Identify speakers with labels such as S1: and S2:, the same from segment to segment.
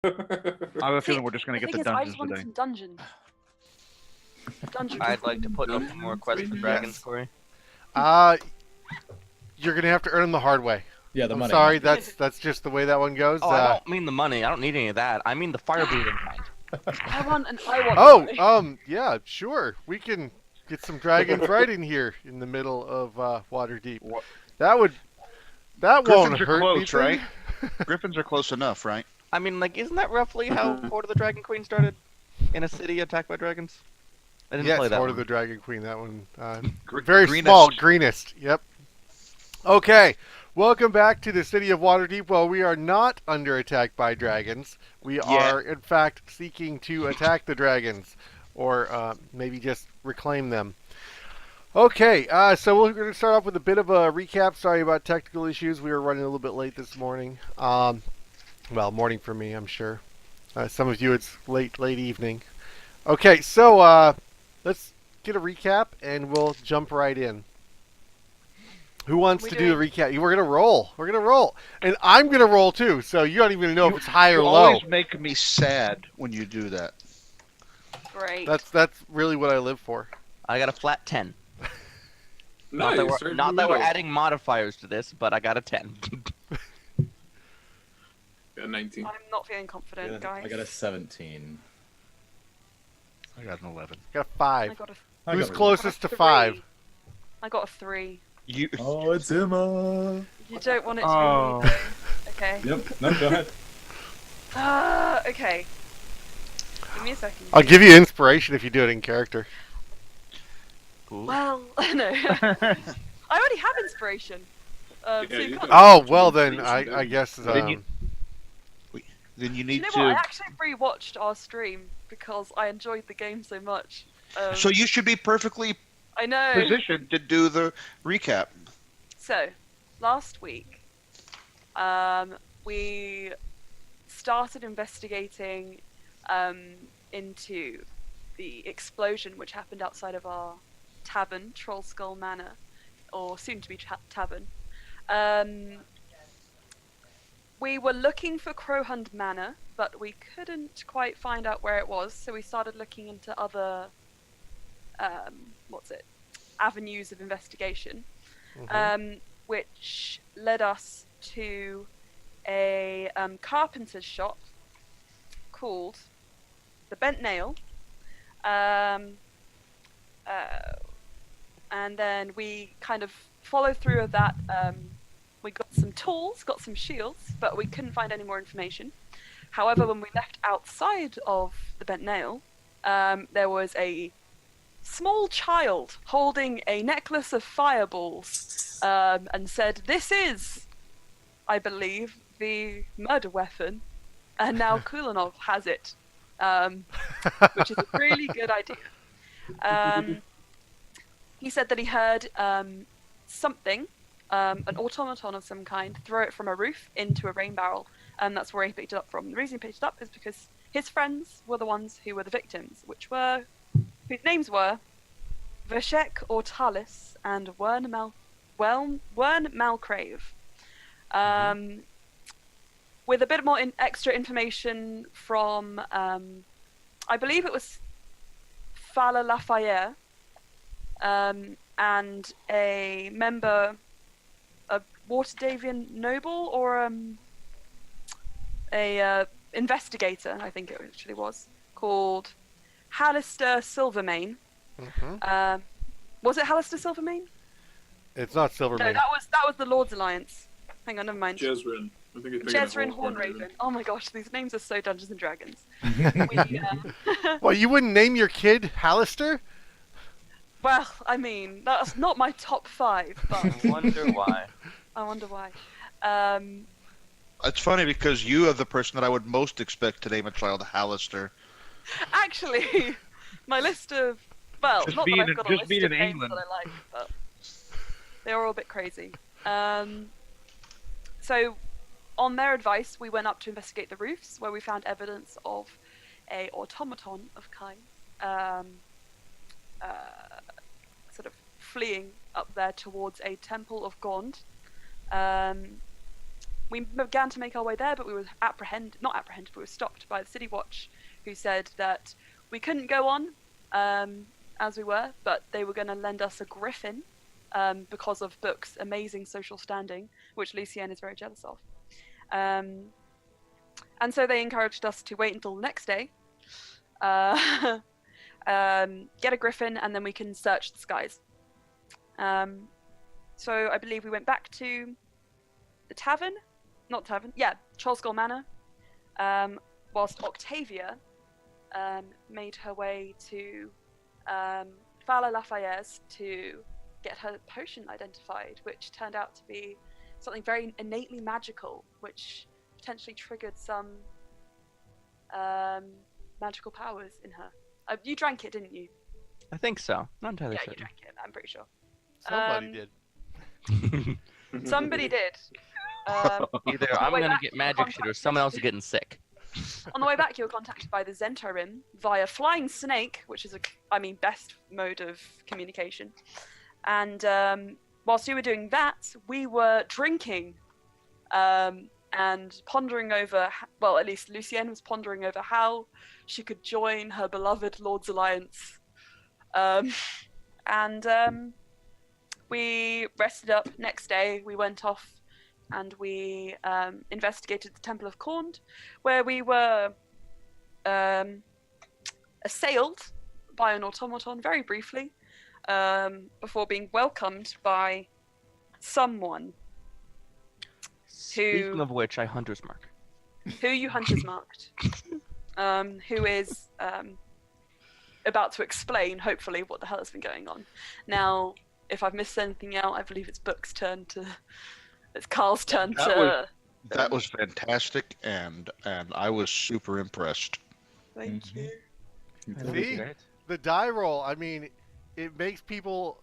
S1: I have a feeling we're just gonna get the
S2: I
S1: dungeons
S2: just wanted
S1: today.
S2: some dungeons.
S3: I'd like to put up some more quests for dragons, Corey.
S4: You're gonna have to earn them the hard way.
S5: Yeah, the
S4: I'm
S5: money.
S4: sorry, that's just the way that one goes.
S3: Oh, I don't mean the money. I don't need any of that. I mean the fire breathing kind.
S2: I want the money.
S4: Yeah, sure. We can get some dragons right in here in the middle of Waterdeep. That won't
S6: Griffins are
S4: hurt
S6: close,
S4: anything.
S6: right? Griffins are close enough, right?
S3: I mean, like, isn't that roughly how Horde of the Dragon Queen started? In a city attacked by dragons? I didn't play that
S4: Horde
S3: one.
S4: of the Dragon Queen. That one,
S6: Very
S4: small, greenest. Yep. Okay, welcome back to the city of Waterdeep. Well, we are not under attack by dragons. We are, in fact, seeking to attack the dragons, or maybe just reclaim them. Okay, so we're going to start off with a bit of a recap. Sorry about technical issues. We were running a little bit late this morning. Well, morning for me, I'm sure. Some of you, it's late evening. Okay, so let's get a recap, and we'll jump right in. Who wants to do the recap? We're gonna roll. We're gonna roll, and I'm gonna roll too. So you don't even know if it's high or low.
S6: You always make me sad when you do that.
S2: Great.
S4: That's really what I live for.
S3: I got a flat 10.
S7: Nice.
S3: Not that we're adding modifiers to this, but I got a 10.
S7: Got a 19.
S2: I'm not feeling confident, guys.
S5: I got a 17.
S6: I got an 11.
S4: Got a 5.
S5: I
S4: Who's
S5: got a
S4: closest to 5?
S2: I got a 3.
S5: Oh, it's Emma.
S2: You don't want it to be me, though. Okay.
S5: Yep. No, go ahead.
S2: Okay. Give me a second.
S4: I'll give you inspiration if you do it in character.
S2: Well, no. I already have inspiration. So you can't.
S4: Oh, well then, I guess.
S6: Then you need
S2: You know
S6: to.
S2: what? I actually rewatched our stream because I enjoyed the game so much.
S6: So you should be perfectly
S2: I know.
S6: positioned to do the recap.
S2: So, last week, we started investigating into the explosion which happened outside of our tavern, Trollskull Manor, or soon-to-be tavern. We were looking for Gralhund Manor, but we couldn't quite find out where it was, so we started looking into other avenues of investigation, which led us to a carpenter's shop called the Bent Nail, and then we kind of followed through with that. We got some tools, got some shields, but we couldn't find any more information. However, when we left outside of the Bent Nail, there was a small child holding a necklace of fireballs, and said, "This is, I believe, the murder weapon, and now Kulanov has it," which is a really good idea. He said that he heard something, an automaton of some kind, throw it from a roof into a rain barrel, and that's where he picked it up from. The reason he picked it up is because his friends were the ones who were the victims, whose names were Veshek Ortalis and Wern Malcrave. With a bit more extra information from, I believe it was Fala Lafayette, and a member, a Waterdavian noble, or a investigator, I think it actually was, called Hallister Silvermane. Was it Hallister Silvermane?
S4: It's not Silvermane.
S2: No, that was the Lord's Alliance. Hang on, never mind.
S7: Jezrin. I think it's
S2: Jezrin Hornraven. Oh my gosh, these names are so Dungeons and Dragons.
S4: Well, you wouldn't name your kid Hallister?
S2: Well, I mean, that's not my top 5, but
S3: I wonder why.
S2: I wonder why.
S6: It's funny because you are the person that I would most expect to name a child Hallister.
S2: Actually, my list of, well,
S1: Just
S2: not
S1: being
S2: that I've
S1: in-
S2: got a
S1: just
S2: list
S1: being
S2: of
S1: in
S2: names
S1: England.
S2: that I like, but they were all a bit crazy. So, on their advice, we went up to investigate the roofs, where we found evidence of a automaton of kind, sort of fleeing up there towards a temple of Gond. we began to make our way there, but we were not apprehended, but we were stopped by the City Watch, who said that we couldn't go on as we were, but they were going to lend us a griffin because of Book's amazing social standing, which Lucienne is very jealous of. And so they encouraged us to wait until the next day, get a griffin, and then we can search the skies. So I believe we went back to the Trollskull Manor, whilst Octavia made her way to Fala Lafayette to get her potion identified, which turned out to be something very innately magical, which potentially triggered some magical powers in her. You drank it, didn't you?
S3: I think so. Not entirely
S2: Yeah, you
S3: certain.
S2: drank it. I'm pretty sure.
S4: Somebody did.
S2: Somebody did.
S3: Either
S2: On the
S3: I'm
S2: way
S3: gonna
S2: back,
S3: get
S2: you were
S3: magic shit, or
S2: contacted-
S3: someone else is getting sick.
S2: On the way back, you were contacted by the Zentarim via flying snake, which is best mode of communication. And whilst you were doing that, we were drinking and pondering over. Well, at least Lucienne was pondering over how she could join her beloved Lord's Alliance. We rested up. Next day, we went off and we investigated the Temple of Cornd, where we were assailed by an automaton very briefly, before being welcomed by someone
S3: Speaking of which, I hunter's mark.
S2: who you hunters marked, who is about to explain, hopefully, what the hell has been going on. Now, if I've missed anything out, I believe it's Book's turn to... It's Carl's turn to...
S6: That was fantastic, and I was super impressed.
S2: Thank you.
S4: See? The die roll, I mean, it makes people,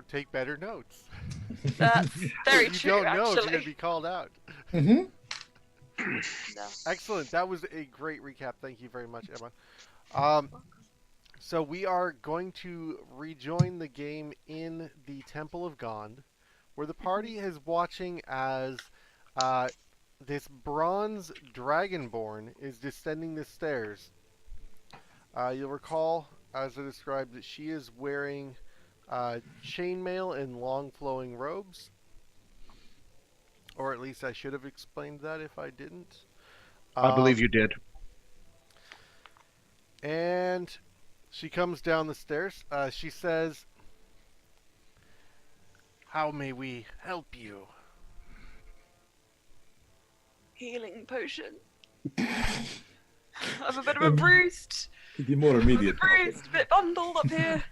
S4: take better notes.
S2: That's very
S4: If you
S2: true,
S4: don't know,
S2: actually.
S4: you're going to be called out.
S5: Mm-hmm.
S2: No.
S4: Excellent. That was a great recap. Thank you very much, Emma. So we are going to rejoin the game in the Temple of Gond, where the party is watching as this bronze dragonborn is descending the stairs. You'll recall, as I described, that she is wearing chainmail and long flowing robes. Or at least I should have explained that if I didn't.
S1: I believe you did.
S4: And she comes down the stairs. She says, "How may we help you?"
S2: Healing potion. I'm a bit of a bruised,
S5: The more immediate problem.
S2: bit bundled up here.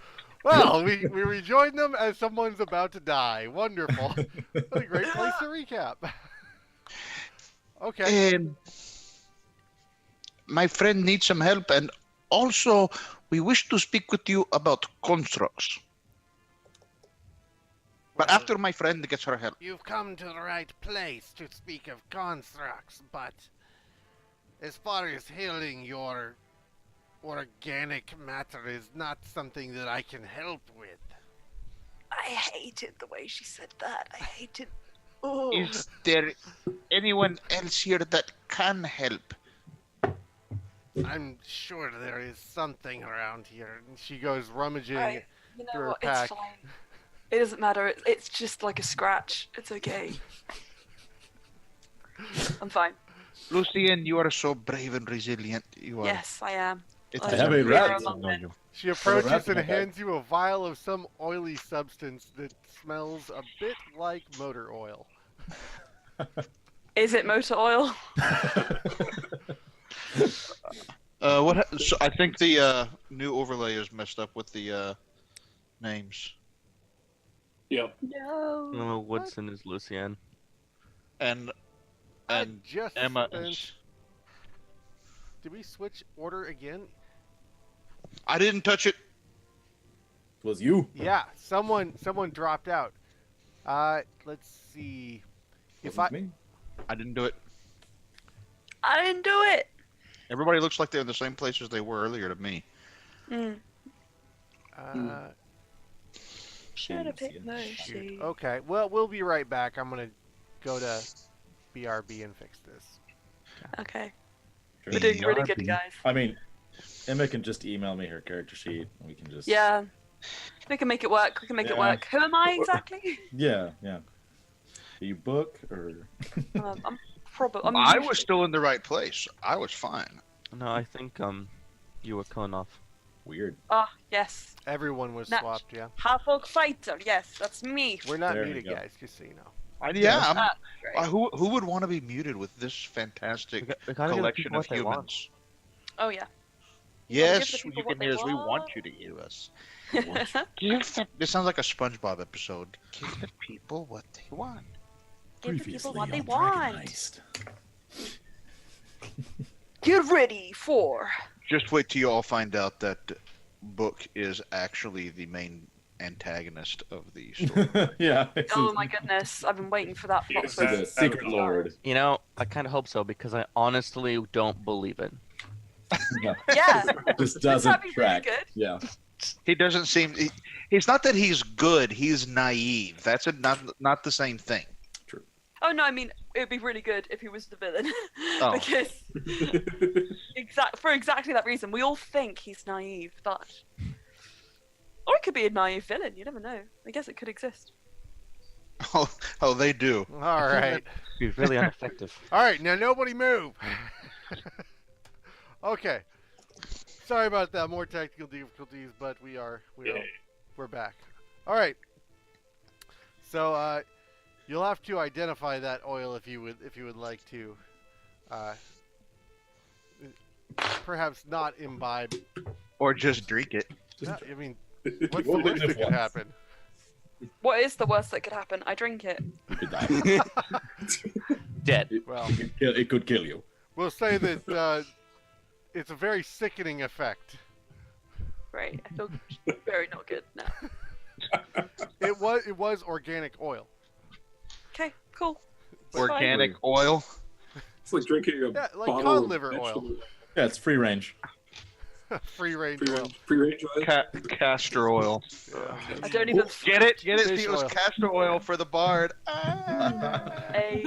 S4: Well, we rejoin them as someone's about to die. Wonderful. What a great place to recap. Okay.
S6: My friend needs some help, and also we wish to speak with you about constructs. But
S4: Well,
S6: after my friend gets her help.
S4: you've come to the right place to speak of constructs, but as far as healing your organic matter is not something that I can help with.
S2: I hated the way she said that. I hated. Oh.
S6: Is there anyone else here that can help?
S4: I'm sure there is something around here. And she goes rummaging.
S2: Right. You
S4: through
S2: know
S4: her
S2: what?
S4: pack.
S2: It's fine. It doesn't matter. It's just like a scratch. It's okay. I'm fine.
S6: Lucian, you are so brave and resilient. You are.
S2: Yes, I am.
S6: It's
S5: I have a
S2: We
S5: rat.
S2: are among men.
S4: She approaches
S5: rat in
S4: and
S5: my bag.
S4: hands you a vial of some oily substance that smells a bit like motor oil.
S2: Is it motor oil?
S6: So I think the new overlay is messed up with the names.
S7: Yeah.
S2: No.
S3: No, Woodson is Lucienne.
S6: And
S4: I just
S6: Emma
S4: spent-
S6: is.
S4: Did we switch order again?
S6: I didn't touch it.
S5: It was you.
S4: Yeah, someone dropped out. Let's see. If
S5: Wasn't
S4: I
S5: me.
S6: I didn't do it.
S2: I didn't do it.
S6: Everybody looks like they're in the same place as they were earlier to me.
S2: Mm. Should have picked
S5: Shoot.
S2: Mercy.
S4: Okay, well, we'll be right back. I'm gonna go to BRB and fix this.
S2: Okay.
S5: Sure.
S2: We're doing really good, guys.
S5: I mean, Emma can just email me her character sheet, and we can just.
S2: Yeah. We can make it work. We can make it
S5: Yeah.
S2: work. Who am I exactly?
S5: Yeah, yeah. Are you book or?
S2: I'm probably. I'm
S6: I
S2: usually-
S6: was still in the right place. I was fine.
S3: No, I think you were Konoff.
S5: Weird.
S2: Ah, yes.
S4: Everyone was
S2: Nat-
S4: swapped, yeah.
S2: Half-orc fighter. Yes, that's me.
S4: We're not
S5: There you
S4: muted,
S5: go.
S4: guys, just so you know.
S6: Yeah,
S2: Great.
S6: who would want to be muted with this fantastic
S3: We gotta give
S6: collection
S3: people
S6: of
S3: what they want.
S6: humans?
S2: Oh yeah.
S6: Yes,
S2: give the
S6: you
S2: people
S6: can
S2: what
S6: hear
S2: they
S6: us. We
S2: want.
S6: want you to hear us. Give the, this sounds like a SpongeBob episode. Give the people what they want.
S2: Give the people
S5: Previously
S2: what they
S5: on Dragon
S2: want.
S5: Heist.
S2: Get ready for.
S6: Just wait till you all find out that Book is actually the main antagonist of the story.
S5: Yeah.
S2: Oh my goodness! I've been waiting for that plot
S7: Yes,
S5: He's
S2: twist.
S5: a secret lord.
S3: You know, I kind of hope so because I honestly don't believe it.
S5: Yeah.
S2: Yeah.
S5: Just doesn't
S2: That'd be really
S5: track.
S2: good.
S5: Yeah.
S6: He doesn't seem. He's not that he's good. He's naive. That's not the same thing.
S2: Oh no, I mean it'd be really good if he was the villain.
S6: Oh.
S2: Because for exactly that reason, we all think he's naive, but or it could be a naive villain. You never know. I guess it could exist.
S6: Oh, they do.
S4: All right.
S3: Be really ineffective.
S4: All right, now nobody move. Okay. Sorry about that. More technical difficulties, but we're back. All right. So you'll have to identify that oil if you would like to. Perhaps not imbibe.
S6: Or just drink it.
S4: I mean,
S5: You
S4: what's the
S5: only
S4: worst
S5: live
S4: that could
S5: once.
S4: happen?
S2: What is the worst that could happen? I drink it.
S5: You could die.
S3: Dead.
S4: Well,
S5: It could kill you.
S4: we'll say that it's a very sickening effect.
S2: Right. I feel very not good now.
S4: It was organic oil.
S2: Okay. Cool. It's fine.
S6: Organic oil.
S7: It's like drinking a
S4: Yeah, like
S7: bottle
S4: cod
S7: of
S4: liver oil.
S7: vegetable-
S5: Yeah, it's free range.
S4: Free range
S7: Free
S4: oil.
S7: range, free range oil.
S6: Castor oil.
S2: I don't even.
S6: Get it? Get it?
S4: Fish
S6: See, it was
S4: oil.
S6: castor oil for the bard.
S2: A...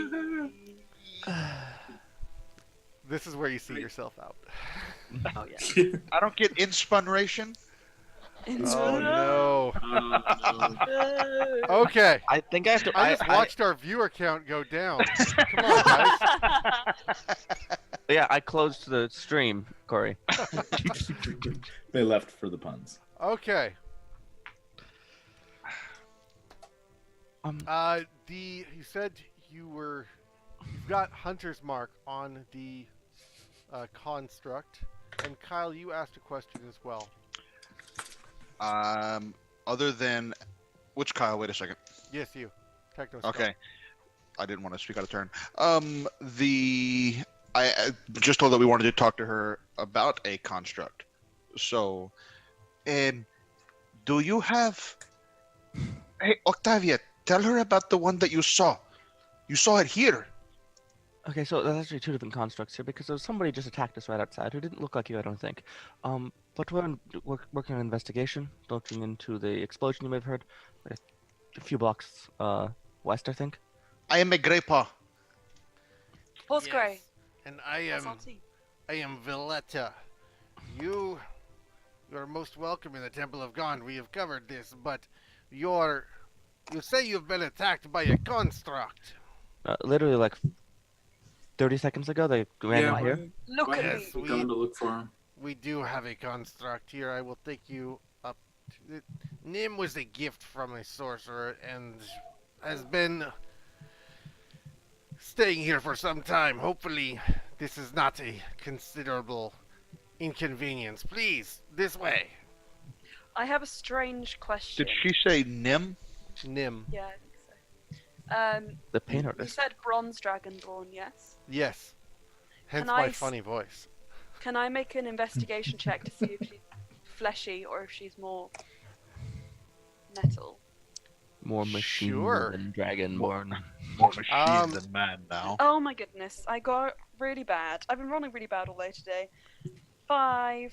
S4: This is where you see yourself out.
S2: Oh yeah.
S6: I don't get inspiration.
S4: Oh no.
S7: No.
S4: Okay.
S3: I think I have to.
S4: I just watched our viewer count go down. Come on, guys.
S3: Yeah, I closed the stream, Corey.
S5: They left for the puns.
S4: Okay.
S3: Um,
S4: You said you've got Hunter's Mark on the construct, and Kyle, you asked a question as well.
S6: Other than which Kyle? Wait a second.
S4: Yes, you. Techno.
S6: Okay. I didn't want to speak out of turn. I just told that we wanted to talk to her about a construct. So, do you have? Hey, Octavia, tell her about the one that you saw. You saw it here.
S3: Okay, so there's actually two different constructs here because there was somebody just attacked us right outside who didn't look like you, I don't think. But we're working on an investigation, looking into the explosion you may have heard, a few blocks west, I think.
S6: I am a graypaw.
S2: Horse grey.
S4: And I
S2: That's
S4: am
S2: our team.
S4: Villetta. You are most welcome in the Temple of Gond. We have covered this, but you say you've been attacked by a construct.
S3: Literally like 30 seconds ago, they ran
S7: Yeah,
S3: out here.
S2: Look at
S4: Yes,
S2: me.
S7: we're going to look for him.
S4: We do have a construct here. I will take you up to it. Nim was a gift from a sorcerer and has been staying here for some time. Hopefully, this is not a considerable inconvenience. Please, this way.
S2: I have a strange question.
S6: Did she say Nim?
S2: Yeah,
S4: Nim.
S2: I think so.
S3: The paint
S2: You
S3: artist.
S2: said bronze dragonborn, yes?
S4: Yes. Hence
S2: Can
S4: my
S2: I
S4: funny voice.
S2: Can I make an investigation check to see if she's fleshy or if she's more metal?
S3: More machine
S4: Sure.
S3: than dragonborn.
S6: More machine
S4: Um,
S6: than man now.
S2: Oh my goodness, I got really bad. I've been rolling really bad all day today. 5.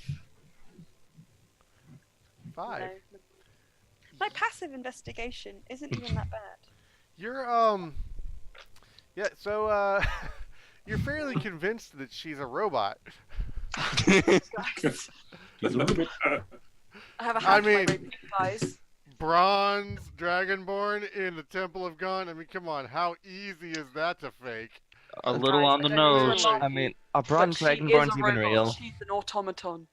S4: 5.
S2: No. My passive investigation isn't even that bad.
S4: You're Yeah, so you're fairly convinced that she's a robot.
S2: Guys,
S5: He's a robot.
S2: I have a
S4: I
S2: hand
S4: mean-
S2: my raping thighs.
S4: Bronze Dragonborn in the Temple of Gun. I mean, come on, how easy is that to fake?
S1: A little
S2: Guys,
S1: on the
S2: I don't mean to
S1: nose.
S2: laugh,
S3: I mean, a
S2: but
S3: bronze
S2: she is
S3: dragonborn's
S2: a
S3: even
S2: robot.
S3: real.
S2: She's an automaton.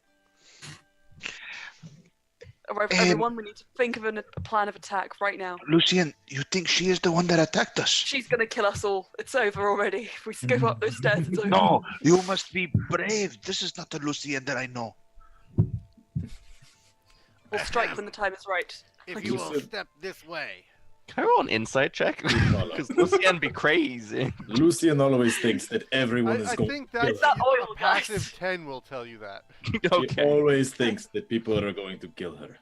S2: Everyone, we need to think of a plan of attack right now.
S6: Lucian, you think she is the one that attacked us?
S2: She's gonna kill us all. It's over already. If we go up those stairs, it's over.
S6: No, you must be brave. This is not the Lucian that I know.
S2: We'll strike when the time is right.
S4: If you will step this way.
S3: Can I roll an insight check? Because Lucian be crazy.
S5: Lucian always thinks that everyone is
S4: I
S5: going
S4: think
S5: to kill
S4: that's
S2: It's that
S5: her.
S2: oil,
S4: a passive
S2: guys.
S4: 10 will tell you that.
S5: She
S3: Okay.
S5: always thinks that people are going to kill her.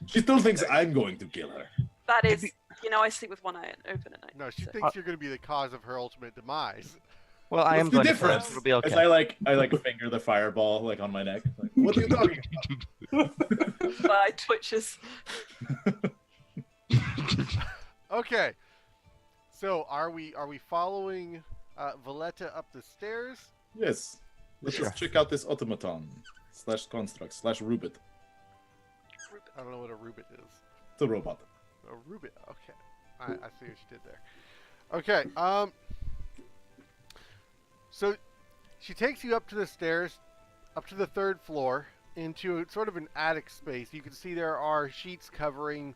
S5: She still thinks I'm going to kill her.
S2: That is, I sleep with one eye open at night.
S4: No, she
S2: so-
S4: thinks you're going to be the cause of her ultimate demise.
S3: Well, I am
S5: What's the
S3: going to
S5: difference?
S3: first. It'll be okay.
S5: As I like finger the fireball like on my neck. Like, what are you talking about?
S2: My eye twitches.
S4: Okay. So, are we following Valletta up the stairs?
S5: Yes. Let's
S3: Sure.
S5: just check out this automaton / construct / Rubit.
S4: I don't know what a Rubit is.
S5: It's a robot.
S4: A Rubit. Okay. I see what you did there. Okay. So she takes you up to the stairs, up to the 3rd floor, into sort of an attic space. You can see there are sheets covering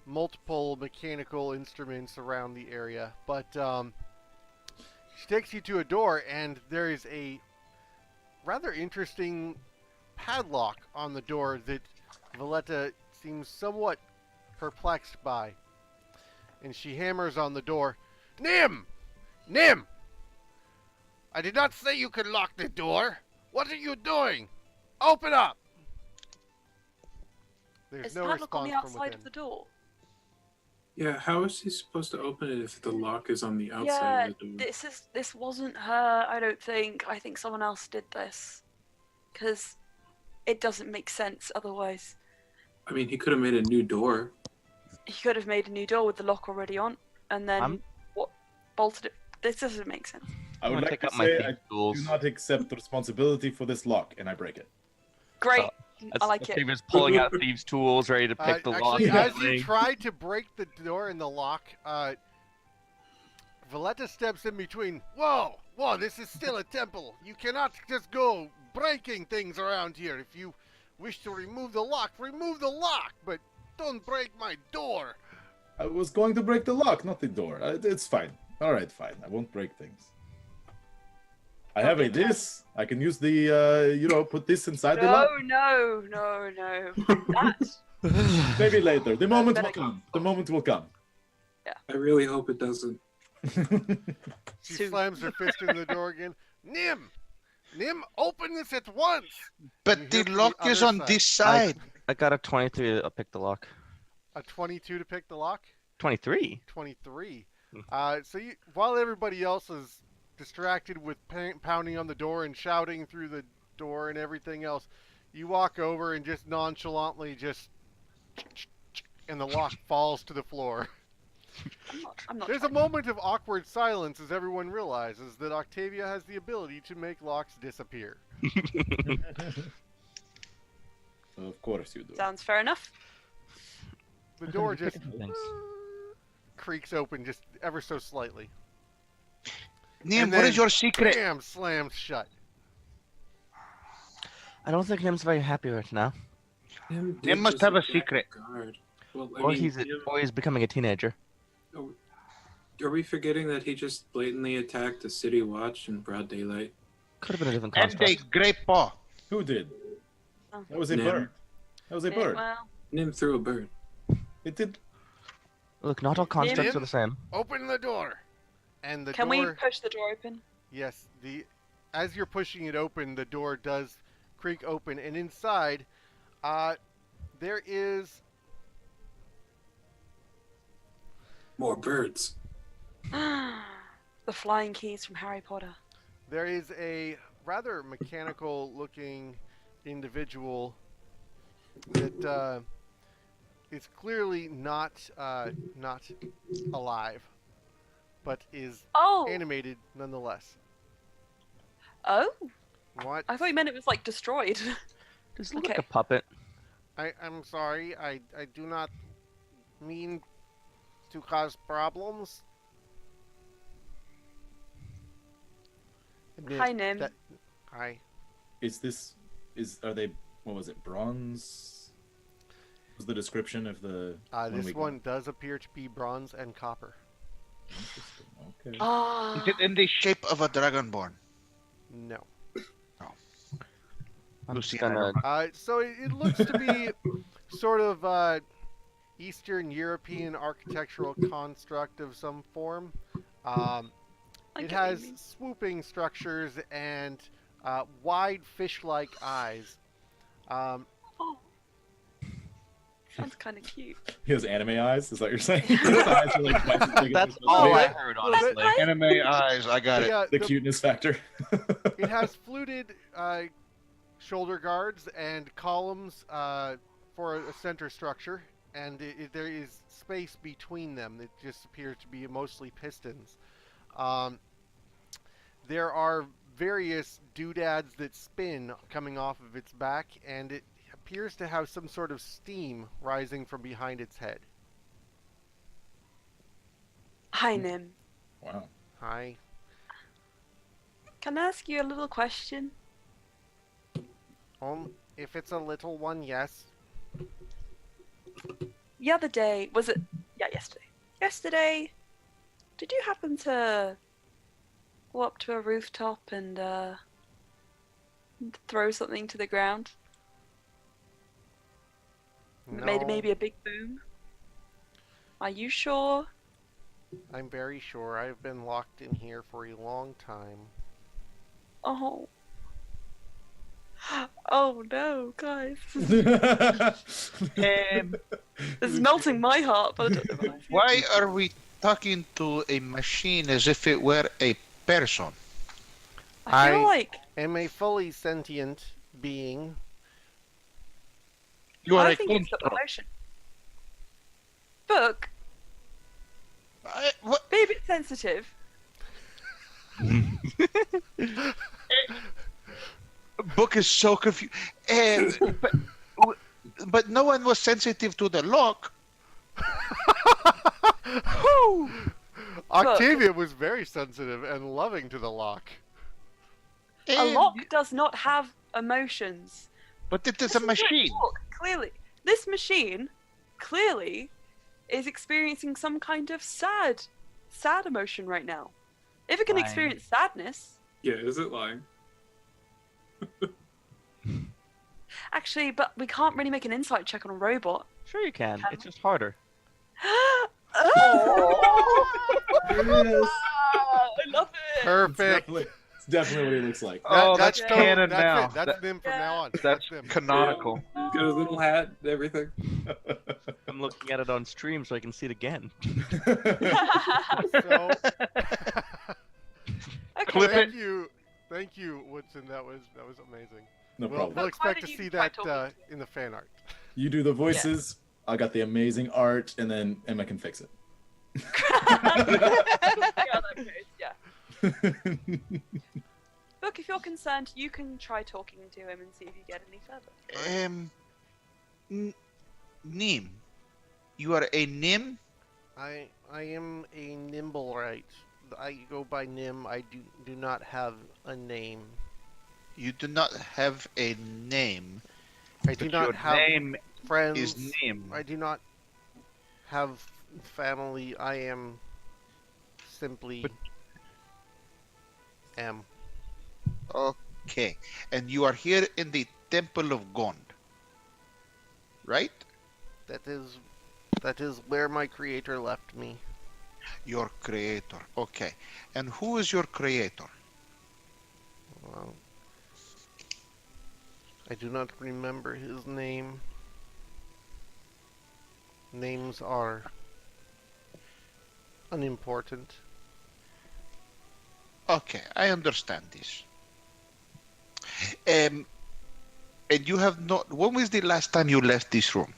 S4: multiple mechanical instruments around the area. But she takes you to a door, and there is a rather interesting padlock on the door that Valletta seems somewhat perplexed by. And she hammers on the door. Nim! Nim! I did not say you could lock the door. What are you doing? Open up! There's
S2: Is
S4: no
S2: the padlock on
S4: response
S2: the
S4: from
S2: outside
S4: within.
S2: of the door?
S7: Yeah, how is he supposed to open it if the lock is on the outside
S2: Yeah,
S7: of the door?
S2: this wasn't her. I don't think. I think someone else did this, because it doesn't make sense otherwise.
S7: I mean, he could have made a new door.
S2: He could have made a new door with the lock already on, and then
S3: I'm-
S2: bolted it. This doesn't make sense.
S5: I
S3: I'm
S5: would
S3: gonna
S5: like
S3: pick
S5: to
S3: up my
S5: say
S3: thief
S5: I
S3: tools.
S5: do not accept responsibility for this lock, and I break it.
S2: Great,
S3: As,
S2: I like
S3: as
S2: it.
S3: David's pulling out thieves' tools, ready to pick the lock.
S4: Actually,
S3: and
S4: as you
S3: everything.
S4: try to break the door and the lock, Valletta steps in between. Whoa! Whoa, this is still a temple. You cannot just go breaking things around here. If you wish to remove the lock, but don't break my door.
S5: I was going to break the lock, not the door. It's fine. All right, fine. I won't break things. I have this. I can use the, put this inside the lock.
S2: No. That
S5: Maybe later. The moment will
S2: better-
S5: come. The moment will come.
S7: I really hope it doesn't.
S4: She
S2: Two.
S4: slams her fist in the door again. Nim, open this at once.
S6: But
S4: You
S6: the
S4: hear from the
S6: lock is
S4: other
S6: on this side.
S3: I got a 23 to pick the lock.
S4: A 22 to pick the lock.
S3: 23?
S4: 23. While everybody else is distracted with pounding on the door and shouting through the door and everything else, you walk over and just nonchalantly and the lock falls to the floor.
S2: I'm not.
S4: There's a moment of awkward silence as everyone realizes that Octavia has the ability to make locks disappear.
S5: Of course you do.
S2: Sounds fair enough.
S4: The door just
S3: Thanks.
S4: creaks open just ever so slightly.
S6: Nim,
S4: And
S6: what
S4: then
S6: is your secret?
S4: Bam! Slams shut.
S3: I don't think Nim's very happy right now.
S7: Him
S6: They
S7: did
S6: must
S7: just
S6: have a
S7: attack
S6: secret.
S7: the guard. Well, I
S3: Or
S7: mean,
S3: he's becoming a teenager.
S7: are we forgetting that he just blatantly attacked the city watch in broad daylight?
S3: Could have been a different
S6: And a
S3: construct.
S6: great paw.
S5: Who did?
S2: Oh.
S5: That was a
S7: Nim.
S5: bird. That was a bird.
S2: Well,
S7: Nim threw a bird.
S5: It did.
S3: Look, not all constructs
S4: Nim?
S3: are the same.
S4: Open the door. And the
S2: can
S4: door.
S2: we push the door open?
S4: Yes, as you're pushing it open, the door does creak open, and inside, there is
S7: More birds.
S2: The flying keys from Harry Potter.
S4: a rather mechanical-looking individual that is clearly not alive. but is
S2: Oh.
S4: animated nonetheless.
S2: Oh.
S4: What?
S2: I thought you meant it was like destroyed.
S3: Does it look like
S2: Okay.
S3: a puppet?
S4: I'm sorry. I do not mean to cause problems.
S2: Hi, Nim.
S4: Hi.
S5: Are they, what was it, bronze? What was the description of the
S4: This one does appear to be bronze and copper.
S5: Interesting. Okay.
S2: Ah.
S6: Is it in the shape of a dragonborn?
S4: No.
S3: I'm just
S6: Lucian, I
S3: gonna.
S4: So it looks to be sort of Eastern European architectural construct of some form.
S2: I
S4: It
S2: get what you
S4: has
S2: mean.
S4: swooping structures and wide fish-like eyes.
S2: Oh. Sounds kind of cute.
S5: He has anime eyes. Is that what you're saying? His eyes are like twice as big as
S3: That's
S5: his
S3: all I
S5: face.
S3: heard,
S4: Well,
S3: honestly.
S6: Anime eyes, I got it.
S5: The cuteness factor.
S4: It has fluted shoulder guards and columns for a center structure, and there is space between them. It just appears to be mostly pistons. There are various doodads that spin coming off of its back, and it appears to have some sort of steam rising from behind its head.
S2: Hi, Nim.
S5: Wow.
S4: Hi.
S2: Can I ask you a little question?
S4: If it's a little one, yes.
S2: The other day, was it? Yeah, yesterday. Yesterday, did you happen to go up to a rooftop and throw something to the ground?
S4: No,
S2: Made maybe a big boom? Are you sure?
S4: I'm very sure. I've been locked in here for a long time.
S2: Oh. Oh no, guys. It's melting my heart, but I don't know what I feel.
S6: Why are we talking to a machine as if it were a person?
S2: I feel
S4: I-
S2: like
S4: Am a fully sentient being.
S6: You are
S2: I
S6: a
S2: think it's the
S6: construct.
S2: emotion. Book,
S6: What?
S2: be a bit sensitive.
S6: Book is so confused. But no one was sensitive to the lock.
S4: Octavia was very sensitive and loving to the lock.
S2: A lock does not have emotions.
S6: But it is
S2: Listen
S6: a
S2: to it
S6: machine.
S2: talk, clearly, this machine clearly is experiencing some kind of sad emotion right now. If it can
S3: Lying.
S2: experience sadness,
S7: Yeah, is it lying?
S2: actually, but we can't really make an insight check on a robot.
S3: Sure you can. It's just harder.
S2: Oh!
S5: There it is.
S2: I love it.
S4: Perfect.
S5: It's definitely what he looks like.
S6: Oh,
S4: That's
S6: that's
S4: totally-
S6: canon
S4: that's
S6: now.
S4: It. That's them from now on.
S6: That's
S4: them.
S6: canonical.
S7: He's got his little hat and everything.
S3: I'm looking at it on stream so I can see it again.
S4: So,
S2: Okay,
S6: Clip
S2: then.
S4: thank you, Woodson. That was amazing.
S5: No
S4: We'll
S5: problem.
S2: Why
S4: expect
S2: did
S4: to
S2: you
S4: see
S2: try
S4: that
S2: talking
S4: in the fan art.
S5: You do the voices. I got the amazing art, and then Emma can fix it.
S2: Yeah, that goes, yeah. Look, if you're concerned, you can try talking to him and see if you get any further.
S6: Nim. You are a Nim?
S4: I am a Nimblewright. I go by Nim. I do not have a name.
S6: You do not have a name.
S4: I do
S6: but
S4: not
S6: your
S4: have
S6: name
S4: friends.
S6: is Nim.
S4: I do not have family. I am simply am.
S6: Okay. And you are here in the Temple of Gond. Right?
S4: That is where my creator left me.
S6: Your creator. Okay. And who is your creator?
S4: Well, I do not remember his name. Names are unimportant.
S6: Okay, I understand this. And you have not. When was the last time you left this room?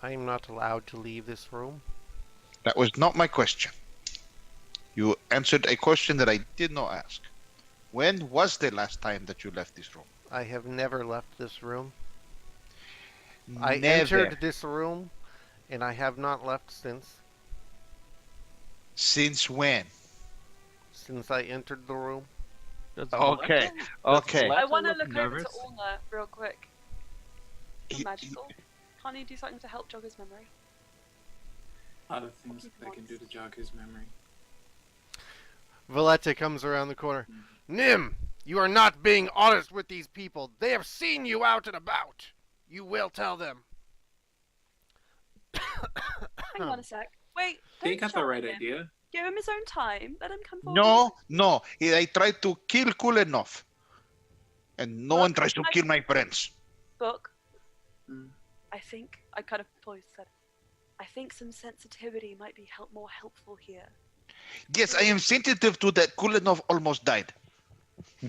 S4: I am not allowed to leave this room.
S6: That was not my question. You answered a question that I did not ask. When was the last time that you left this room?
S4: I have never left this room. I
S6: Never.
S4: entered this room, and I have not left since.
S6: Since when?
S4: Since I entered the room.
S3: Does
S6: Okay.
S3: Does
S6: Okay.
S2: I
S3: Letter
S2: want to
S3: look
S2: look over
S3: nervous?
S2: to Ulna real quick.
S6: Y-
S2: Magical. Can't you do something to help jog his memory?
S7: Other things that I can do to jog his memory.
S4: Valletta comes around the corner. Nim, you are not being honest with these people. They have seen you out and about. You will tell them.
S2: Hang on a sec. Wait,
S7: He
S2: don't
S7: got the
S2: shout
S7: right
S2: at him.
S7: idea.
S2: Give him his own time. Let him come forward.
S6: No. I tried to kill Kulenov. And no one tries to kill my friends.
S2: Book.
S7: Hmm.
S2: I think I kind of poised said. I think some sensitivity might be more helpful here.
S6: Yes, I am sensitive to that. Kulenov almost died.
S3: I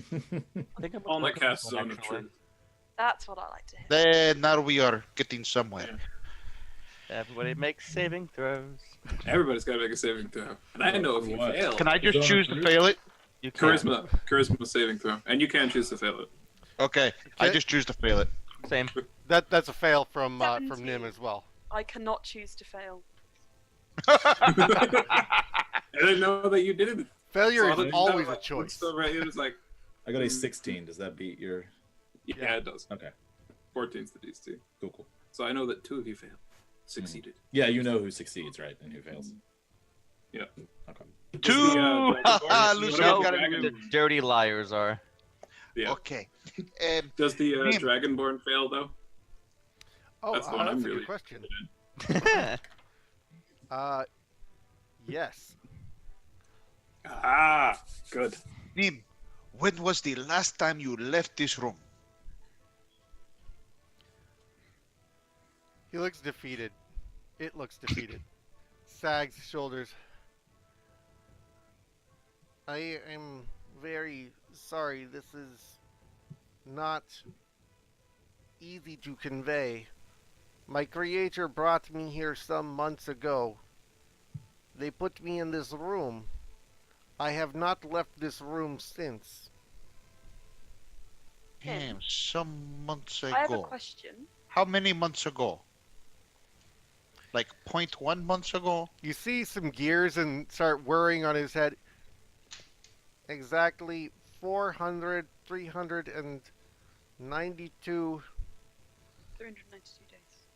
S3: think I'm
S7: On the
S3: looking
S7: cast
S3: for one,
S7: zone of
S3: actually.
S7: truth.
S2: That's what I like to hear.
S6: Then now we are getting somewhere.
S3: Everybody makes saving throws.
S7: Everybody's got to make a saving throw. And I know if you
S5: What?
S7: fail.
S6: Can I just
S5: Zone of
S6: choose to
S5: truth?
S6: fail it?
S3: You can.
S7: Charisma saving throw. And you can choose to fail it.
S6: Okay, I
S4: Okay.
S6: just choose to fail it.
S3: Same.
S4: That's a fail from Nim
S2: 17.
S4: as well.
S2: I cannot choose to fail.
S7: I didn't know that you did it.
S4: Failure
S7: Saw
S4: is
S7: that-
S4: always a
S7: that-
S4: choice.
S7: So right, it was like,
S5: I got a 16. Does that beat your?
S7: yeah, it does.
S5: Okay,
S7: 14's the DC.
S5: cool.
S7: So I know that 2 of you failed. Succeeded.
S5: Yeah, you know who succeeds, right, and who fails.
S7: Yeah.
S5: Okay.
S6: Two!
S7: Dragonborn-
S6: Lucio
S3: No,
S6: got
S7: Dragon-
S3: the dirty liars are.
S7: Yeah.
S6: Okay.
S7: Does the
S6: Nim.
S7: Dragonborn fail though?
S4: Oh,
S7: That's the one I'm
S4: that's a
S7: really
S4: good question.
S7: interested
S4: Yes.
S7: Ah, good.
S6: Nim, when was the last time you left this room?
S4: He looks defeated. It looks defeated. Sags shoulders. I am very sorry. This is not easy to convey. My creator brought me here some months ago. They put me in this room. I have not left this room since.
S6: Damn, some months
S2: I have a
S6: ago.
S2: question.
S6: How many months ago? Like 0.1 months ago?
S4: You see some gears and start whirring on his head. Exactly 392
S2: 392 days.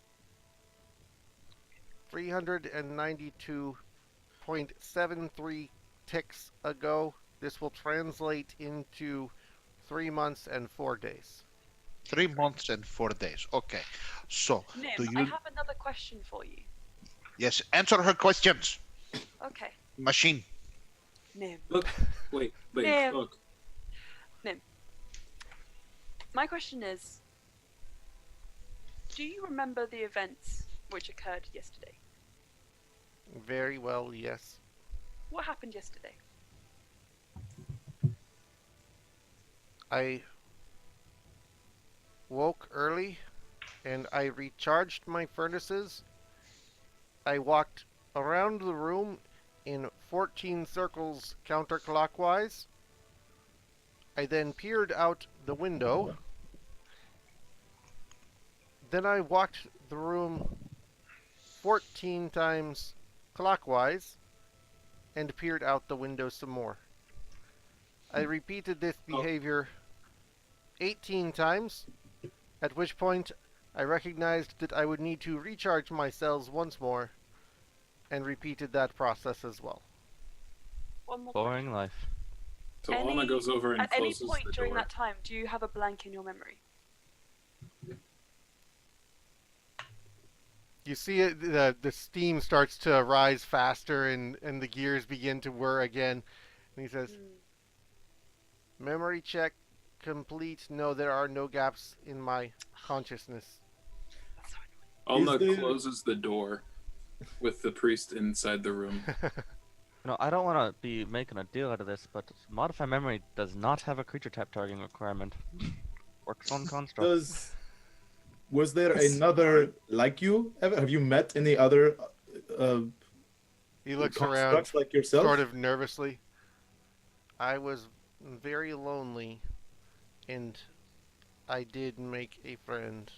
S4: 392.73 ticks ago. This will translate into 3 months and 4 days.
S6: 3 months and 4 days. Okay. So,
S2: Nim,
S6: do
S2: I
S6: you...
S2: have another question for you.
S6: Yes, answer her questions.
S2: Okay.
S6: Machine.
S2: Nim.
S7: Look, wait,
S2: Nim.
S7: look.
S2: My question is, do you remember the events which occurred yesterday?
S4: Very well, yes.
S2: What happened yesterday?
S4: I woke early and I recharged my furnaces. I walked around the room in 14 circles counterclockwise. I then peered out the window. Then I walked the room 14 times clockwise and peered out the window some more. I repeated this behavior 18 times, at which point I recognized that I would need to recharge my cells once more and repeated that process as well.
S2: One more
S3: Boring life.
S7: So
S2: Any-
S7: Alma goes over and
S2: At any
S7: closes
S2: point
S7: the
S2: during
S7: door.
S2: that time, do you have a blank in your memory?
S4: You see it, the steam starts to rise faster and the gears begin to whir again. And he says,
S2: Hmm.
S4: memory check complete. No, there are no gaps in my consciousness.
S2: That's so annoying.
S7: Alma
S5: Is the-
S7: closes the door with the priest inside the room.
S3: No, I don't want to be making a deal out of this, but Modify Memory does not have a creature type targeting requirement. Works on constructs.
S5: Was there another like you? Ever? Have you met any other
S4: He looks
S5: Constructs
S4: around,
S5: like yourself.
S4: sort of nervously. I was very lonely, and I did make a friend.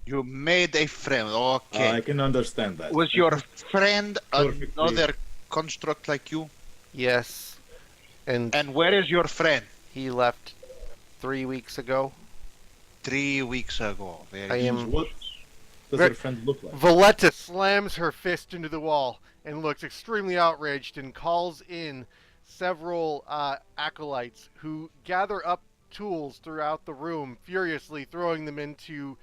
S6: You made a friend. Okay.
S5: I can understand that.
S6: Was your friend
S5: Perfectly.
S6: another construct like you?
S4: Yes, and
S6: And where is your friend?
S4: he left 3 weeks ago.
S6: 3 weeks ago. Very
S4: I
S6: good.
S4: am.
S5: What does
S4: Ver-
S5: your friend look like?
S4: Valletta slams her fist into the wall and looks extremely outraged and calls in several acolytes who gather up tools throughout the room, furiously throwing them into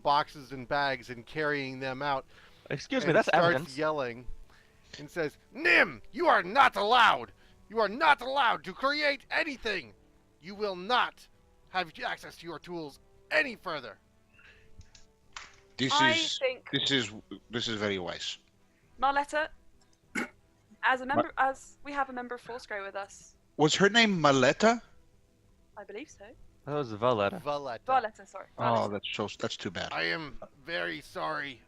S4: boxes and bags and carrying them out.
S3: Excuse me,
S4: And
S3: that's
S4: starts
S3: evidence.
S4: yelling and says, "Nim, you are not allowed! You are not allowed to create anything! You will not have access to your tools any further!"
S6: This
S2: I
S6: is
S2: think
S6: this is very wise.
S2: Marletta, as we have a member of Foursquare with us,
S6: Was her name Maletta?
S2: I believe so.
S3: That was Valletta.
S4: Valletta.
S2: Marletta, sorry.
S6: Oh,
S2: Marletta.
S6: that's too bad.
S4: I am very sorry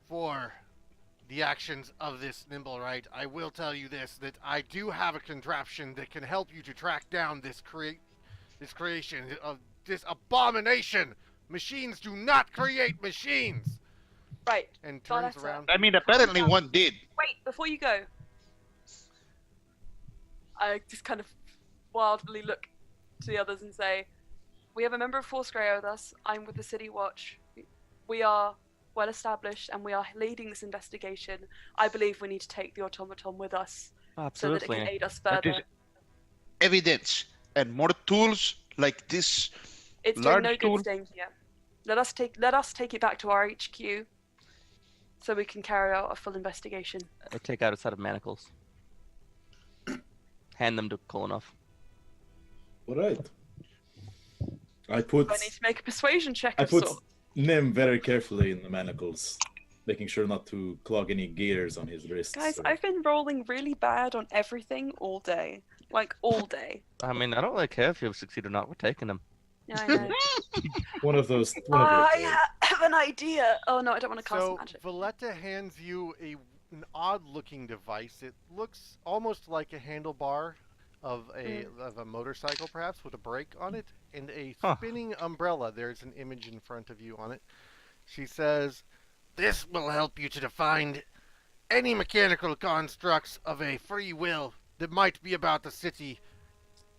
S4: for the actions of this Nimblewright. I will tell you this, that I do have a contraption that can help you to track down this creation of this abomination. Machines do not create machines.
S2: Right.
S4: And turns
S2: Valletta.
S4: around.
S6: I mean, apparently one did.
S2: Wait, before you go, I just kind of wildly look to the others and say, we have a member of Foursquare with us. I'm with the City Watch. We are well established and we are leading this investigation. I believe we need to take the automaton with us so that it can
S3: Absolutely.
S2: aid us
S6: That is
S2: further.
S6: evidence and more tools like this.
S2: It's doing
S6: large
S2: no good
S6: tool.
S2: staying here. Let us take it back to our HQ so we can carry out a full investigation.
S3: I take out a set of manacles. Hand them to Kolonov.
S5: All right. I put
S2: I need to make a persuasion check
S5: I
S2: of
S5: put
S2: sorts.
S5: Nim very carefully in the manacles, making sure not to clog any gears on his wrists.
S2: Guys,
S5: so-
S2: I've been rolling really bad on everything all day. Like, all day.
S3: I mean, I don't really care if you succeed or not. We're taking them.
S2: Yeah, I know.
S5: One of those.
S2: I have an idea. Oh no, I don't want to cast
S4: So
S2: magic.
S4: Valletta hands you an odd-looking device. It looks almost like a handlebar of a motorcycle, perhaps, with a brake on it, and a
S3: Huh.
S4: spinning umbrella. There's an image in front of you on it. She says, "This will help you to find any mechanical constructs of a free will that might be about the city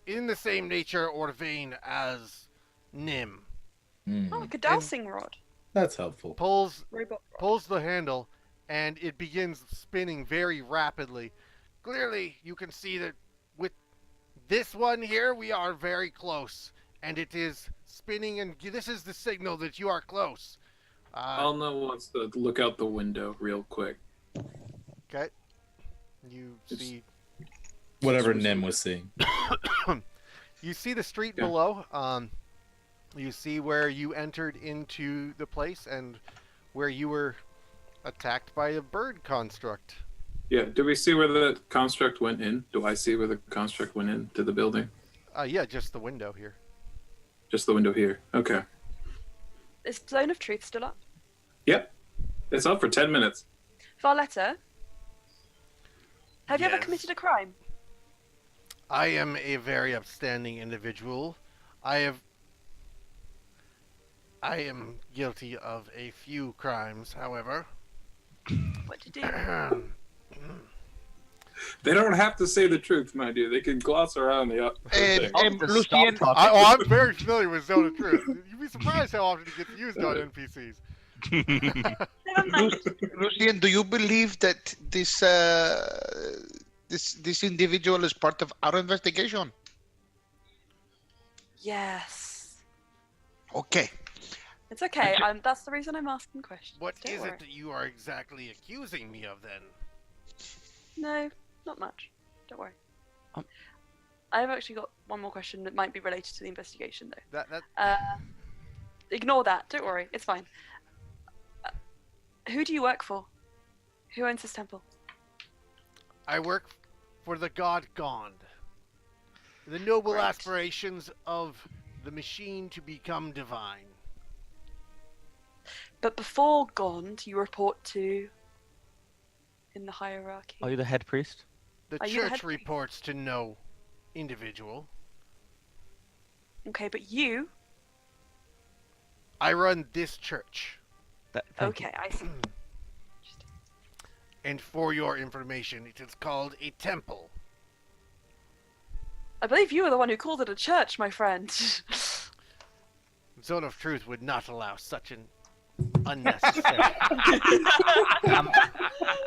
S4: in the same nature or vein as Nim."
S5: Hmm,
S2: Oh, like a dowsing rod.
S5: that's helpful.
S4: Pulls
S2: Robot rod.
S4: pulls the handle, and it begins spinning very rapidly. Clearly, you can see that with this one here, we are very close, and it is spinning, and this is the signal that you are close.
S7: Alna wants to look out the window real quick.
S4: Okay. You see,
S5: Whatever Nim was saying.
S4: you see the street
S7: Yeah.
S4: below. You see where you entered into the place and where you were attacked by a bird construct.
S7: Yeah, do we see where the construct went in? Do I see where the construct went into the building?
S4: Yeah, just the window here.
S7: Just the window here. Okay.
S2: Is Zone of Truth still up?
S7: Yep. It's up for 10 minutes.
S2: Varletta, have you ever
S4: Yes.
S2: committed a crime?
S4: I am a very upstanding individual. I am guilty of a few crimes, however.
S2: What did you do?
S7: They don't have to say the truth, my dear. They can gloss around the thing.
S3: Just stop
S6: Lucien,
S3: talking.
S4: I'm very familiar with Zone of Truth. You'd be surprised how often it gets used on NPCs.
S2: Never mind.
S6: Lucien, do you believe that this this individual is part of our investigation?
S2: Yes.
S6: Okay.
S2: It's okay. That's the reason I'm asking questions.
S4: What
S2: Don't
S4: is
S2: worry.
S4: it that you are exactly accusing me of, then?
S2: No, not much. Don't worry.
S3: Um,
S2: I've actually got one more question that might be related to the investigation, though.
S4: That
S2: Ignore that. Don't worry. It's fine. Who do you work for? Who owns this temple?
S4: I work for the god Gond. The noble
S2: Right.
S4: aspirations of the machine to become divine.
S2: But before Gond, you report to in the hierarchy.
S3: Are you the head priest?
S4: The
S2: Are you the
S4: church
S2: head-
S4: reports to no individual.
S2: Okay, but you.
S4: I run this church.
S3: Thank you.
S2: Okay, I see.
S4: And for your information, it is called a temple.
S2: I believe you were the one who called it a church, my friend.
S4: Zone of Truth would not allow such an unnecessary.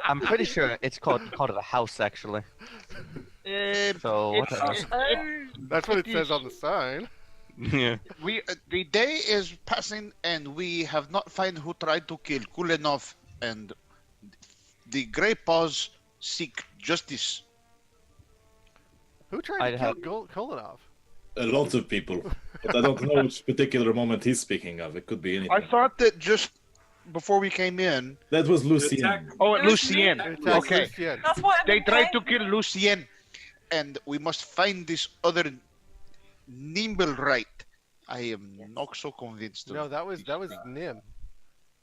S3: I'm pretty sure it's called it a house actually. So what the hell?
S2: Oh,
S4: That's what it says on the sign.
S3: Yeah.
S6: We the day is passing, and we have not found who tried to kill Kulenov, and the Grey Paws seek justice.
S4: Who tried
S3: I'd
S4: to
S3: have-
S4: kill Kolanov?
S5: Lots of people, but I don't know which particular moment he's speaking of. It could be anything.
S6: I thought that just before we came in.
S5: That was
S7: Attack.
S5: Lucien.
S6: Oh,
S2: It was
S6: Lucien.
S2: me.
S4: Attack
S6: Okay.
S4: Lucien.
S2: that's what
S6: They tried to kill Lucien, and we must find this other nimble right. I am not so convinced.
S4: No,
S6: of
S4: that was
S6: this.
S4: Nim.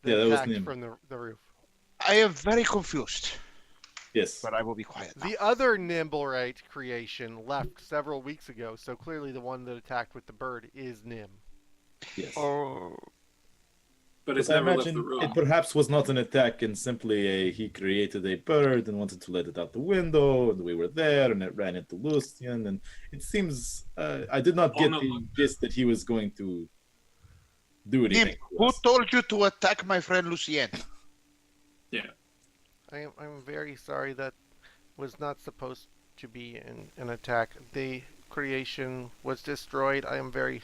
S5: Yeah, that was
S4: attacked
S5: Nim.
S4: from the roof.
S6: I am very confused,
S5: Yes.
S6: but I will be quiet now.
S4: The other nimble right creation left several weeks ago, so clearly the one that attacked with the bird is Nim.
S5: Yes.
S6: Oh,
S7: But it's
S5: I
S7: never left
S5: imagine
S7: the room.
S5: it perhaps was not an attack and simply he created a bird and wanted to let it out the window, and we were there and it ran into Lucian, and it seems I did not get
S7: no.
S5: the gist that he was going to do
S6: Nim,
S5: anything. to
S6: who
S5: us.
S6: told you to attack my friend Lucien?
S4: I'm very sorry, that was not supposed to be an attack. The creation was destroyed. I am very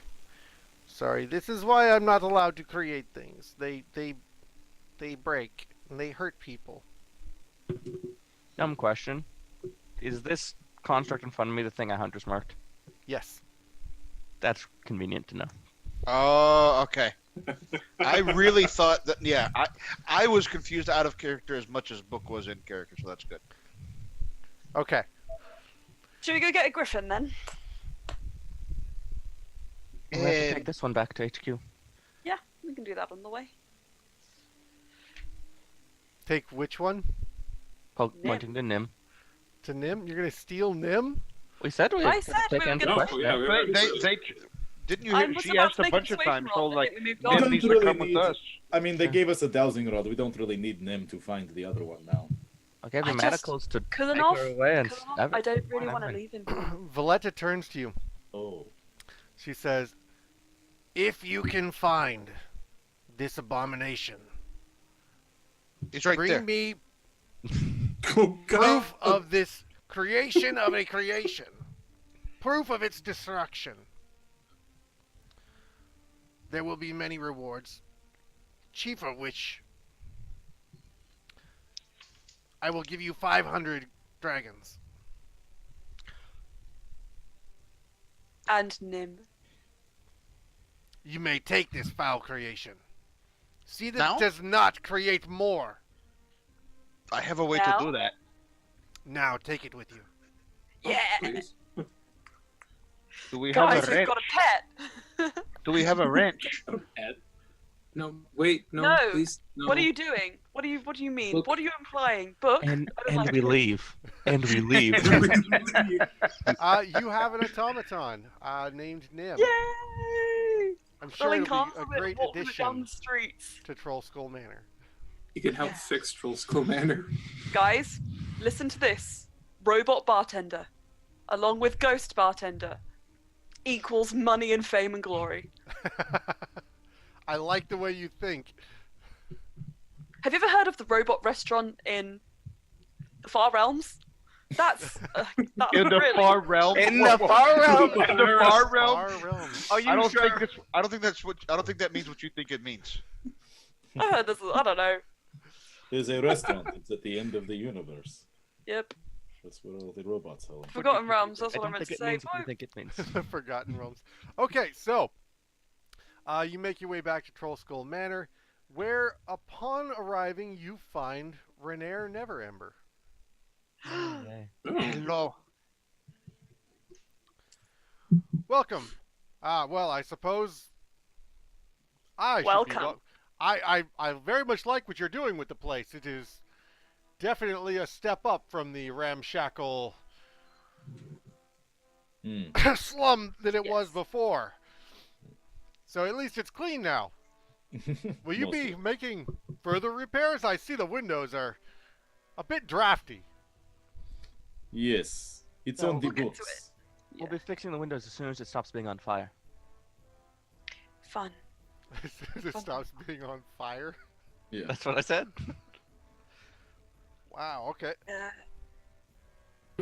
S4: sorry. This is why I'm not allowed to create things. They break and they hurt people.
S3: Dumb question. Is this construct in front of me the thing I hunter's marked?
S4: Yes.
S3: That's convenient to know.
S6: Oh, okay. I really thought that. Yeah, I was confused out of character as much as Book was in character, so that's good.
S4: Okay.
S2: Should we go get a griffin then?
S3: We'll have to
S6: And-
S3: take this one back to HQ.
S2: Yeah, we can do that on the way.
S4: Take which one?
S2: Nim.
S3: Pointing to Nim.
S4: To Nim? You're gonna steal Nim?
S3: We said we
S2: I
S3: had to
S2: said
S3: take
S2: we were
S3: into
S2: gonna-
S3: question.
S7: yeah, we were-
S6: Didn't you
S2: I
S6: hear?
S2: was
S6: She
S2: about
S6: asked
S2: to
S6: a
S2: make
S6: bunch of
S2: persuasion
S6: times,
S2: roll,
S6: so
S2: but
S6: like
S2: then we moved
S5: We
S2: on.
S6: Nim
S5: don't
S6: needs to
S5: really
S6: come with
S5: need-
S6: us.
S5: I mean, they
S2: Yeah.
S5: gave us a dowsing rod. We don't really need Nim to find the other one now.
S3: I gave
S2: I
S3: him
S2: just-
S3: manacles to take
S2: Kulinov,
S3: her away and
S2: Kulinov, I don't really want to
S3: everything.
S2: leave him.
S4: Valletta turns to you.
S5: Oh.
S4: She says, "If you can find this abomination,
S6: It's right
S4: bring
S6: there.
S4: me
S7: Oh,
S4: proof of this creation of a creation. Proof of its destruction. There will be many rewards, chief of which I will give you 500 dragons."
S2: And Nim.
S4: You may take this foul creation. See that
S6: Now?
S4: it does not create more.
S6: I have a way
S2: Now?
S6: to do that.
S4: Now take it with you.
S2: Yeah!
S7: Please.
S6: Do we
S2: Guys,
S6: have a
S2: we've
S6: wrench?
S2: got a pet!
S6: Do we have a wrench?
S7: No, wait, no,
S2: No.
S7: please, no.
S2: What are you doing? What do you mean?
S7: Look.
S2: What are you implying? Book?
S3: And
S2: I don't like
S3: we
S2: it.
S3: leave. And we leave.
S4: You have an automaton named Nim.
S2: Yay!
S4: I'm sure
S2: Rolling
S4: it'll be
S2: castle
S4: a
S2: with
S4: great
S2: walking down
S4: addition
S2: the streets.
S4: to Trollskull Manor.
S7: You can help
S2: Yeah.
S7: fix Trollskull Manor.
S2: Guys, listen to this. Robot bartender, along with ghost bartender, equals money and fame and glory.
S4: I like the way you think.
S2: Have you ever heard of the robot restaurant in the Far Realms? That's
S6: In the
S2: really...
S6: far realm.
S3: In the far realm.
S6: In the far realm.
S4: Far realms.
S3: Are you
S6: I don't
S3: sure?
S6: think this. I don't think that's what. I don't think that means what you think it means.
S2: I heard this. I don't know.
S5: There's a restaurant. It's at the end of the universe.
S2: Yep.
S5: That's where all the robots are.
S2: Forgotten Realms. That's
S3: I
S2: what I
S3: don't
S2: meant
S3: think
S2: to
S3: it
S2: say.
S3: means what you think it means.
S4: The Forgotten Realms. Okay, so you make your way back to Trollskull Manor, where upon arriving you find Renair Neverember.
S3: Okay.
S6: Hello.
S4: Welcome. Well, I suppose I should be
S2: Welcome.
S4: I very much like what you're doing with the place. It is definitely a step up from the ramshackle slum that it was
S2: Yes.
S4: before. So at least it's clean now. Will you be
S5: Mostly.
S4: making further repairs? I see the windows are a bit drafty.
S5: Yes, it's
S3: No,
S5: on the
S2: we'll get to
S5: books.
S3: We'll be fixing the windows as soon as it stops being on fire.
S2: Fun.
S4: As soon as it stops being on fire.
S5: Yeah.
S3: That's what I said.
S4: Wow, okay.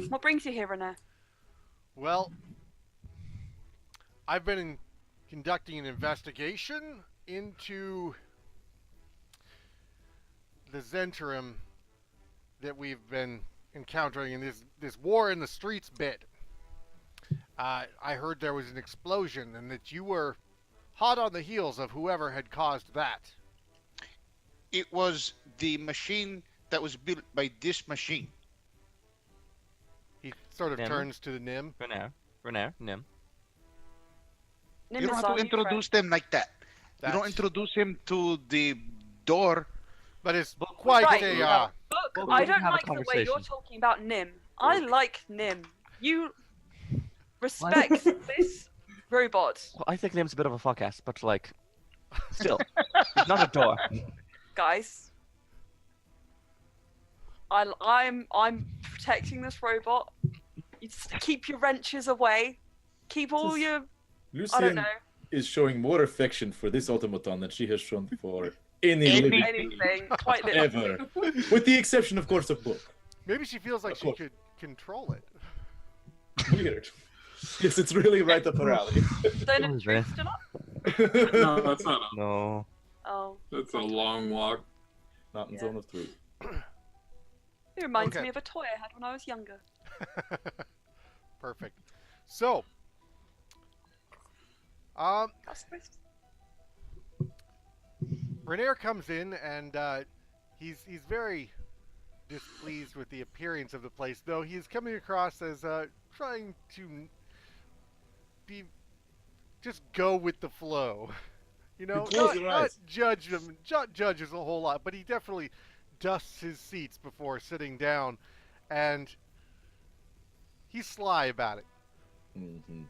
S2: What brings you here, Renee?
S4: Well, I've been conducting an investigation into the Zentrum that we've been encountering in this war in the streets bit. I heard there was an explosion and that you were hot on the heels of whoever had caused that.
S6: It was the machine that was built by this machine.
S4: He sort of
S3: Nim?
S4: turns to the Nim.
S3: Renair, Nim.
S2: Nim
S6: You don't
S2: is
S6: have
S2: our
S6: to
S2: new
S6: introduce them like that. You
S4: That's-
S6: don't introduce him to the door.
S4: But it's quite
S2: Right.
S4: a
S2: Look,
S3: Well,
S2: I
S3: we can
S2: don't
S3: have a
S2: like the way you're
S3: conversation.
S2: talking about Nim. I like Nim. You respect this robot,
S3: Well, I think Nim's a bit of a fuck ass, but like, still, he's not a door.
S2: guys. I'm protecting this robot. You just keep your wrenches away. Keep all your I don't
S5: Lucian
S2: know
S5: is showing more affection for this automaton than she has shown for any living
S2: anything. Quite literally.
S5: ever. With the exception, of course, of Book.
S4: maybe she feels like
S5: Of
S4: she
S5: course.
S4: could control it.
S5: Weird. Yes, it's really right up her alley.
S2: Don't
S3: Oh,
S2: intrude still up?
S7: No, that's not.
S3: No.
S2: Oh,
S7: That's a long walk.
S5: Not in
S2: Yeah.
S5: Zone of Truth.
S2: it reminds
S4: Okay.
S2: me of a toy I had when I was younger.
S4: Perfect. So,
S2: I suppose.
S4: Renair comes in and he's very displeased with the appearance of the place, though he is coming across as trying to be just go with the flow. You know,
S5: Close your
S4: not
S5: eyes.
S4: judge them, judges a whole lot, but he definitely dusts his seats before sitting down, and he's sly about it.
S5: Mm-hmm.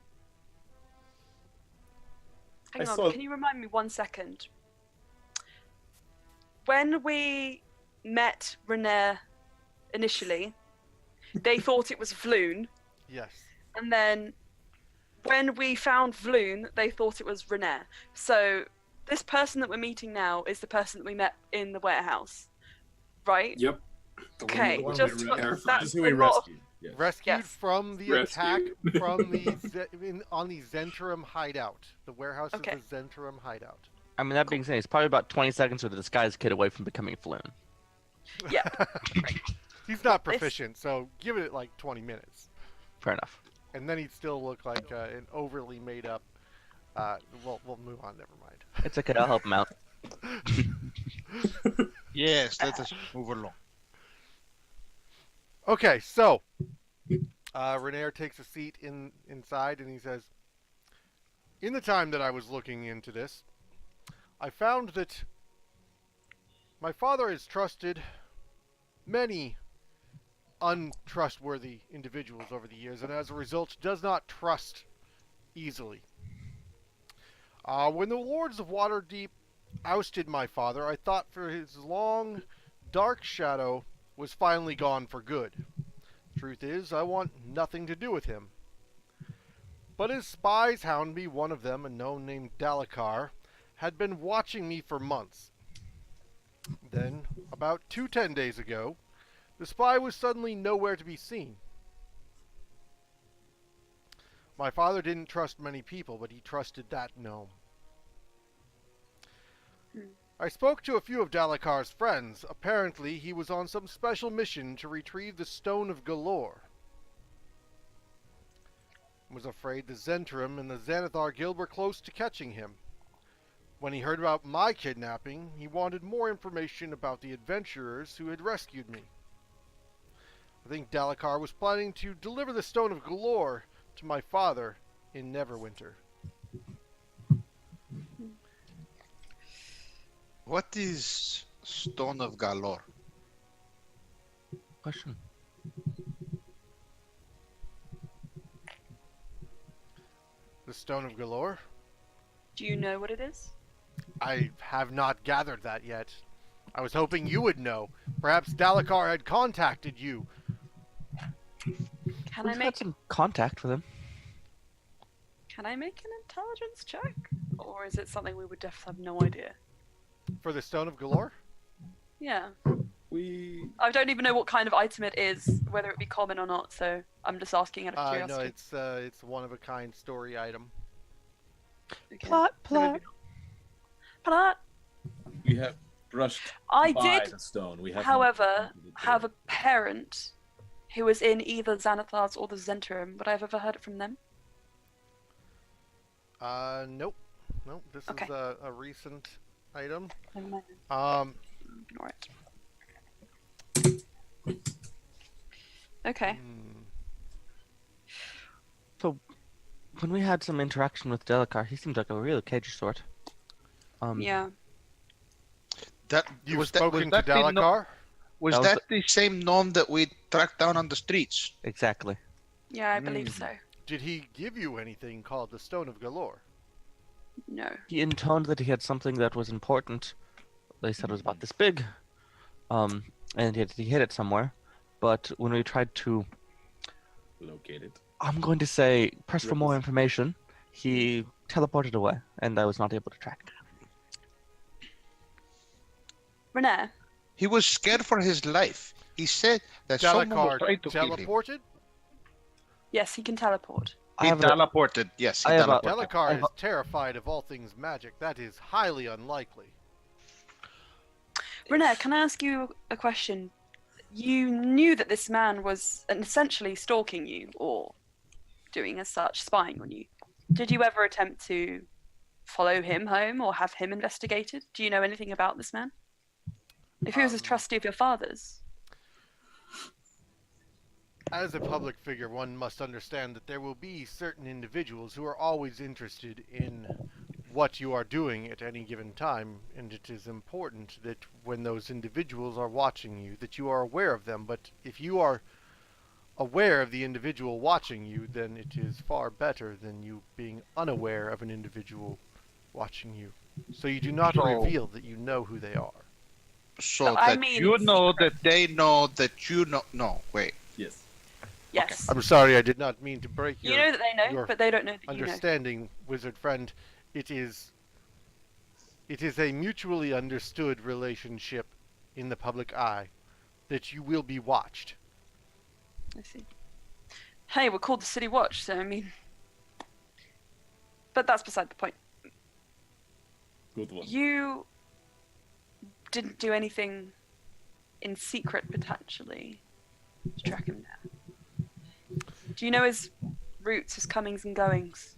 S2: Hang
S5: I
S2: on,
S5: saw-
S2: can you remind me 1 second? When we met Renair initially, they thought it was Vloon,
S4: Yes.
S2: and then when we found Vloon, they thought it was Renair. So this person that we're meeting now is the person that we met in the warehouse, right?
S7: Yep. The one-
S2: Okay,
S7: the one
S2: just
S7: we
S2: for-
S7: ran
S2: that's
S5: This is who we
S2: a lot of-
S5: rescued. Yes.
S4: Rescued
S2: Yes.
S4: from the attack
S7: Rescued.
S4: from the on the Zentrum hideout. The warehouse
S2: Okay.
S4: is the Zentrum hideout.
S3: I mean, that being said, it's probably about 20 seconds with the disguised kid away from becoming a Floon.
S2: Yeah.
S4: He's not proficient, so give it like 20 minutes.
S3: Fair enough.
S4: And then he'd still look like an overly made up. We'll move on. Never mind.
S3: It's okay, I'll help him out.
S6: Yes, let us move along.
S4: Okay, so Renair takes a seat inside and he says, "In the time that I was looking into this, I found that my father has trusted many untrustworthy individuals over the years, and as a result, does not trust easily. When the Lords of Waterdeep ousted my father, I thought for his long, dark shadow was finally gone for good. Truth is, I want nothing to do with him. But his spies hound me, one of them, a gnome named Dalakar, had been watching me for months. Then, about 10 days ago, the spy was suddenly nowhere to be seen. My father didn't trust many people, but he trusted that gnome. I spoke to a few of Dalakar's friends. Apparently, he was on some special mission to retrieve the Stone of Galore. I was afraid the Zentrum and the Xanathar Guild were close to catching him. When he heard about my kidnapping, he wanted more information about the adventurers who had rescued me. I think Dalakar was planning to deliver the Stone of Galore to my father in Neverwinter."
S6: What is Stone of Galore?
S3: question.
S4: The Stone of Galore?
S2: Do you know what it is?
S4: I have not gathered that yet. I was hoping you would know. Perhaps Dalakar had contacted you.
S2: Can
S3: We've
S2: I
S3: had
S2: make
S3: some contact with him.
S2: an intelligence check? Or is it something we would definitely have no idea?
S4: For the Stone of Galore?
S2: Yeah.
S5: We
S2: I don't even know what kind of item it is, whether it be common or not, so I'm just asking out of
S4: No,
S2: curiosity.
S4: it's one of a kind story item.
S2: Okay.
S3: Plot.
S2: Plot.
S5: we have brushed
S2: I
S5: by
S2: did,
S5: the stone. We have
S2: however, have a parent who was in either Xanathar's or the Zentrum. Would I have ever heard it from them?
S4: Nope. Nope, this
S2: Okay.
S4: is a recent item.
S2: Never mind. Ignore it. Okay.
S3: So, when we had some interaction with Delacar, he seemed like a real cagey sort.
S2: Yeah.
S4: You've
S6: was
S4: spoken to
S6: that the no-
S4: Dalakar?
S6: Was
S3: That was
S6: that the same gnome that we tracked down on the streets?
S3: Exactly.
S2: Yeah, I believe so.
S4: Did he give you anything called the Stone of Galore?
S2: No.
S3: He intoned that he had something that was important. They said it was about this big. And he hid it somewhere. But when we tried to,
S5: locate it.
S3: I'm going to say, press for more information, he teleported away, and I was not able to track him.
S2: Renee,
S6: He was scared for his life. He said that someone was
S4: Dalakar
S6: trying to kill him.
S4: teleported?
S2: yes, he can teleport.
S6: He teleported. Yes, he
S3: I have a-
S6: teleported.
S4: Dalakar is terrified of all things magic. That is highly unlikely.
S2: Renee, can I ask you a question? You knew that this man was essentially stalking you, or doing as such, spying on you. Did you ever attempt to follow him home or have him investigated? Do you know anything about this man? If he was a trustee of your father's.
S4: As a public figure, one must understand that there will be certain individuals who are always interested in what you are doing at any given time, and it is important that when those individuals are watching you, that you are aware of them. But if you are aware of the individual watching you, then it is far better than you being unaware of an individual watching you. So you do not
S6: So-
S4: reveal that you know who they are.
S6: So
S2: No, I
S6: that
S2: mean
S6: you know
S2: secret.
S6: that they know that you know. No, wait.
S5: Yes.
S2: Yes.
S4: I'm sorry, I did not mean to break
S2: You
S4: your
S2: know that they know,
S4: your
S2: but they don't know that you know.
S4: understanding, wizard friend. It is a mutually understood relationship in the public eye that you will be watched.
S2: I see. Hey, we're called the City Watch, so I mean... But that's beside the point.
S5: Good one.
S2: You didn't do anything in secret, potentially, to track him down. Do you know his routes, his comings and goings?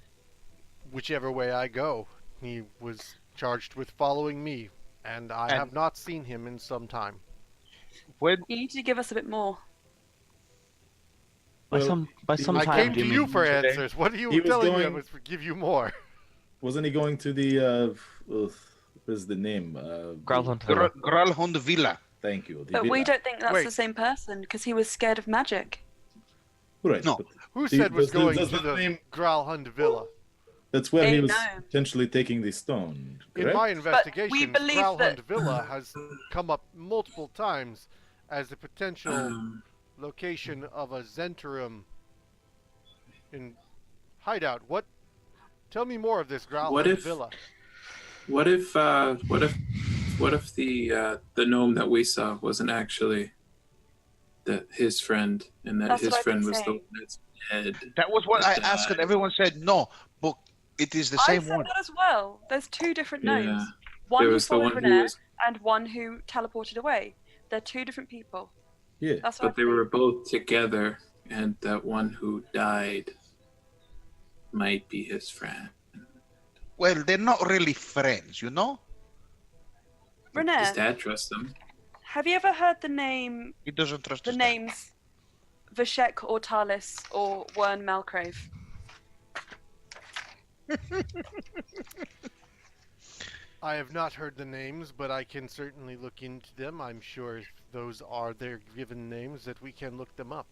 S4: Whichever way I go, he was charged with following me, and I have not seen him in some time.
S6: When
S2: You need to give us a bit more.
S3: By
S5: Well,
S3: some
S4: I
S3: time,
S4: came
S3: do
S4: to
S3: you
S4: you
S3: mean
S4: for
S3: today?
S4: answers. What are you
S5: He was
S4: telling me? I
S5: going-
S4: was to give you more.
S5: Wasn't he going to the what is the name?
S3: Gralhund.
S6: Gralhund Villa.
S5: Thank you. The
S2: But we
S5: villa.
S2: don't think that's
S4: Wait.
S2: the same person, because he was scared of magic.
S5: Right.
S6: No.
S5: but
S4: Who
S5: the-
S4: said was
S5: does
S4: going
S5: does
S4: to
S5: that
S4: the
S5: name-
S4: Gralhund Villa?
S5: That's where he
S2: They
S5: was
S2: know.
S5: potentially taking the stone.
S4: In
S5: Correct?
S4: my investigation,
S2: believe
S4: Gralhund
S2: that-
S4: Villa has come up multiple times as a potential
S7: Um,
S4: location of a Zentrum in hideout. What? Tell me more of this Gralhund
S7: What if-
S4: Villa.
S7: what if the gnome that we saw wasn't actually his friend, and that
S2: That's
S7: his
S2: what I've
S7: friend
S2: been
S7: was the
S2: saying.
S7: one that's dead?
S6: That was what I
S7: That
S6: asked, and
S7: died.
S6: everyone said no. But it is the
S2: I
S6: same
S2: said
S6: one.
S2: that as well. There's two different
S7: Yeah.
S2: gnomes. One
S7: There
S2: who
S7: was the
S2: followed
S7: one who
S2: Renee,
S7: was,
S2: and one who teleported away. They're two different people.
S5: Yeah.
S2: That's what
S7: but they were both together, and that one who died might be his friend.
S6: Well, they're not really friends, you know.
S2: Renee,
S7: His dad trusts him.
S2: have you ever heard the name,
S6: He doesn't trust
S2: the
S6: his dad.
S2: names Vashek or Talis or Wern Malcrave?
S4: I have not heard the names, but I can certainly look into them. I'm sure if those are their given names that we can look them up.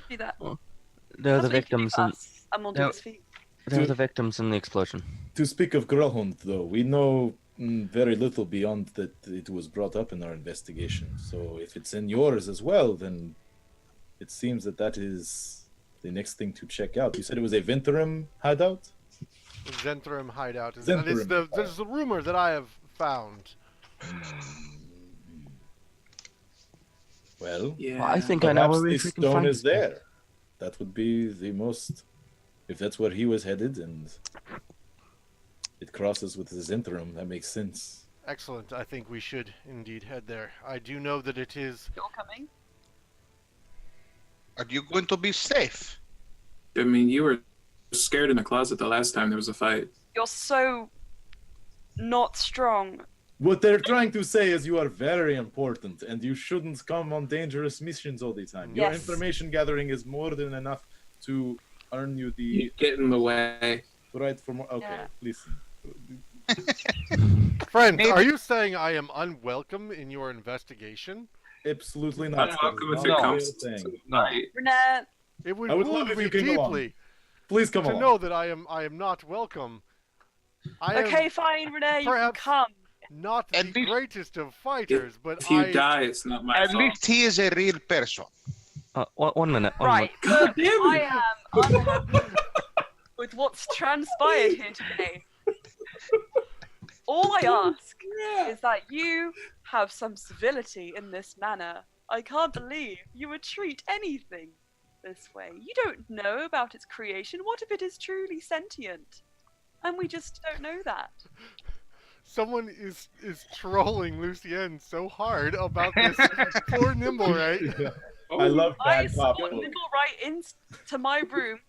S2: Do that.
S3: They're the
S2: That's what you can do
S3: victims
S2: for
S3: in
S2: us, and we'll do
S3: No.
S2: this for you.
S3: they're the victims in the explosion.
S5: To speak of Gralhund, though, we know very little beyond that it was brought up in our investigation. So if it's in yours as well, then it seems that is the next thing to check out. You said it was a Venturum hideout?
S4: Zentrum hideout.
S5: Zentrum.
S4: There's a rumor that I have found.
S5: Well,
S7: Yeah.
S3: I think I know
S5: perhaps
S3: where we
S5: the
S3: can
S5: stone
S3: find
S5: is
S3: this.
S5: there. That would be the most... If that's where he was headed and it crosses with the Zentrum, that makes sense.
S4: Excellent. I think we should indeed head there. I do know that it is.
S2: You're coming.
S6: Are you going to be safe?
S7: I mean, you were scared in the closet the last time there was a fight.
S2: You're so not strong.
S5: What they're trying to say is you are very important and you shouldn't come on dangerous missions all the time. Your
S2: Yes.
S5: information gathering is more than enough to earn you
S7: You
S5: the
S7: get in the way.
S5: right for more. Okay,
S2: Yeah.
S5: listen.
S4: Friend,
S6: Maybe-
S4: are you saying I am unwelcome in your investigation?
S5: Absolutely not.
S7: Unwelcome
S5: That
S7: if
S5: is
S7: it
S5: not
S7: comes
S5: what we're
S7: to
S5: saying.
S7: night.
S2: Renee,
S4: It would
S5: I would
S4: move
S5: love if
S4: me
S5: you came along.
S4: deeply
S5: Please come
S4: to
S5: on.
S4: know that I am not welcome. I
S2: okay,
S4: am
S2: fine, Renee, you can
S4: perhaps-
S2: come.
S4: not
S6: At
S4: the
S6: least-
S4: greatest of fighters, but
S7: If you
S4: I
S7: die, it's not my
S6: At
S7: fault.
S6: least he is a real person.
S3: One minute.
S2: Right,
S7: God
S2: look,
S7: damn
S2: I
S7: it.
S2: am unhappy with what's transpired here today. All I ask is that you have some civility in this manner. I can't believe you would treat anything this way. You don't know about its creation. What if it is truly sentient? And we just don't know that.
S4: someone is trolling Lucien so hard about this poor nimble, right?
S5: I love
S2: I
S5: bad
S2: escort
S5: pop.
S2: Nimble right into my room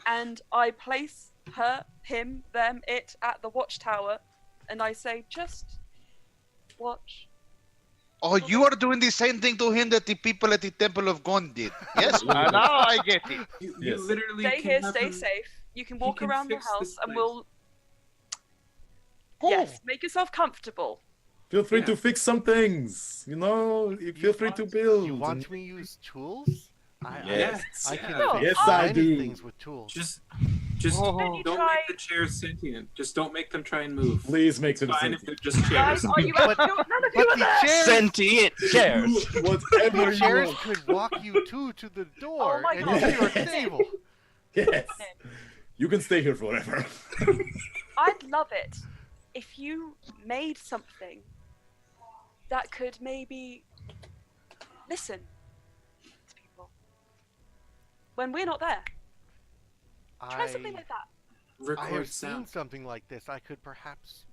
S2: and I place her, him, them, it at the watchtower and I say, just watch.
S6: Oh, you are doing the same thing to him that the people at the Temple of Gon did. Yes, now I get it.
S7: You
S5: Yes.
S7: literally
S2: Stay
S7: can
S2: here,
S7: have
S2: stay
S7: him-
S2: safe. You can
S7: he
S2: walk
S7: can
S2: around the
S7: fix
S2: house
S7: this
S2: and
S7: place.
S2: we'll,
S6: Oh,
S2: yes, make yourself comfortable.
S5: Feel free
S7: Yeah.
S5: to fix some things. You know, feel free to build.
S4: You want
S5: and-
S4: me to use tools?
S5: Yes.
S4: I can
S2: No,
S4: fix
S5: Yes,
S2: I
S4: many
S5: do.
S4: things with tools.
S7: Just
S6: Oh.
S7: don't
S2: try-
S7: make the chairs sentient. Just don't make them try and move.
S5: Please make
S7: It's
S5: them
S7: fine if
S5: sentient.
S7: they're just chairs.
S2: Guys, are you
S4: But-
S2: none of
S4: but
S2: you are
S4: the
S2: there?
S4: chairs-
S3: Sentient chairs.
S5: Whatever
S4: The
S5: you
S4: chairs
S5: want.
S4: could walk you to the door
S2: Oh my
S4: and
S2: God.
S4: to your table.
S5: Yes. You can stay here forever.
S2: I'd love it if you made something that could maybe listen to people when we're not there. Try something like that.
S4: I
S7: Record
S4: have seen
S7: sound.
S4: something like this. I could perhaps.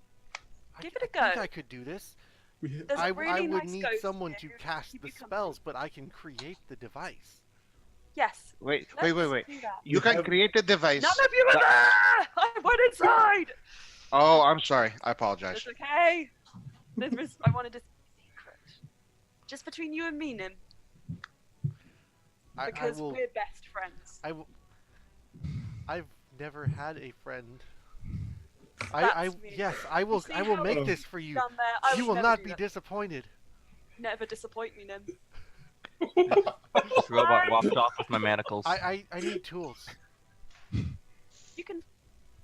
S2: Give it a
S4: I think
S2: go.
S4: I could do this.
S2: There's
S4: I
S2: a really
S4: would
S2: nice
S4: need
S2: ghost
S4: someone
S2: here
S4: to
S2: who
S4: cast
S2: keep
S4: the
S2: you company.
S4: spells, but I can create the device.
S2: Yes.
S6: wait.
S2: let's
S6: You
S2: do that.
S6: can create a device.
S2: None of you are there! I went inside!
S6: Oh, I'm sorry. I apologize.
S2: It's okay. I wanted a secret. Just between you and me, Nim.
S4: I
S2: Because
S4: will.
S2: we're best friends.
S4: I will. I've never had a friend.
S2: That's me.
S4: Yes, I will.
S2: see
S4: I will
S2: how
S4: make
S5: it's
S4: this for you.
S2: Down there, I
S4: You
S2: would
S4: will
S2: never
S4: not
S2: do
S4: be
S2: that.
S4: disappointed.
S2: Never disappoint me, Nim.
S3: This robot walked off with my manacles.
S4: I need tools.
S2: You can.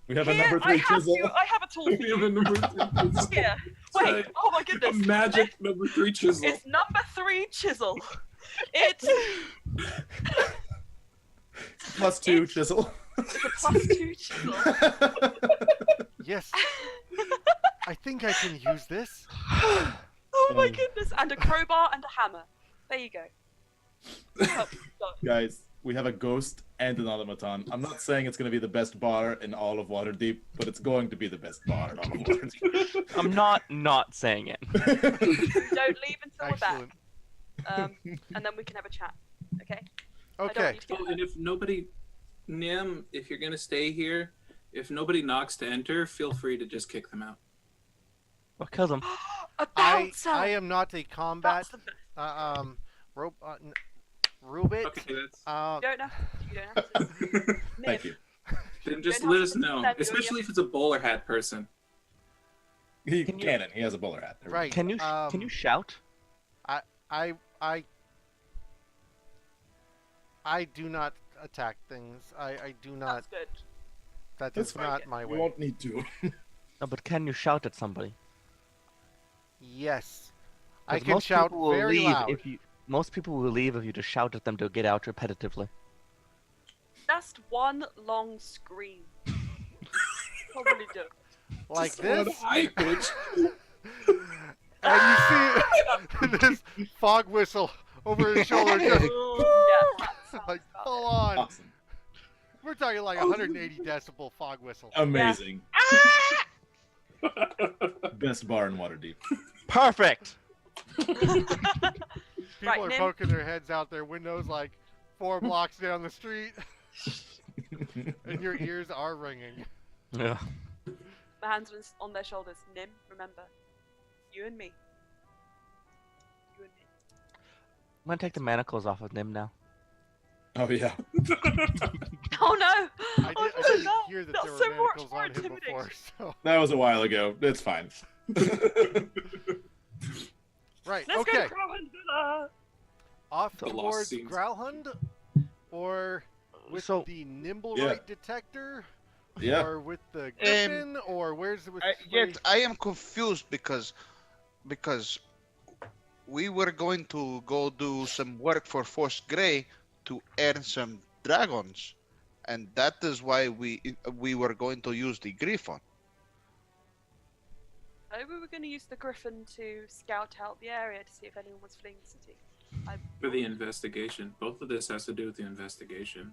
S5: We have a
S2: Here,
S5: number 3 chisel.
S2: I have a tool for
S7: We have
S2: you.
S7: a number 3.
S2: Here. Wait. Oh my goodness.
S7: A magic number 3 chisel.
S2: It's number 3 chisel. It's
S5: Plus 2 chisel.
S2: it's a plus 2 chisel.
S4: Yes. I think I can use this.
S2: Oh my goodness. And a crowbar and a hammer. There you go. Oh, God.
S5: Guys, we have a ghost and an automaton. I'm not saying it's going to be the best bar in all of Waterdeep, but it's going to be the best bar in all of Waterdeep.
S3: I'm not saying it.
S2: Don't leave until we're
S4: Excellent.
S2: back. And then we can have a chat. Okay? I don't
S4: Okay.
S2: want you to get
S7: Oh, and if nobody, Nim, if you're gonna stay here, if nobody knocks to enter, feel free to just kick them out.
S3: Or kill them.
S2: a
S4: I
S2: bouncer.
S4: am not a combat
S2: That's the best.
S4: Rubit.
S7: Okay, that's.
S2: You don't have to. You don't have to.
S5: Thank you.
S7: Then just
S2: don't
S7: let
S2: have
S7: us
S2: to
S7: know,
S2: pretend you're
S7: especially if it's a bowler hat person.
S5: He
S3: Can you-
S5: cannon. He has a bowler hat.
S4: Right.
S3: Can you shout?
S4: I do not attack things. I do not.
S2: That's good.
S4: That
S5: That's
S4: is
S5: fine.
S4: not my
S5: You
S4: way.
S5: won't need to.
S3: No, but can you shout at somebody?
S4: Yes. I
S3: 'Cause
S4: can
S3: most
S4: shout
S3: people will
S4: very
S3: leave
S4: loud.
S3: if you. Most people will leave if you just shout at them to get out repetitively.
S2: Just one long scream. Probably do.
S4: Like
S5: Just one
S4: this.
S5: high pitch.
S4: And you see this fog whistle over his shoulder just
S2: Yeah, that sounds
S4: like
S2: about
S4: full
S2: it.
S4: on.
S5: Awesome.
S4: We're talking like 180 decibel fog whistle.
S5: Amazing. Best bar in Waterdeep.
S3: Perfect.
S4: People
S2: Right,
S4: are
S2: Nim?
S4: poking their heads out their windows like 4 blocks down the street, and your ears are ringing.
S3: Yeah.
S2: My hands on their shoulders. Nim, remember, you and me. You and me.
S3: I'm gonna take the manacles off of Nim now.
S5: Oh yeah.
S2: Oh no!
S4: I
S2: Oh,
S4: didn't
S2: no,
S4: hear that
S2: that's
S4: there
S2: so
S4: were
S2: much
S4: manacles
S2: more
S4: on him
S2: intimidating.
S4: before. So
S5: That was a while ago. It's fine.
S4: right,
S2: Let's
S4: okay.
S2: go, Gralhund Manor!
S4: Off
S7: The lost
S4: towards
S7: scenes.
S4: Gralhund, or with
S3: So-
S4: the nimble
S5: Yeah.
S4: right detector,
S5: Yeah.
S4: or with the griffin, or where's it?
S6: Yet I am confused because we were going to go do some work for Force Grey to earn some dragons, and that is why we were going to use the Griffon.
S2: Maybe we were going to use the griffin to scout out the area to see if anyone was fleeing the city.
S7: For the investigation. Both of this has to do with the investigation.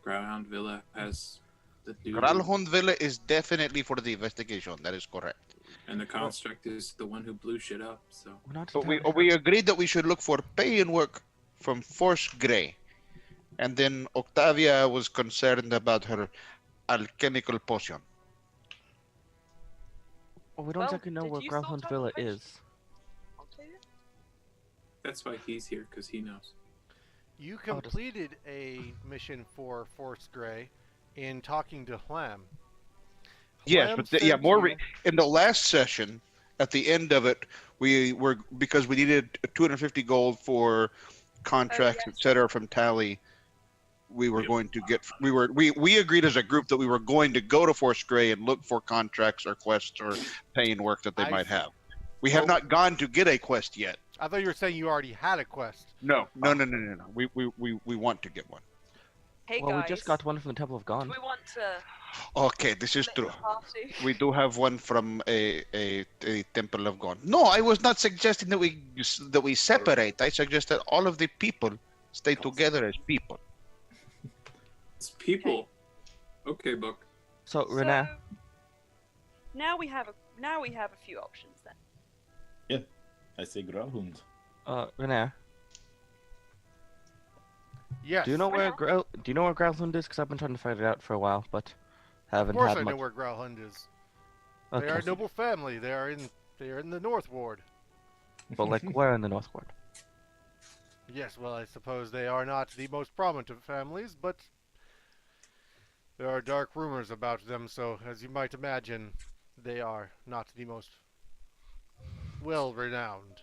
S7: Gralhund Villa has the duty,
S6: Gralhund Villa is definitely for the investigation. That is correct.
S7: and the construct is the one who blew shit up. So
S3: We're not
S6: But
S3: entirely
S6: we
S3: sure.
S6: agreed that we should look for pay and work from Force Grey, and then Octavia was concerned about her alchemical potion.
S3: Well, we don't
S2: Well,
S3: exactly know
S2: did
S3: where
S2: you sort
S3: Gralhund
S2: out
S3: Villa
S2: the question?
S3: is.
S2: I'll tell you.
S7: that's why he's here, because he knows.
S4: You
S3: Oh, just-
S4: completed a mission for Force Grey in talking to Hlam.
S6: Yes,
S4: Hlam
S6: but
S4: said
S6: yeah,
S4: to you-
S6: in the last session, at the end of it, we were because we needed 250 gold for contracts,
S2: yes.
S6: etc. from Tally. We were
S7: Yep.
S6: going to get we agreed as a group that we were going to go to Force Grey and look for contracts or quests or paying work that they
S4: I
S6: might
S4: see.
S6: have. We have
S4: Oh.
S6: not gone to get a quest yet.
S4: I thought you were saying you already had a quest.
S6: No. We want to get one.
S2: Hey
S3: Well,
S2: guys.
S3: we just got one from the Temple of
S2: Do
S3: Gond.
S2: we want to
S6: Okay, this is
S2: split
S6: true.
S2: the party?
S6: We do have one from a Temple of God. No, I was not suggesting that we separate. I suggested all of the people stay together as people.
S7: It's people. Okay, book.
S3: So, Renee,
S2: So, now we have a few options then.
S5: I say Gralhund.
S3: Renee,
S4: Yes.
S3: do you know where
S2: Renee?
S3: Gralhund is? Because I've been trying to find it out for a while, but
S4: Of
S3: haven't
S4: course
S3: had
S4: I
S3: much.
S4: know where Gralhund is.
S3: Okay,
S4: They are a
S3: so-
S4: noble family. They are in the North Ward.
S3: but like where in the North Ward?
S4: Yes, well, I suppose they are not the most prominent of families, but there are dark rumors about them, so as you might imagine, they are not the most well-renowned.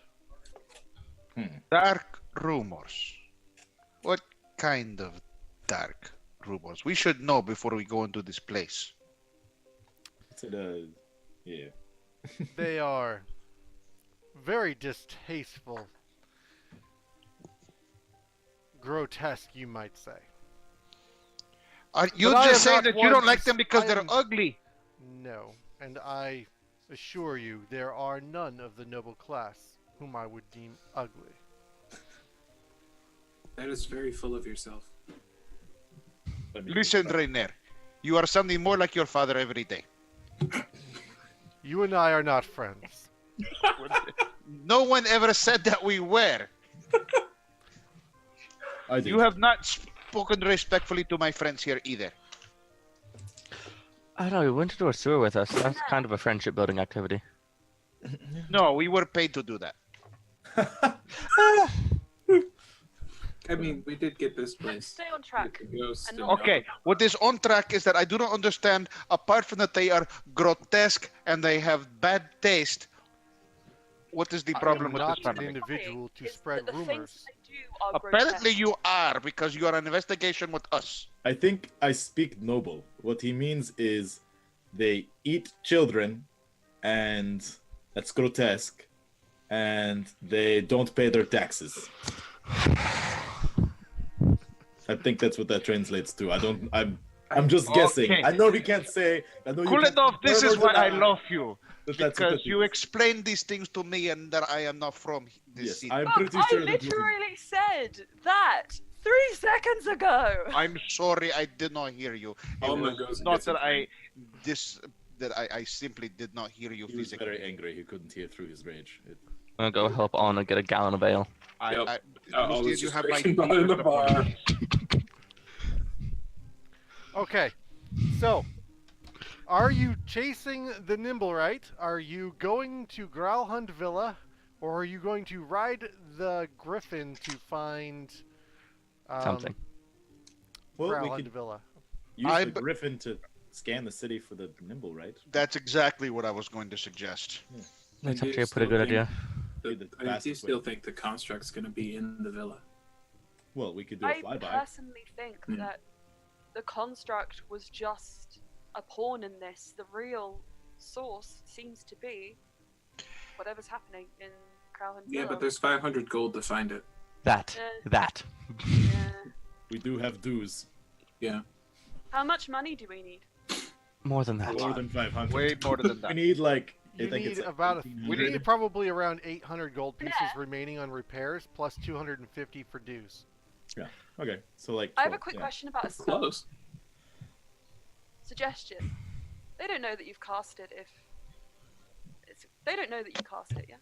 S6: Dark rumors. What kind of dark rumors? We should know before we go into this place.
S5: It's yeah.
S4: They are very distasteful. Grotesque, you might say.
S6: Are you
S4: But I
S6: just
S4: am
S6: saying
S4: not
S6: that you
S4: one
S6: don't
S4: to
S6: like them because
S4: I
S6: they're
S4: am-
S6: ugly?
S4: No, and I assure you, there are none of the noble class whom I would deem ugly.
S7: That is very full of yourself.
S6: Listen, Rainer. You are sounding more like your father every day.
S4: You and I are not friends.
S6: No one ever said that we were.
S5: I do.
S6: You have not spoken respectfully to my friends here either.
S3: I don't know. He went to do a sewer with us. That's kind of a friendship building activity.
S6: No, we were paid to do that.
S7: I mean, we did get this
S2: Let's
S7: place.
S2: stay on track.
S7: With the ghost
S2: And
S7: and
S2: not-
S6: Okay, what is on track is that I do not understand, apart from that they are grotesque and they have bad taste, what is the
S1: I
S6: problem
S1: am
S6: with
S1: not
S6: this
S1: an
S6: family?
S1: individual to
S2: Is
S1: spread
S2: that the things
S1: rumors.
S2: they do are
S6: Apparently
S2: grotesque.
S6: you are, because you are on investigation with us.
S5: I think I speak noble. What he means is they eat children, and that's grotesque, and they don't pay their taxes. I think that's what that translates to. I'm just guessing.
S8: Okay.
S5: I know he can't say. I know you can't
S8: Kulinov, this
S5: confirm
S8: is
S5: or
S8: why I
S5: deny
S8: love you.
S5: that that's what
S6: Because
S5: that
S6: you
S5: is.
S6: explained these things to me and that I am not from this
S5: Yes,
S6: city.
S5: I'm
S2: Look,
S5: pretty
S2: I
S5: sure that wasn't.
S2: literally said that 3 seconds ago.
S6: I'm sorry, I did not hear you. It
S7: Oh my
S6: was
S7: gosh,
S6: not
S7: yes,
S6: that
S7: it's
S6: I simply did not hear you
S5: He was
S6: physically.
S5: very angry. He couldn't hear through his rage.
S3: I'm gonna go help Anna get a gallon of ale.
S7: Yep.
S6: Lucian,
S7: was
S6: you
S7: just
S6: have my
S7: drinking by the
S6: deepest
S7: bar.
S6: apologies.
S4: Okay, so are you chasing the Nimblewright? Are you going to Gralhund Villa, or are you going to ride the Griffin to find
S3: Something.
S5: Well, we
S4: Gralhund
S5: could
S4: Villa?
S5: use
S6: I
S5: the
S6: b-
S5: Griffin to scan the city for the nimble, right?
S6: That's exactly what I was going to suggest.
S3: That's
S7: do
S3: actually a pretty
S7: still
S3: good
S7: think
S3: idea.
S5: Be the
S7: I do
S5: fastest
S7: still
S5: way.
S7: think the construct's going to be in the villa.
S5: Well, we could do a
S2: I
S5: flyby.
S2: personally think
S7: Yeah.
S2: that the construct was just a pawn in this. The real source seems to be whatever's happening in Gralhund
S7: Yeah,
S2: Villa.
S7: but there's 500 gold to find it.
S3: That.
S2: Yeah.
S5: We do have dues.
S7: Yeah.
S2: How much money do we need?
S3: More than that.
S5: More than 500.
S8: Way more than
S5: We
S8: that.
S5: need like.
S4: You
S5: I think
S4: need
S5: it's like
S4: about we
S5: 1800.
S4: need probably around 800 gold pieces
S2: Yeah.
S4: remaining on repairs, plus 250 for dues.
S5: Okay, so like.
S2: I have a
S5: 12,
S2: quick
S5: yeah.
S2: question about a spell.
S7: Close.
S2: Suggestion. They don't know that you've cast it if... They don't know that you cast it, yeah?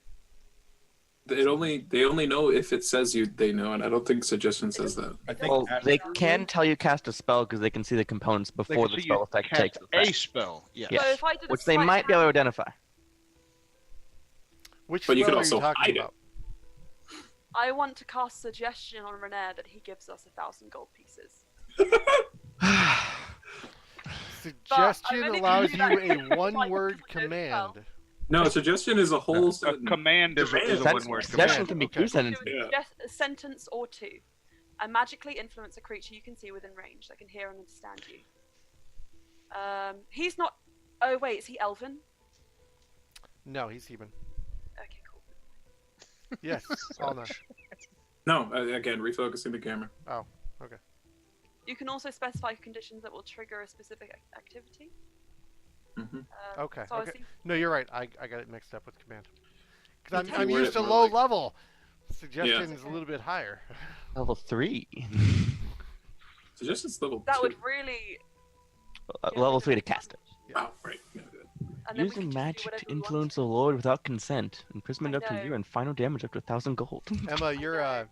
S7: They only know if it says they know, and I don't think suggestion says that.
S5: I think
S3: Well,
S5: after-
S3: they can tell you cast a spell because they can see the components
S8: They
S3: before
S8: can
S3: the
S8: see
S3: spell
S8: you
S3: effect
S8: cast
S3: takes
S8: a
S3: effect.
S8: spell. Yes.
S3: Yes.
S2: So if I did a
S3: Which they
S2: sleight
S3: might be able to
S2: hand-
S3: identify.
S4: Which
S7: But you
S4: spell
S7: could
S4: are you
S7: also
S4: talking
S7: hide it.
S4: about?
S2: I want to cast suggestion on Renair that he gives us 1,000 gold pieces.
S4: Suggestion
S2: only
S4: allows
S2: gonna
S4: you
S2: do that if
S4: a
S2: I
S4: one-word
S2: don't know the spell.
S4: command.
S7: No, suggestion is a whole
S8: A
S7: sentence.
S8: command is a
S7: Command.
S8: one-word
S3: Suggestion
S8: command.
S3: can be
S4: Okay.
S3: two sentences.
S2: Do
S7: Yeah.
S2: a sentence or two. And magically influence a creature you can see within range that can hear and understand you. He's not... Oh wait, is he elven?
S4: No, he's human.
S2: Okay, cool.
S4: Yes, Anna.
S7: No, again, refocusing the camera.
S2: You can also specify conditions that will trigger a specific activity.
S7: hmm
S4: Okay,
S2: So I was
S4: okay.
S2: thinking,
S4: No, you're right. I got it mixed up with command. Because
S2: You
S4: I'm
S7: word
S4: used
S7: it
S4: to
S7: more
S4: low
S7: like-
S4: level. Suggestion is a little bit higher.
S3: Level 3.
S7: Suggestion's level
S2: that
S7: 2.
S2: would really... get
S3: Level
S2: rid
S3: 3
S2: of
S3: to cast it.
S7: Oh, right. Yeah, good.
S2: And then we
S3: Using
S2: could just do
S3: magic
S2: whatever
S3: to
S2: we want.
S3: influence the Lord without consent. Imprisonment
S2: I
S3: up to a
S2: know.
S3: year and final damage up to 1,000 gold.
S4: Emma, your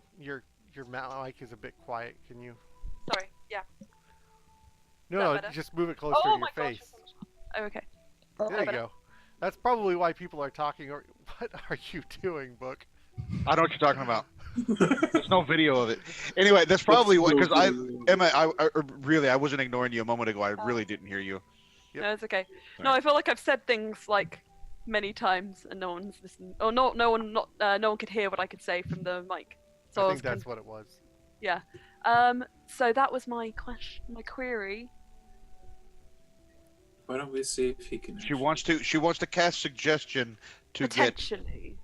S4: mic is a bit quiet. Can you?
S2: Sorry, yeah.
S4: No,
S2: that
S4: no,
S2: better?
S4: just move it closer
S2: Oh
S4: to
S2: my
S4: your
S2: gosh.
S4: face.
S2: Oh, okay.
S4: There you
S2: better?
S4: go. That's probably why people are talking. Or what are you doing, Book?
S8: I know what you're talking about. There's no video of it. Anyway, that's probably what, because Emma, I wasn't ignoring you a moment ago. I really didn't hear you.
S4: Yep.
S2: No, it's okay.
S5: Sorry.
S2: No, I feel like I've said things like many times and no one's listened. Or no one could hear what I could say from the mic. So
S4: I
S2: was
S4: think that's what it was.
S2: Yeah. So that was my question, my query.
S7: Why don't we see if he can...
S8: She wants to cast suggestion to get.
S2: Potentially.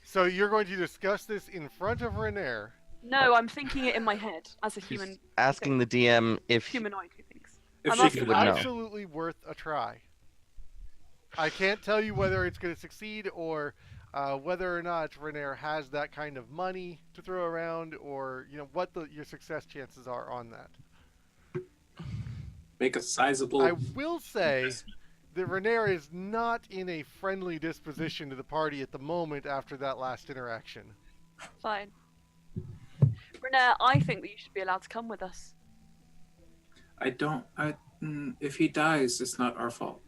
S4: So you're going to discuss this in front of Renair.
S2: No, I'm thinking it in my head as a
S3: He's
S2: human
S3: asking the DM if
S2: humanoid who thinks.
S7: If
S2: I'm
S7: she
S2: asking
S7: can...
S3: would know.
S4: Absolutely worth a try. I can't tell you whether it's going to succeed or whether or not Renair has that kind of money to throw around, or what your success chances are on that.
S7: Make a sizable...
S4: I will say that Renair is not in a friendly disposition to the party at the moment after that last interaction.
S2: Fine. Renair, I think that you should be allowed to come with us.
S7: If he dies, it's not our fault.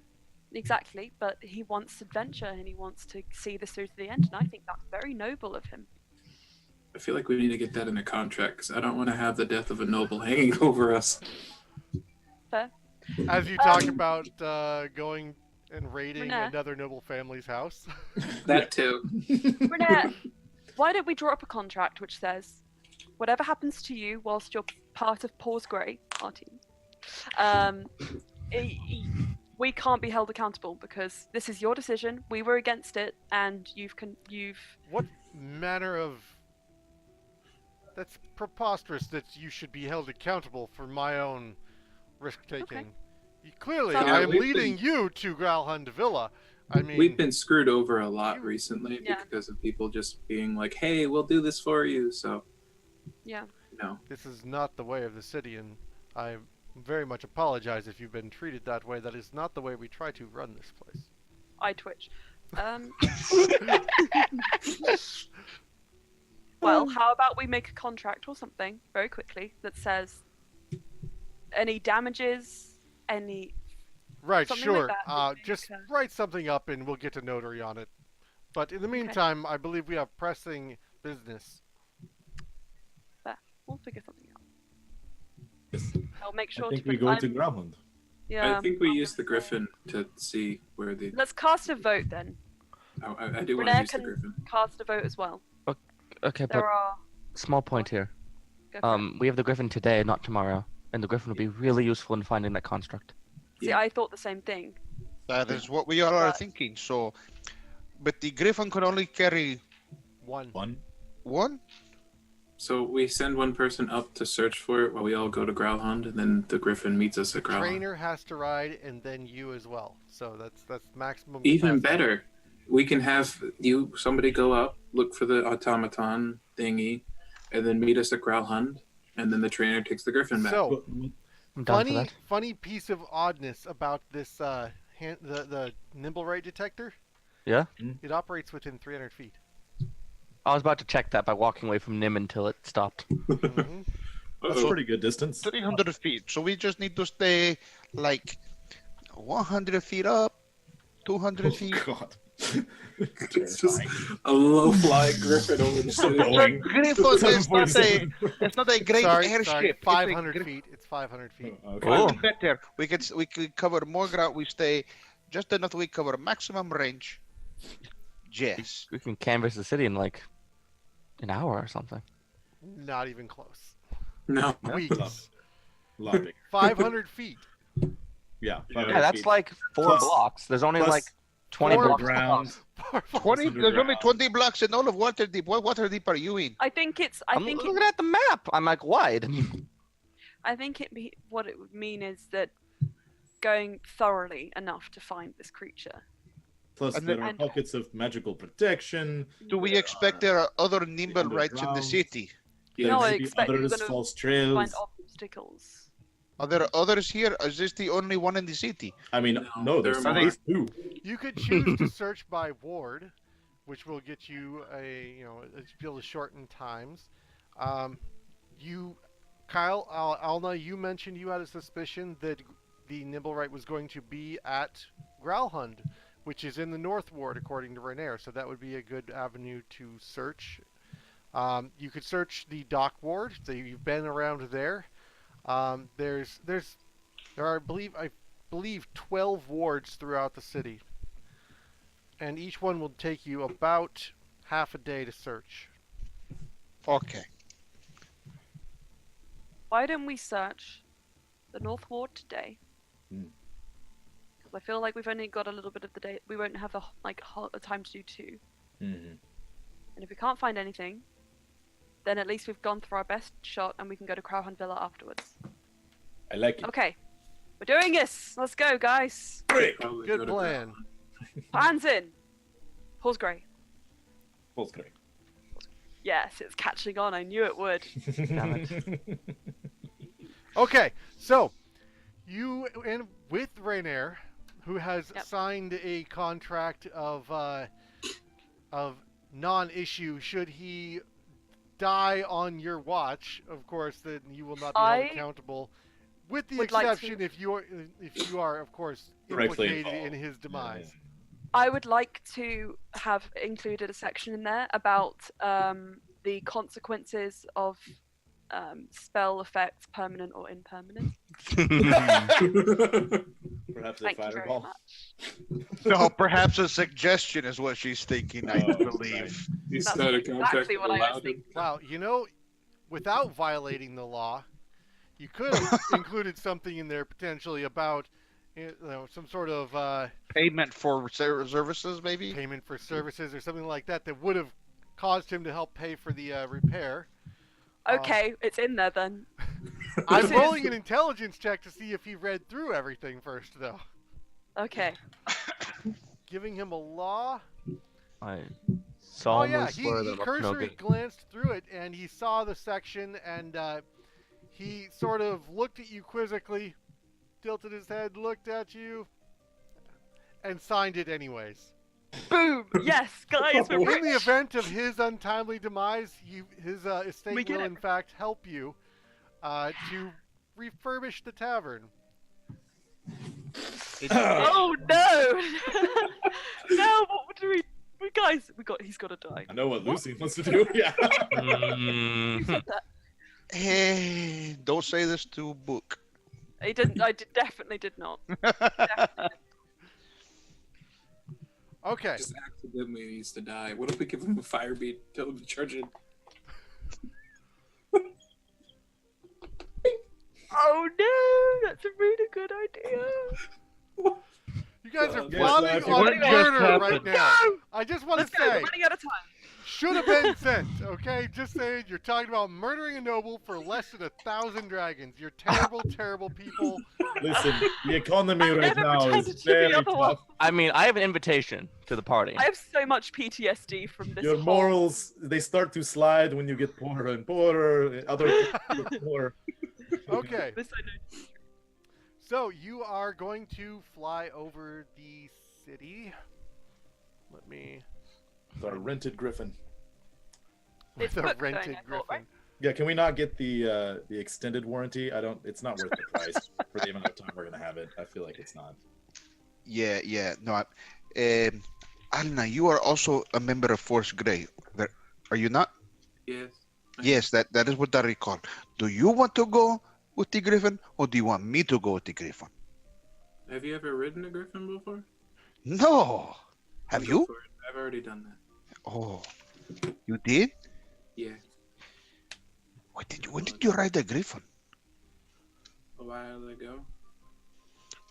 S2: Exactly, but he wants adventure and he wants to see this through to the end, and I think that's very noble of him.
S7: I feel like we need to get that in a contract because I don't want to have the death of a noble hanging over us.
S2: Fair.
S4: As you talk about going and raiding
S2: Renee.
S4: another noble family's house.
S7: That too.
S2: Renette, why don't we draw up a contract which says, whatever happens to you whilst you're part of Paws Grey, our team, we can't be held accountable because this is your decision. We were against it, and you've.
S4: What manner of... That's preposterous that you should be held accountable for my own risk-taking.
S2: Okay.
S4: Clearly,
S2: So-
S4: I am
S7: we've
S4: leading you to Gralhund Villa. I mean,
S7: We've been screwed over a lot recently
S2: Yeah.
S7: because of people just being like, "Hey, we'll do this for you." So,
S2: Yeah.
S7: no.
S4: this is not the way of the city, and I very much apologize if you've been treated that way. That is not the way we try to run this place.
S2: I twitch. Well, how about we make a contract or something very quickly that says any damages, any.
S4: Right,
S2: Something
S4: sure.
S2: like that.
S4: Just
S2: Okay.
S4: write something up and we'll get a notary on it. But in the meantime, I believe we have pressing business.
S2: We'll figure something out.
S5: Yes.
S2: I'll make sure
S5: I think
S2: to.
S5: we
S2: put-
S5: go
S2: I'm-
S5: to Gralhund.
S2: Yeah.
S7: I think we use the Griffin to see where the.
S2: Let's cast a vote then.
S7: Oh, I do want to
S2: Renee
S7: use the
S2: can
S7: Griffin.
S2: cast a vote as well.
S3: Okay, but
S2: There are.
S3: small point here.
S2: Go for it.
S3: We have the Griffin today, not tomorrow, and the Griffin will be really useful in finding that construct.
S2: See,
S7: yeah.
S2: I thought the same thing.
S6: That is what we all are
S2: But-
S6: thinking. So, but the Griffin can only carry
S4: One.
S6: one.
S7: So we send one person up to search for it while we all go to Gralhund, and then the Griffin meets us at Gralhund.
S4: Trainer has to ride, and then you as well. So that's maximum.
S7: Even
S4: capacity.
S7: better, we can have somebody go up, look for the automaton thingy, and then meet us at Gralhund, and then the trainer takes the Griffin back.
S4: So,
S3: I'm down for
S4: funny,
S3: that.
S4: funny piece of oddness about this the nimble rate detector.
S3: Yeah?
S4: It operates within 300 feet.
S3: I was about to check that by walking away from Nim until it stopped.
S4: Mhm.
S5: That's a pretty good distance.
S6: 300 feet. So we just need to stay like 100 feet up, 200 feet.
S5: God.
S7: It's just a low-flying Griffin over the city.
S6: The Griffin it's not a great
S4: Sorry,
S6: airship. It's a
S4: 500
S6: Griffin.
S4: feet. It's 500 feet.
S5: Okay.
S3: Oh.
S6: Better. We could cover more ground. We stay just enough. We cover maximum range. Yes.
S3: We can canvas the city in like an hour or something.
S4: Not even close.
S7: No.
S4: Weeks.
S5: A lot bigger.
S4: 500 feet.
S5: Yeah.
S3: Yeah, that's like 4
S5: Plus-
S3: blocks. There's only
S5: plus
S3: like 20
S4: four
S3: blocks.
S5: ground.
S6: 20. There's only
S5: underground.
S6: 20 blocks in all of Waterdeep. What Waterdeep are you in?
S2: I think it's.
S3: I'm looking at the map. I'm like, wide.
S2: I think what it would mean is that going thoroughly enough to find this creature.
S5: Plus,
S6: And
S5: there
S6: then-
S5: are pockets of magical protection.
S6: Do we expect there are other nimble rights in the
S5: underground.
S6: city?
S7: Yeah,
S2: No, I
S5: Maybe
S2: expect you're
S5: others,
S2: gonna
S5: false
S2: Find
S5: trails.
S2: obstacles.
S6: Are there others here? Is this the only one in the city?
S5: I mean,
S7: No,
S5: no, there's
S7: there are
S5: at least 2.
S4: You could choose to search by ward, which will get you be able to shorten times. Kyle, Alna, you mentioned you had a suspicion that the Nimblewright was going to be at Gralhund, which is in the North Ward, according to Renair. So that would be a good avenue to search. You could search the Dock Ward. So you've been around there. There are, I believe 12 wards throughout the city, and each one will take you about half a day to search.
S6: Okay.
S2: Why don't we search the North Ward today?
S5: Hmm.
S2: Because I feel like we've only got a little bit of the day. We won't have a time to do 2.
S5: Mm-hmm.
S2: And if we can't find anything, then at least we've gone through our best shot and we can go to Gralhund Villa afterwards.
S5: I like it.
S2: Okay, we're doing this. Let's go, guys.
S7: Probably
S4: Good
S7: go to
S4: plan.
S2: Plans in. Paws Grey.
S5: False great.
S2: Yes, it's catching on. I knew it would.
S3: Damn
S4: Okay, so you and with Rainier, who has
S2: Yep.
S4: signed a contract of non-issue should he die on your watch. Of course, then you will not be held
S2: I
S4: accountable. With the
S2: would like to-
S4: exception if you are, of course,
S5: Directly
S4: implicated in
S5: involved.
S4: his demise.
S2: I would like to have included a section in there about the consequences of spell effects, permanent or impermanent.
S5: Perhaps a
S2: Thank you very
S5: fireball.
S2: much.
S8: No, perhaps a suggestion is what she's thinking, I
S5: Oh,
S8: believe.
S7: He's
S2: That's
S7: out of contact
S2: exactly what I was
S7: allowed.
S2: thinking.
S4: Wow, without violating the law, you could have included something in there potentially about some sort of
S8: Payment for services, maybe?
S4: payment for services or something like that that would have caused him to help pay for the repair.
S2: Okay, it's in there then.
S4: I'm rolling an intelligence check to see if he read through everything first, though.
S2: Okay.
S4: Giving him a law.
S3: I
S4: Oh
S3: solemnly
S4: yeah,
S3: swear
S4: he
S3: that
S4: cursory
S3: Rocknogi.
S4: glanced through it and he saw the section and he sort of looked at you quizzically, tilted his head, looked at you, and signed it anyways.
S2: Boom! Yes, guys, we're
S4: In
S2: rich.
S4: the event of his untimely demise, his estate
S2: We did
S4: will
S2: it.
S4: in fact help you to refurbish the tavern.
S2: Oh no! No, what do we guys? He's got to die.
S5: I know what Lucy wants to do. Yeah.
S2: Who said that?
S8: Hey, don't say this to Book.
S2: He didn't. Definitely did not. Definitely.
S4: Okay.
S7: Just accidentally needs to die. What if we give him a fire beat, tell him to charge it?
S2: Oh no! That's a really good idea.
S4: You guys are
S7: God.
S4: plotting
S5: Yes,
S4: on
S8: what just
S4: murder right
S8: happened?
S4: now.
S2: No!
S4: I just want
S2: Let's
S4: to
S2: go. We're
S4: say,
S2: running out of time.
S4: should have been sent, okay? Just saying, you're talking about murdering a noble for less than 1,000 dragons. You're terrible, terrible people.
S5: Listen, the economy
S2: I
S5: right
S2: never
S5: now
S2: pretended
S5: is
S2: to be
S5: very
S2: otherwise.
S5: tough.
S3: I mean, I have an invitation to the party.
S2: I have so much PTSD from this.
S5: Your
S2: whole-
S5: morals, they start to slide when you get poorer and poorer. Other people get poorer.
S4: Okay,
S2: This I know.
S4: so you are going to fly over the city. Let me...
S5: It's our rented griffin.
S2: It's
S4: With a
S2: booked,
S4: rented
S2: though, I thought,
S4: griffin.
S2: right?
S5: Yeah, can we not get the extended warranty? It's not worth the price for the amount of time we're gonna have it. I feel like it's not.
S8: Yeah. No, Alna, you are also a member of Force Grey. Are you not?
S7: Yes.
S8: Yes, that is what I recall. Do you want to go with the Griffin, or do you want me to go with the Griffin?
S7: Have you ever ridden a griffin before?
S8: No. Have
S7: Go
S8: you?
S7: for it. I've already done that.
S8: Oh, you did?
S7: Yeah,
S8: When did you ride a Griffin?
S7: a while ago.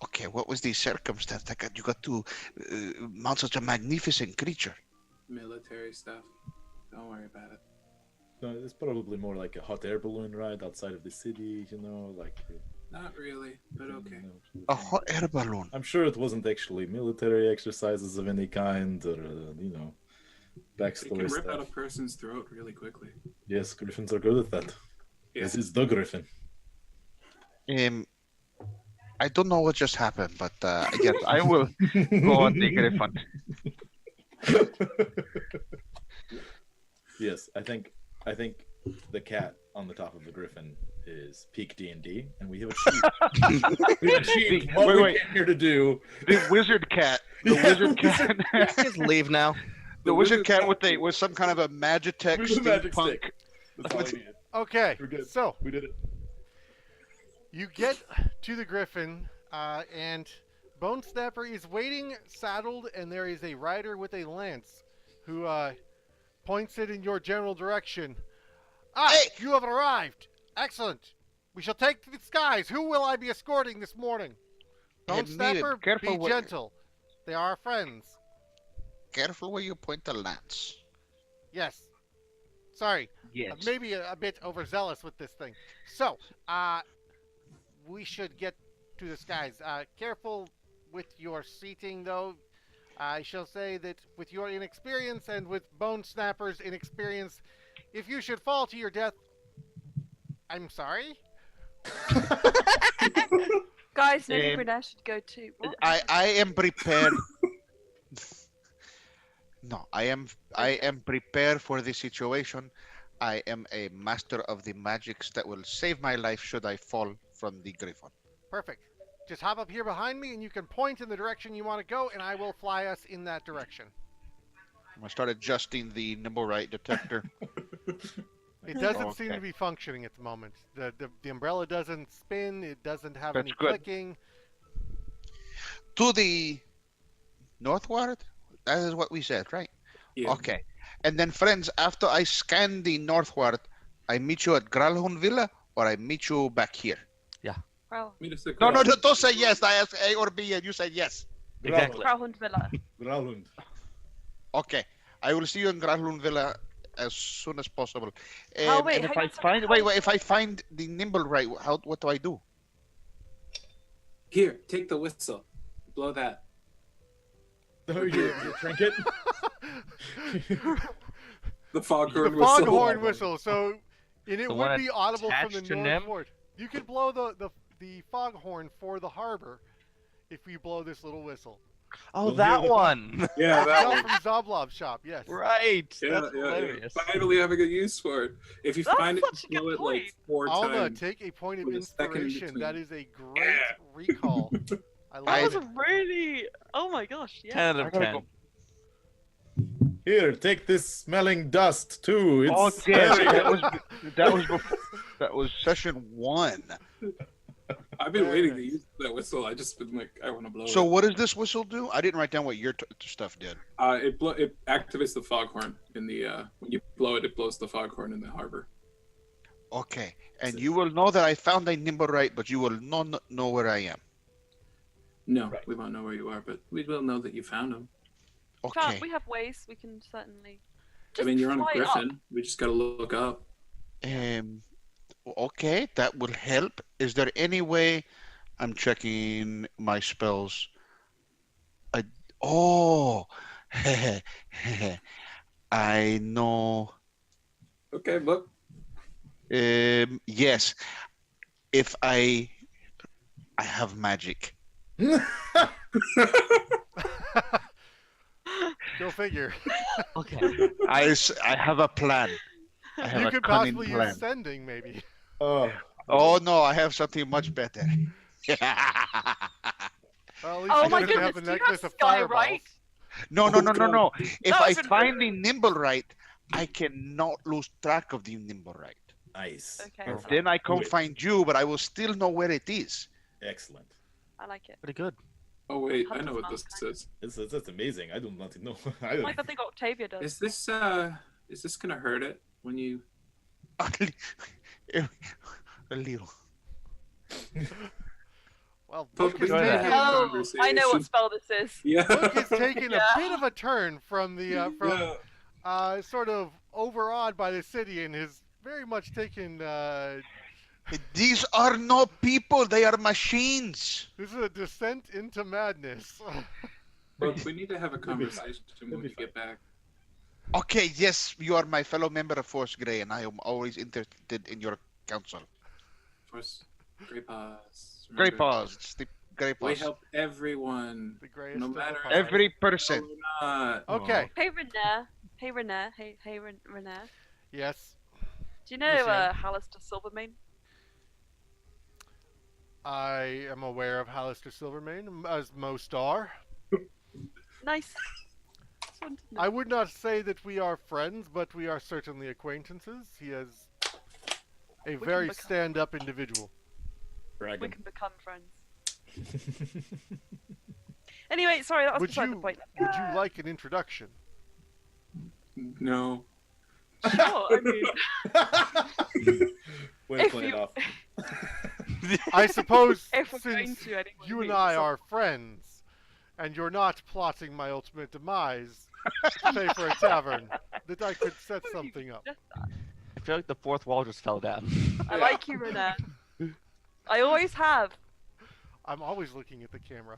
S8: Okay, what was the circumstance that you got to mount such a magnificent creature?
S7: Military stuff. Don't worry about it.
S5: No, it's probably more like a hot air balloon ride outside of the city. Like.
S7: Not really, but okay.
S8: A hot air balloon.
S5: I'm sure it wasn't actually military exercises of any kind, or
S7: It
S5: backstory
S7: can rip out a
S5: stuff.
S7: person's throat really quickly.
S5: Yes, griffins are good at that.
S7: Yeah.
S5: This is the griffin.
S8: I don't know what just happened, but yes, I will go on the Griffin.
S5: Yes, I think the cat on the top of the griffin is peak D&D, and we have achieved. We achieved what we
S8: Wait.
S5: came here to do.
S8: The wizard cat. The
S5: Yeah,
S8: wizard cat.
S3: Just leave now.
S8: The wizard cat with some kind of a Magitech
S5: With a magic
S8: steampunk.
S5: stick. That's all we needed.
S4: Okay,
S5: We're good.
S4: so
S5: We did it.
S4: you get to the griffin, and Bone Snapper is waiting, saddled, and there is a rider with a lance who points it in your general direction.
S8: Hey!
S4: You have arrived! Excellent! We shall take to the skies. Who will I be escorting this morning? Bone
S8: Hey,
S4: Snapper,
S8: careful
S4: be
S8: what-
S4: gentle. They are our friends.
S8: Careful where you point the lance.
S4: Yes. Sorry.
S8: Yes.
S4: Maybe a bit overzealous with this thing. So, we should get to the skies. Careful with your seating, though. I shall say that with your inexperience and with Bone Snapper's inexperience, if you should fall to your death, I'm sorry.
S2: Guys, maybe
S8: Um,
S2: Brunette should go too. What?
S8: I am prepared. No, I am prepared for the situation. I am a master of the magics that will save my life should I fall from the griffin.
S4: Perfect. Just hop up here behind me, and you can point in the direction you want to go, and I will fly us in that direction.
S8: I'm gonna start adjusting the nimble right detector.
S4: It doesn't seem
S8: Okay.
S4: to be functioning at the moment. The umbrella doesn't spin. It doesn't have
S8: That's
S4: any
S8: good.
S4: clicking.
S6: To the northward? That is what we said, right?
S7: Yeah.
S6: Okay. And then, friends, after I scan the northward, I meet you at Gralhund Villa, or I meet you back here.
S2: Well,
S7: Meet us at
S6: No,
S7: Gralhund.
S6: don't say yes. I asked A or B, and you said yes.
S3: Exactly.
S2: Gralhund Villa.
S5: Gralhund.
S6: Okay. I will see you in Gralhund Villa as soon as possible.
S2: Wait,
S6: and if
S2: hang
S6: I
S2: on a second,
S6: find
S2: how-
S6: if I find the nimble right, what do I do?
S7: Here, take the whistle. Blow that.
S5: Oh, your trinket?
S7: The foghorn
S4: The
S7: whistle.
S4: foghorn whistle. So, and it
S3: The
S4: would
S3: one
S4: be audible from the
S3: attached to
S4: north
S3: Nim?
S4: ward. You could blow the foghorn for the harbor if you blow this little whistle.
S3: Oh,
S5: You'll
S3: that
S5: hear the-
S3: one.
S7: Yeah, that
S4: Sell
S7: one.
S4: from Zoblob's shop. Yes.
S3: Right.
S7: Yeah,
S3: That's
S7: yeah,
S3: hilarious.
S7: yeah. Finally having a use for it. If you
S2: That's
S7: find it,
S2: such a
S7: blow
S2: good
S7: it like
S2: point.
S7: 4
S4: Alma,
S7: times.
S4: take a point of
S7: with a second in
S4: inspiration. That
S7: between.
S4: is a great
S7: Yeah.
S4: recall. I
S2: That
S4: love
S2: was
S4: it.
S2: a really. Oh my gosh. Yeah.
S3: 10 out
S8: I
S3: of
S8: gotta
S3: 10.
S8: go.
S5: Here, take this smelling dust too. It's
S8: Oh damn!
S5: very-
S8: That was before. That was session 1.
S7: I've been
S4: Very
S7: waiting to
S4: nice.
S7: use that whistle. I just been like, I want to blow
S6: So
S7: it.
S6: what does this whistle do? I didn't write down what your stuff did.
S7: It activates the foghorn in the when you blow it, it blows the foghorn in the harbor.
S6: Okay. And you will know that I found a nimble right, but you will not know where I am.
S7: No,
S5: Right.
S7: we won't know where you are, but we will know that you found him.
S6: Okay.
S2: We have ways. We can certainly.
S7: I mean, you're on a
S2: fly
S7: griffin.
S2: up.
S7: We just gotta look up.
S6: Okay, that will help. Is there any way? I'm checking my spells. Oh, I know.
S7: Okay, look.
S6: Yes, if I have magic.
S4: Go figure.
S3: Okay.
S6: I have a plan. I have
S4: You
S6: a
S4: could
S6: cunning
S4: possibly
S6: plan.
S4: use sending, maybe.
S5: Oh,
S6: Oh no, I have something much better.
S4: Well, at least
S2: Oh
S4: he
S2: my
S4: doesn't have
S2: goodness,
S4: the
S2: do you
S4: necklace
S2: have
S4: of
S2: Sky
S4: fireballs.
S2: right?
S6: No. If
S2: That
S6: I
S2: was a-
S6: find the nimble right, I cannot lose track of the nimble right.
S5: nice.
S2: Okay.
S6: And
S2: so
S6: then I come
S5: Wait.
S6: find you, but I will still know where it is.
S5: Excellent.
S2: I like it.
S3: Pretty good.
S7: Oh wait, I
S2: Hunter's
S7: know what
S2: mark,
S7: this
S2: kind
S7: is.
S5: That's amazing. I do not know. I
S2: Oh
S5: don't.
S2: my god, I think Octavia does.
S7: Is this gonna hurt it when you?
S6: A little.
S4: Well,
S7: But
S4: Book
S7: we
S4: is,
S7: need to
S4: taking,
S7: have a
S2: Oh, I know what
S7: conversation.
S2: spell this is.
S7: Yeah.
S4: Book is taking
S2: Yeah.
S4: a bit of a turn from the
S7: Yeah.
S4: sort of overawed by the city and is very much taken.
S6: These are no people, they are machines.
S4: This is a descent into madness.
S7: But we need to have a
S5: It'll be fine.
S7: conversation
S5: It'll
S7: when
S5: be
S7: we get back.
S6: Okay, yes, you are my fellow member of Force Grey, and I am always interested in your counsel.
S7: First, Grey Paws.
S6: Grey
S7: remember?
S6: Paws, it's the Grey
S7: We
S6: Paws.
S7: help everyone.
S4: The greatest
S7: No
S4: of the
S7: matter
S4: pies.
S6: Every
S7: or
S6: person.
S7: not.
S4: Okay.
S2: Hey Renee. Hey Renee. Hey Renee.
S4: Yes,
S2: Do you know
S4: Yes, yeah.
S2: Hallister Silvermane?
S4: I am aware of Hallister Silvermane, as most are.
S2: Nice. Just wanted to know.
S4: I would not say that we are friends, but we are certainly acquaintances. He is a
S2: can
S4: very
S2: become-
S4: stand-up individual.
S2: We
S5: Bragging.
S2: can become friends. Anyway, sorry, that was
S4: Would
S2: beside
S4: you
S2: the point.
S4: would you like an introduction?
S7: No.
S2: Sure, I mean,
S5: Way to
S2: If
S5: play it
S2: you-
S5: off.
S4: I suppose
S2: if we're going
S4: since
S2: to anyway.
S4: you and I are friends, and you're not plotting my ultimate demise to pay for a tavern, that I could set something up.
S3: I feel like the fourth wall just fell down.
S2: I like you, Renee. I always have.
S4: I'm always looking at the camera.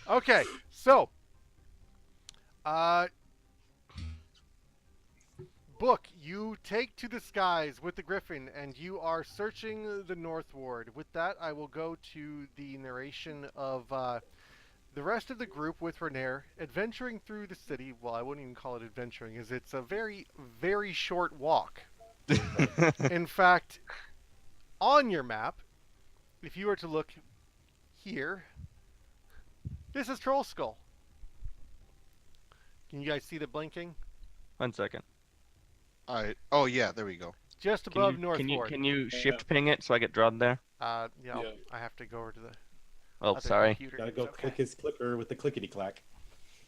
S4: Okay, so, Book, you take to the skies with the griffin, and you are searching the North Ward. With that, I will go to the narration of the rest of the group with Renair adventuring through the city. Well, I wouldn't even call it adventuring, as it's a very, very short walk. In fact, on your map, if you were to look here, this is Trollskull. Can you guys see the blinking?
S3: 1 second.
S8: All right. Oh yeah, there we go.
S4: Just
S3: Can
S4: above
S3: you,
S4: North
S3: can you,
S4: Fort.
S3: can you shift ping it so I get drawn there?
S4: Yeah,
S7: Yeah.
S4: I have to go over to the
S3: Oh,
S4: other
S3: sorry.
S4: computer.
S5: Gotta go
S4: It's okay.
S5: click his clicker with the clickety clack.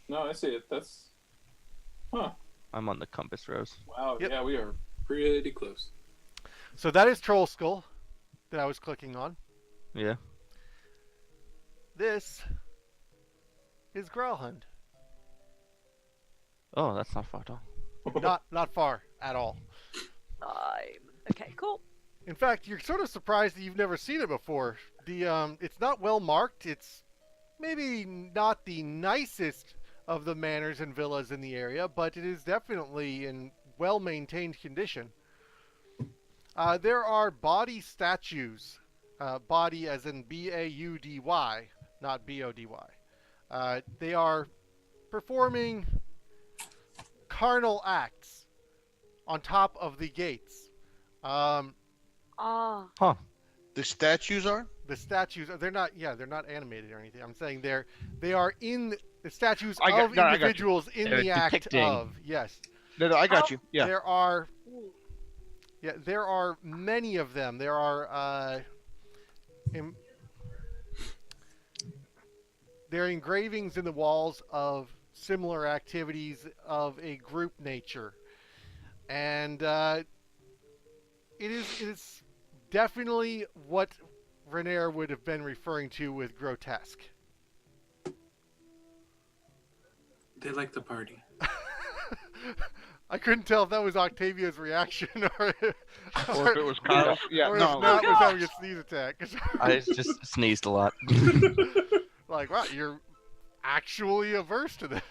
S7: No, I see it. That's. Huh.
S3: I'm on the compass rose.
S7: Wow.
S4: Yep.
S7: Yeah, we are pretty close.
S4: So that is Trollskull that I was clicking on.
S3: Yeah.
S4: This is Gralhund.
S3: Oh, that's not far at all.
S4: Not far at all.
S2: Okay, cool.
S4: In fact, you're sort of surprised that you've never seen it before. It's not well marked. It's maybe not the nicest of the manors and villas in the area, but it is definitely in well-maintained condition. There are body statues, body as in B-A-U-D-Y, not B-O-D-Y. They are performing carnal acts on top of the gates.
S3: Huh.
S8: The statues are.
S4: The statues, they're not animated or anything. I'm saying they are in the statues
S8: I got
S4: of
S8: you.
S4: individuals in
S3: They're
S4: the act
S3: depicting.
S4: of. Yes.
S8: No, I got you. Yeah.
S4: There are many of them. There are there are engravings in the walls of similar activities of a group nature, and it is definitely what Renair would have been referring to with grotesque.
S7: They like the party.
S4: I couldn't tell if that was Octavia's reaction or
S8: Or if it was Kyle's. Yeah.
S4: or
S8: No.
S4: if Matt was
S2: gosh.
S4: having a sneeze attack.
S3: I just sneezed a lot.
S4: Like, wow, you're actually averse to this.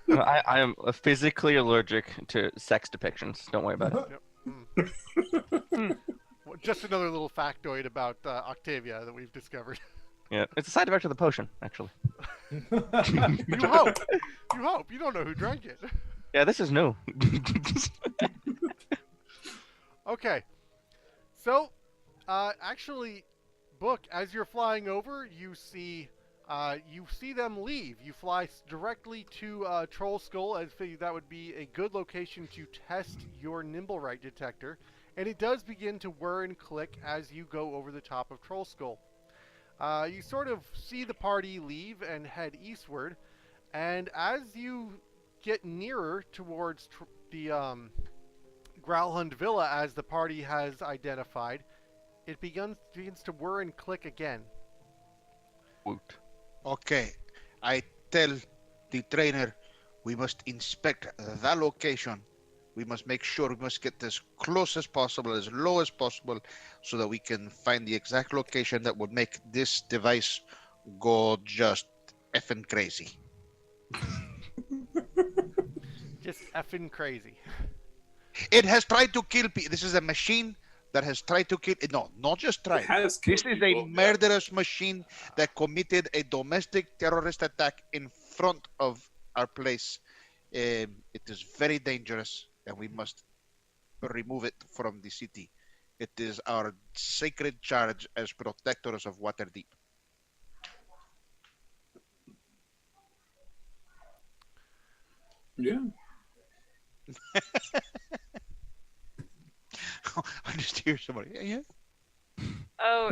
S3: I am physically allergic to sex depictions. Don't worry about it.
S4: Well, just another little factoid about Octavia that we've discovered.
S3: Yeah, it's a side effect of the potion, actually.
S4: You hope. You hope. You don't know who drank it.
S3: Yeah, this is new.
S4: Okay. So, actually, Book, as you're flying over, you see them leave. You fly directly to Trollskull. I figured that would be a good location to test your Nimblewright detector. And it does begin to whir and click as you go over the top of Trollskull. You sort of see the party leave and head eastward. And as you get nearer towards the Gralhund Villa, as the party has identified, it begins to whir and click again.
S3: Woot.
S6: Okay, I tell the trainer we must inspect the location. We must make sure we must get as close as possible, as low as possible, so that we can find the exact location that would make this device go just effing crazy.
S4: Just effing crazy.
S6: It has tried to kill people. This is a machine that has tried to kill. No, not just tried.
S7: It has
S6: This
S7: killed
S6: is a
S7: people.
S6: murderous machine that committed a domestic terrorist attack in front of our place. It is very dangerous, and we must remove it from the city. It is our sacred charge as protectors of Waterdeep.
S7: Yeah.
S6: I just hear somebody. Yeah.
S2: Oh,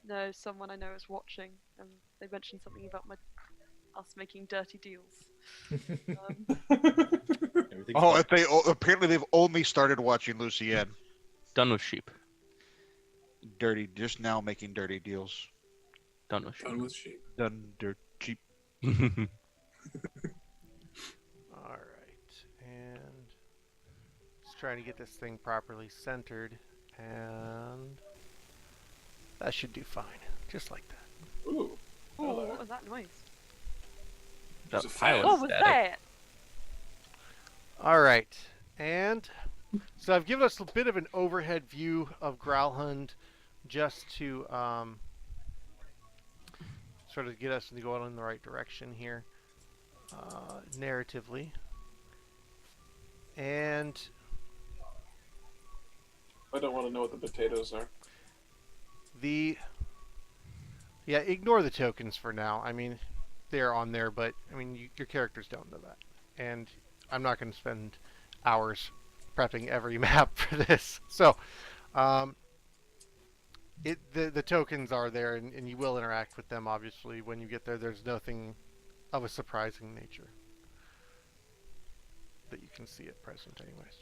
S2: no, someone I know is watching, and they mentioned something about us making dirty deals.
S5: Everything's
S6: Oh,
S5: fine.
S6: if they apparently they've only started watching Lucienne.
S3: Done with sheep.
S6: Dirty, just now making dirty deals.
S3: Done with sheep.
S7: Done with sheep.
S6: Done dirt cheap.
S4: Alright, and just trying to get this thing properly centered, and that should do fine, just like that.
S7: Ooh.
S2: Oh,
S7: Hello.
S2: what was that noise?
S7: There's a
S3: I
S7: fan.
S2: What was
S3: static.
S2: that?
S4: Alright, and so I've given us a bit of an overhead view of Gralhund just to sort of get us to go in the right direction here, narratively. And
S7: I don't want to know what the potatoes are.
S4: yeah, ignore the tokens for now. I mean, they're on there, but I mean, your characters don't know that. And I'm not going to spend hours prepping every map for this. So, the tokens are there, and you will interact with them, obviously, when you get there. There's nothing of a surprising nature that you can see at present, anyways.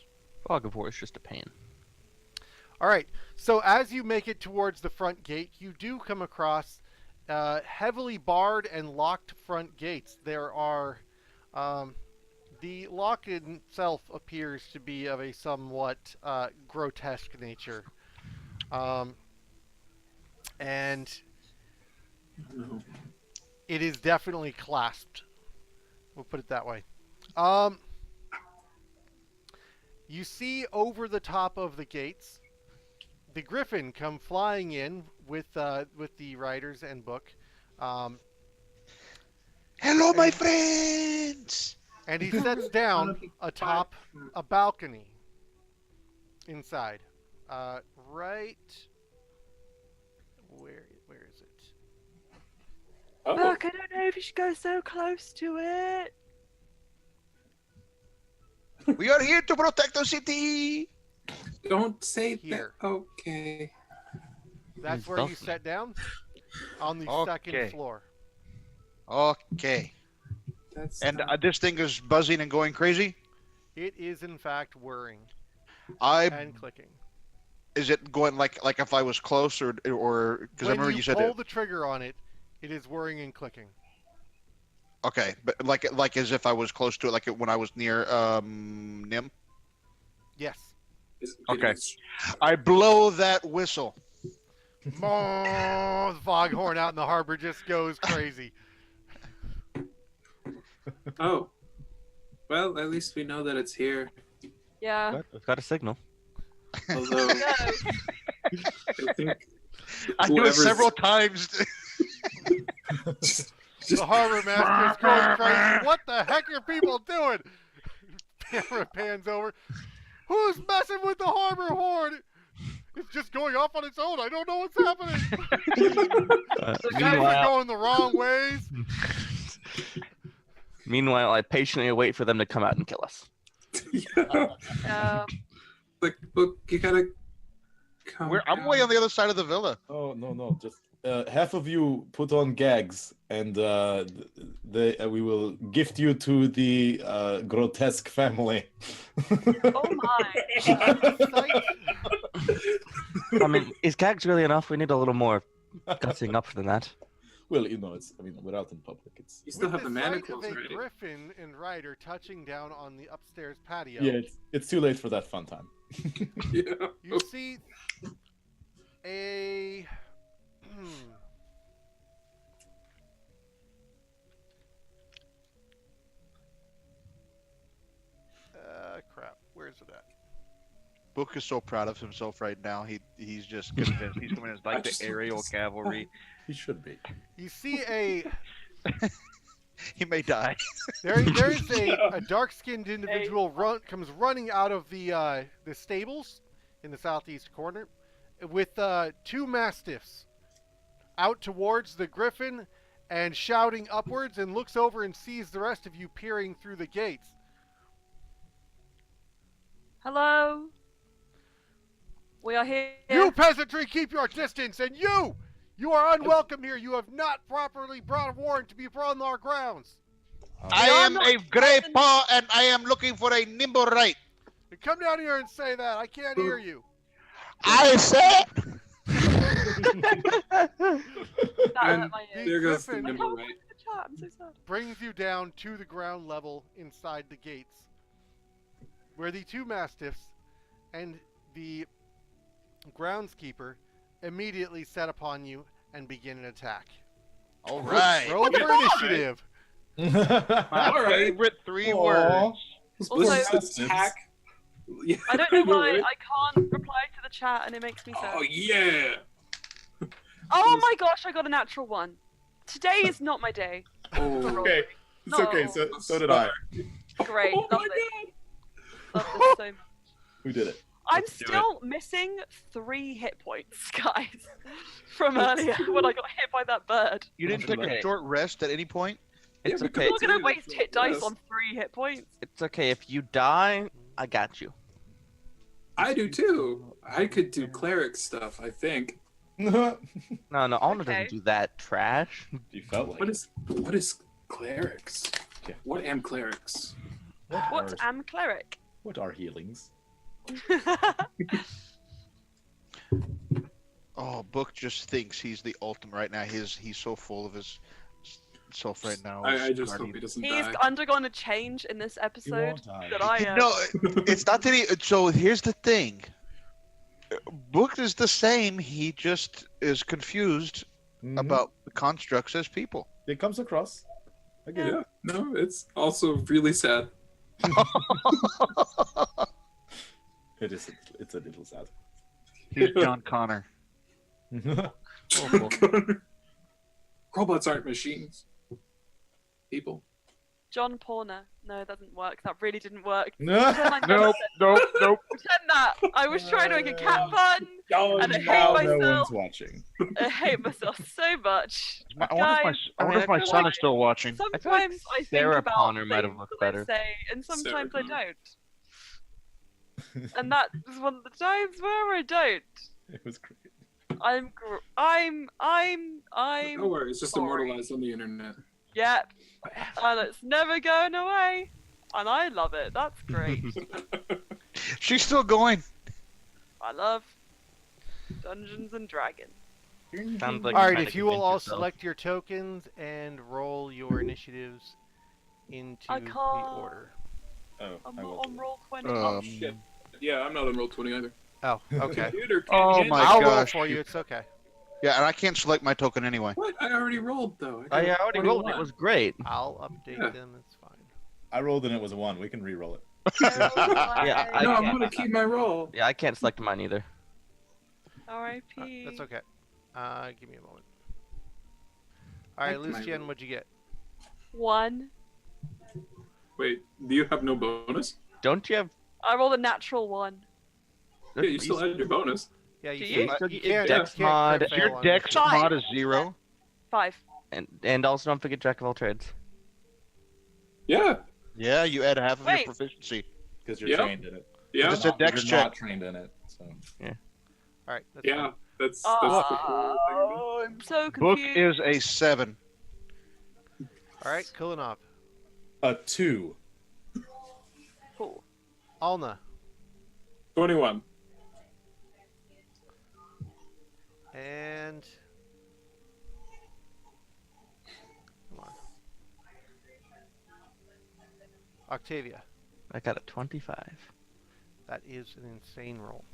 S3: Fog of War is just a pain.
S4: All right, so as you make it towards the front gate, you do come across heavily barred and locked front gates. There are... the lock itself appears to be of a somewhat grotesque nature. And it is definitely clasped. We'll put it that way. You see over the top of the gates, the Griffin come flying in with the riders and book.
S6: Hello, my friends!
S4: And he sets down atop a balcony inside. Right... Where is it?
S7: Oh,
S2: Look, I don't know if you should go so close to it.
S6: We are here to protect the city!
S7: don't say
S4: Here.
S7: that. Okay.
S4: That's where you set down? On the
S8: Okay.
S4: second floor.
S6: Okay.
S7: That's
S6: And
S7: not-
S6: this thing is buzzing and going crazy?
S4: It is, in fact, whirring
S6: I
S4: and clicking.
S6: Is it going like if I was close or because I
S4: When
S6: remember
S4: you
S6: you said
S4: pull
S6: it.
S4: the trigger on it, it is whirring and clicking.
S6: Okay, but like as if I was close to it, like when I was near Nim.
S4: Yes.
S6: Okay. I blow that whistle.
S4: The foghorn out in the harbor just goes crazy.
S7: Oh. Well, at least we know that it's here.
S2: Yeah.
S3: We've got a signal.
S7: Although
S2: No.
S7: I think
S6: I do it
S7: whoever's-
S6: several times.
S4: The harbor master's going crazy. What the heck are people doing? Camera pans over. Who's messing with the harbor horn? It's just going off on its own. I don't know what's happening. The guys are
S3: Meanwhile,
S4: going the wrong ways.
S3: meanwhile, I patiently wait for them to come out and kill us.
S7: Like, look, you gotta come.
S6: I'm way on the other side of the villa.
S5: Oh no! Just half of you put on gags, and we will gift you to the grotesque family.
S2: Oh my.
S3: I mean, is gags really enough? We need a little more gussing up than that.
S5: Well, it's. I mean, we're out in public. It's.
S7: You still
S4: With
S7: have the
S4: sight
S7: manacles
S4: of a
S7: ready.
S4: griffin and rider touching down on the upstairs patio.
S5: Yeah, it's too late for that fun time.
S7: Yeah.
S4: You see a crap. Where's it at?
S8: Book is so proud of himself right now. He's just convinced. He's coming as like the aerial cavalry.
S5: He should be.
S4: You see a
S8: He may die.
S4: there is a dark-skinned individual comes running out of the stables in the southeast corner with two mastiffs out towards the griffin and shouting upwards, and looks over and sees the rest of you peering through the gates.
S2: Hello. We are here.
S4: You peasantry, keep your distance, and you are unwelcome here. You have not properly brought a warrant to be on our grounds.
S6: I am a grey paw, and I am looking for a nimble right.
S4: Come down here and say that. I can't hear you.
S6: I say.
S2: That
S7: And
S2: hurt my ears.
S7: there goes the
S4: Griffin.
S2: I
S7: nimble
S2: can't
S7: right.
S2: look at the chat. I'm so sad.
S4: Brings you down to the ground level inside the gates, where the two mastiffs and the groundskeeper immediately set upon you and begin an attack.
S6: All right.
S4: Roll for initiative.
S8: My
S7: All right.
S8: favorite three
S5: Aw.
S8: words.
S7: Let's attack. Yeah.
S2: I don't know why I can't reply to the chat and it makes me sad.
S7: Oh yeah.
S2: Oh my gosh, I got a natural one. Today is not my day.
S7: Oh.
S5: Okay, it's okay.
S2: No.
S5: So did I.
S2: Great,
S7: Oh my
S2: lovely.
S7: god.
S2: Love this so much.
S5: We did it.
S2: I'm
S8: Let's do
S2: still missing 3 hit points, guys, from earlier when I got hit by that bird.
S8: You didn't take a
S3: Okay.
S8: short rest at any point?
S3: It's
S7: we
S3: okay.
S2: I'm not gonna
S7: do,
S2: waste
S7: that's
S2: hit dice
S7: yes.
S2: on 3 hit points.
S3: It's okay. If you die, I got you.
S7: I do too. I could do cleric stuff, I think.
S3: No, Alna
S2: Okay.
S3: doesn't do that trash.
S5: You felt like
S7: What is clerics?
S5: Okay.
S7: What am clerics?
S2: What am cleric?
S5: what are healings?
S8: Oh, Book just thinks he's the ultimate right now. He's so full of his self right now.
S7: I
S8: his
S7: just hope
S8: guardian.
S7: he doesn't
S2: He's
S7: die.
S2: undergone a change in this episode
S5: die.
S2: that I am.
S8: No, it's not that he. So here's the thing. Book is the same. He just is confused
S5: Mhm.
S8: about the constructs as people.
S5: It comes across. I get
S7: Yeah, no, it's also really sad.
S5: it. It's a little sad.
S8: He's John Connor.
S7: Robots aren't machines. People.
S2: John Porner. No, that didn't work. That really didn't work.
S5: No.
S2: Pretend I never
S8: Nope.
S2: Pretend that. I was trying to make a cat pun.
S5: Oh,
S2: And I hate
S5: now no
S2: myself.
S5: one's watching.
S2: I hate myself so much.
S8: I wonder if my
S3: I
S8: son
S2: feel
S8: is still watching.
S3: feel like
S2: Sometimes I think
S3: Sarah
S2: about
S3: Connor might have
S2: things
S3: looked
S2: that I
S3: better.
S2: say, and sometimes I
S7: Sarah
S2: don't. And that is one of the times where I don't.
S5: It was great.
S2: I'm.
S7: Don't worry, it's just
S2: sorry.
S7: immortalized on the internet.
S2: Yep. And it's never going away. And I love it. That's great.
S8: She's still going.
S2: I love Dungeons and Dragons.
S3: Sounds like
S4: All
S3: you're
S4: right,
S3: trying
S4: if
S3: to
S4: you will
S3: convince
S4: all
S3: yourself.
S4: select your tokens and roll your initiatives into
S2: I
S4: the
S2: can't.
S4: order.
S3: Oh,
S2: I'm
S3: I
S2: not
S3: will.
S2: on roll 20.
S7: Oh shit. Yeah, I'm not on roll 20 either.
S4: Oh, okay.
S7: Computer
S8: Oh
S7: can't
S8: my
S7: get-
S4: I'll roll
S8: gosh,
S4: for you.
S8: you-
S4: It's okay.
S8: Yeah, and I can't select my token anyway.
S7: What? I already rolled though. got
S3: I already rolled. It
S7: 21.
S3: was great.
S4: I'll update
S7: Yeah.
S4: them. It's fine.
S5: I rolled and it was a 1. We can re-roll it.
S3: Yeah, I
S7: No, I'm
S3: can't-
S7: gonna keep my roll.
S3: Yeah, I can't select mine either.
S2: R.I.P.
S4: That's okay. Give me a moment. All right,
S7: Like my
S4: Lucian,
S7: roll.
S4: what'd you get?
S2: 1.
S7: Wait, do you have no bonus?
S3: Don't you have?
S2: I rolled a natural 1.
S7: Yeah, you still had your bonus.
S4: Yeah,
S2: Do
S4: you
S2: you?
S4: can't.
S3: Still
S4: You
S3: get your
S4: can't.
S3: dex
S4: you can't
S3: mod.
S4: crit fail
S8: Your
S4: on
S8: dex
S4: this.
S2: Fine.
S8: mod is 0.
S2: 5.
S3: And also don't forget Jack of all trades.
S7: Yeah.
S8: Yeah, you add half of
S2: Wait.
S8: your proficiency.
S5: Because you're
S7: Yeah.
S5: trained in it.
S7: Yeah.
S8: Just a dex
S5: You're
S8: check.
S5: not trained in it. So.
S4: All right. That's
S7: Yeah.
S4: fine.
S7: That's the cool thing.
S2: Oh, I'm so
S8: Book
S2: confused.
S8: is a 7.
S4: All right, Kulinov.
S5: A 2.
S2: Cool.
S4: Alna.
S7: 21.
S4: And come on, Octavia.
S3: I got a 25.
S4: That is an insane roll.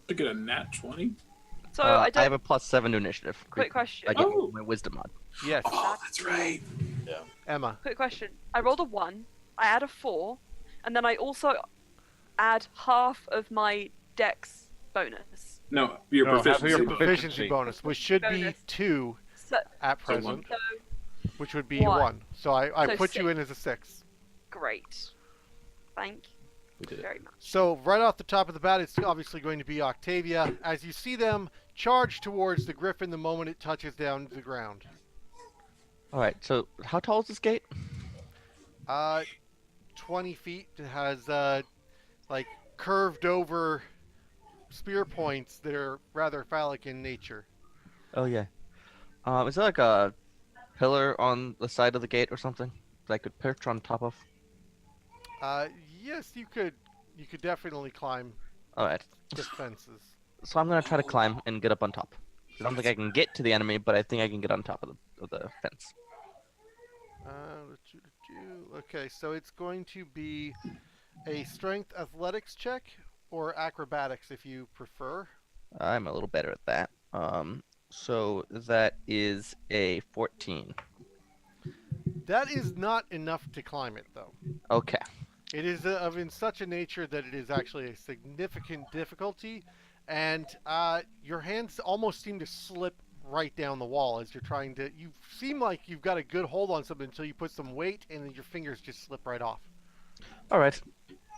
S7: To get a nat 20.
S2: So
S3: I
S2: I don't.
S3: have a +7 to initiative.
S2: Quick question.
S3: I get
S7: Oh.
S3: my wisdom mod.
S4: Yes,
S7: Oh, that's right.
S4: Emma.
S2: Quick question. I rolled a 1. I add a 4, and then I also add half of my dex bonus.
S7: No, your
S8: No, half of
S7: proficiency.
S8: your
S4: Your proficiency bonus, which should be
S2: Bonus.
S4: 2
S2: So,
S4: at
S7: So
S4: present,
S2: so
S4: which would be
S2: One.
S4: 1. So I
S2: So
S4: put you
S2: 6.
S4: in as a 6.
S2: great. Thank
S5: We did
S2: you
S5: it.
S2: very much.
S4: So right off the top of the bat, it's obviously going to be Octavia. As you see them charge towards the griffin the moment it touches down to the ground.
S3: All right. So how tall is this gate?
S4: 20 feet. It has like curved over spear points that are rather phallic in nature.
S3: Oh yeah. Is there like a pillar on the side of the gate or something that I could perch on top of?
S4: Yes, you could definitely climb
S3: All right.
S4: the fences.
S3: So I'm gonna try to climb and get up on top. I don't think I can get to the enemy, but I think I can get on top of the fence.
S4: Okay, so it's going to be a strength athletics check or acrobatics if you prefer.
S3: I'm a little better at that. So that is a 14.
S4: That is not enough to climb it, though.
S3: Okay.
S4: It is of in such a nature that it is actually a significant difficulty, and your hands almost seem to slip right down the wall as you're trying to. You seem like you've got a good hold on something until you put some weight, and then your fingers just slip right off.
S3: All right.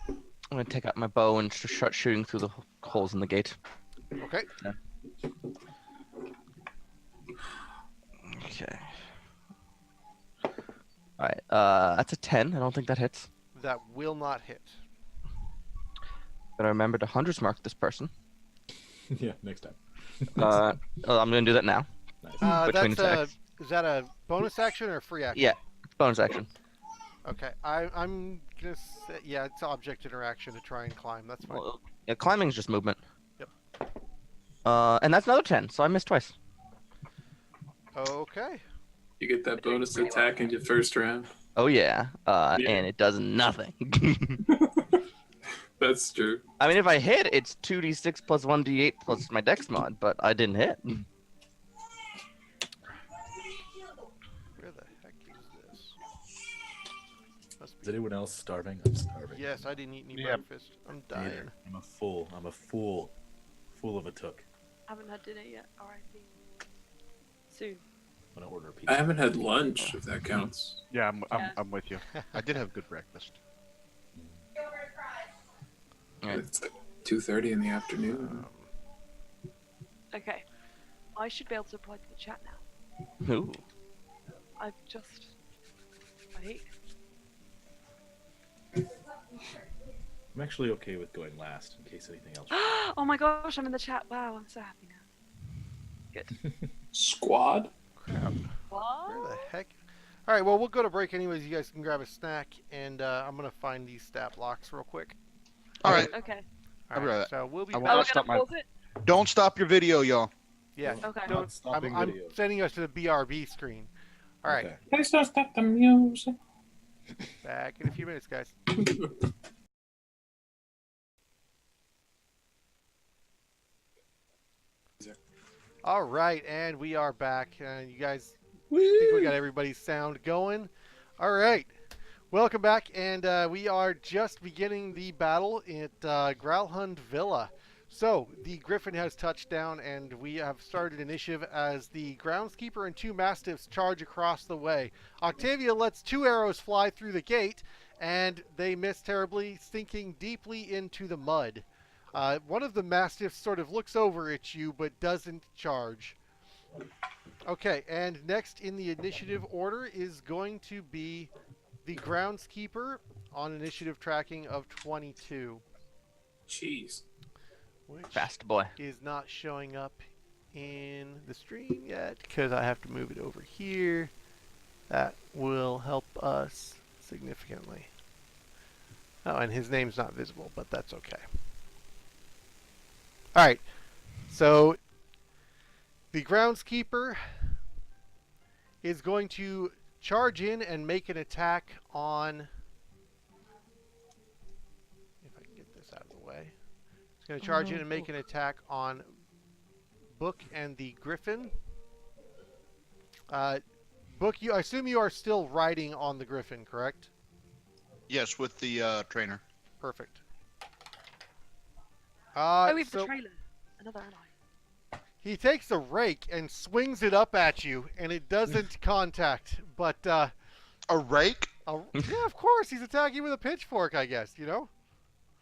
S3: I'm gonna take out my bow and just start shooting through the holes in the gate.
S4: Okay.
S3: Okay. All right. That's a 10. I don't think that hits.
S4: That will not hit.
S3: Gotta remember to hunter's mark this person.
S5: Yeah, next time.
S3: I'm gonna do that now.
S5: Nice.
S3: Between
S4: That's
S3: attacks.
S4: is that a bonus action or a free action?
S3: Yeah, it's bonus action.
S4: Okay, I'm gonna say, yeah, it's object interaction to try and climb. That's fine.
S3: Well, yeah, climbing is just movement.
S4: Yep.
S3: And that's another 10, so I missed twice.
S4: Okay.
S7: You get that bonus attack in your first round.
S3: Oh yeah.
S7: Yeah.
S3: And it does nothing.
S7: That's true.
S3: I mean, if I hit, it's 2d6 plus 1d8 plus my dex mod, but I didn't hit.
S4: Where the heck is this? Must
S5: Is
S4: be...
S5: anyone else starving? I'm starving.
S4: Yes, I didn't eat any
S1: Yeah.
S4: breakfast. I'm dying.
S5: Neither. I'm a fool. I'm a fool. Fool of a took.
S2: Haven't had dinner yet. R.I.P. Soon.
S5: I'm gonna order pizza.
S7: I haven't had lunch, if that counts.
S8: Yeah,
S2: Yeah.
S8: I'm with you. I did have good breakfast.
S3: Alright.
S7: It's like 2:30 in the afternoon.
S2: Okay. I should be able to reply to the chat now.
S3: Ooh.
S2: I've just. Wait.
S5: I'm actually okay with going last in case anything else.
S2: Oh my gosh, I'm in the chat. Wow, I'm so happy now. Good.
S7: Squad?
S4: Crap. Where
S2: What?
S4: the heck? All right, well, we'll go to break anyways. You guys can grab a snack, and I'm gonna find these stat blocks real quick.
S8: All right,
S2: Okay.
S4: All
S8: I'll be
S4: right,
S8: right
S4: so we'll be
S8: I
S2: Oh,
S8: will-
S2: we're
S4: back.
S2: gonna
S8: stop my-
S2: pause it?
S8: don't stop your video, y'all.
S4: Yeah,
S2: Okay.
S4: don't.
S5: stopping
S4: I'm
S5: video.
S4: sending us to the BRB screen. All right,
S5: Okay.
S7: Please don't stop the music.
S4: back in a few minutes, guys. All right, and we are back. You guys, I think we got everybody's sound going. All right, welcome back, and we are just beginning the battle at Gralhund Villa. So the Griffin has touched down, and we have started initiative as the groundskeeper and two mastiffs charge across the way. Octavia lets two arrows fly through the gate, and they miss terribly, sinking deeply into the mud. One of the mastiffs sort of looks over at you, but doesn't charge. Okay, and next in the initiative order is going to be the groundskeeper on initiative tracking of 22,
S7: Jeez.
S4: which
S3: Fast boy.
S4: is not showing up in the stream yet because I have to move it over here. That will help us significantly. Oh, and his name's not visible, but that's okay. All right, so the groundskeeper is going to charge in and make an attack on. If I can get this out of the way, it's going to charge in and make an attack on Book and the Griffin. Book, I assume you are still riding on the Griffin, correct?
S6: Yes, with the trainer.
S4: Perfect.
S2: Oh, we have
S4: so
S2: the trailer. Another ally.
S4: he takes a rake and swings it up at you, and it doesn't contact. But
S6: A rake?
S4: yeah, of course, he's attacking you with a pitchfork. I guess you know.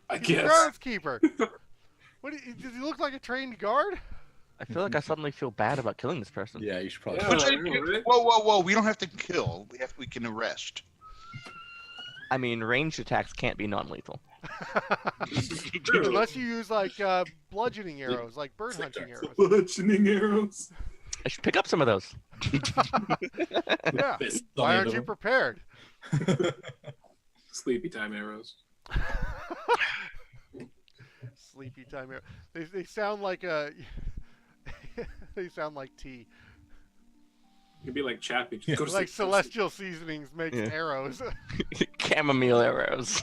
S7: I
S4: He's a
S7: guess.
S4: groundskeeper. Does he look like a trained guard?
S3: I feel like I suddenly feel bad about killing this person.
S5: Yeah, you should probably.
S7: Yeah, I know, right?
S6: Whoa! We don't have to kill. We can arrest.
S3: I mean, ranged attacks can't be non-lethal.
S4: Unless you use like bludgeoning arrows, like bird hunting arrows.
S7: Bludgeoning arrows.
S3: I should pick up some of those.
S4: Yeah.
S5: Fist
S4: Why
S5: on
S4: aren't
S5: it,
S4: you
S5: though.
S4: prepared?
S7: Sleepy time arrows.
S4: Sleepy time arrow. They sound like a. They sound like tea.
S7: It'd be like Chappie. Just
S5: Yeah.
S7: go to
S4: Like
S7: sleep,
S4: Celestial Seasonings makes
S3: Yeah.
S4: arrows.
S3: Chamomile arrows.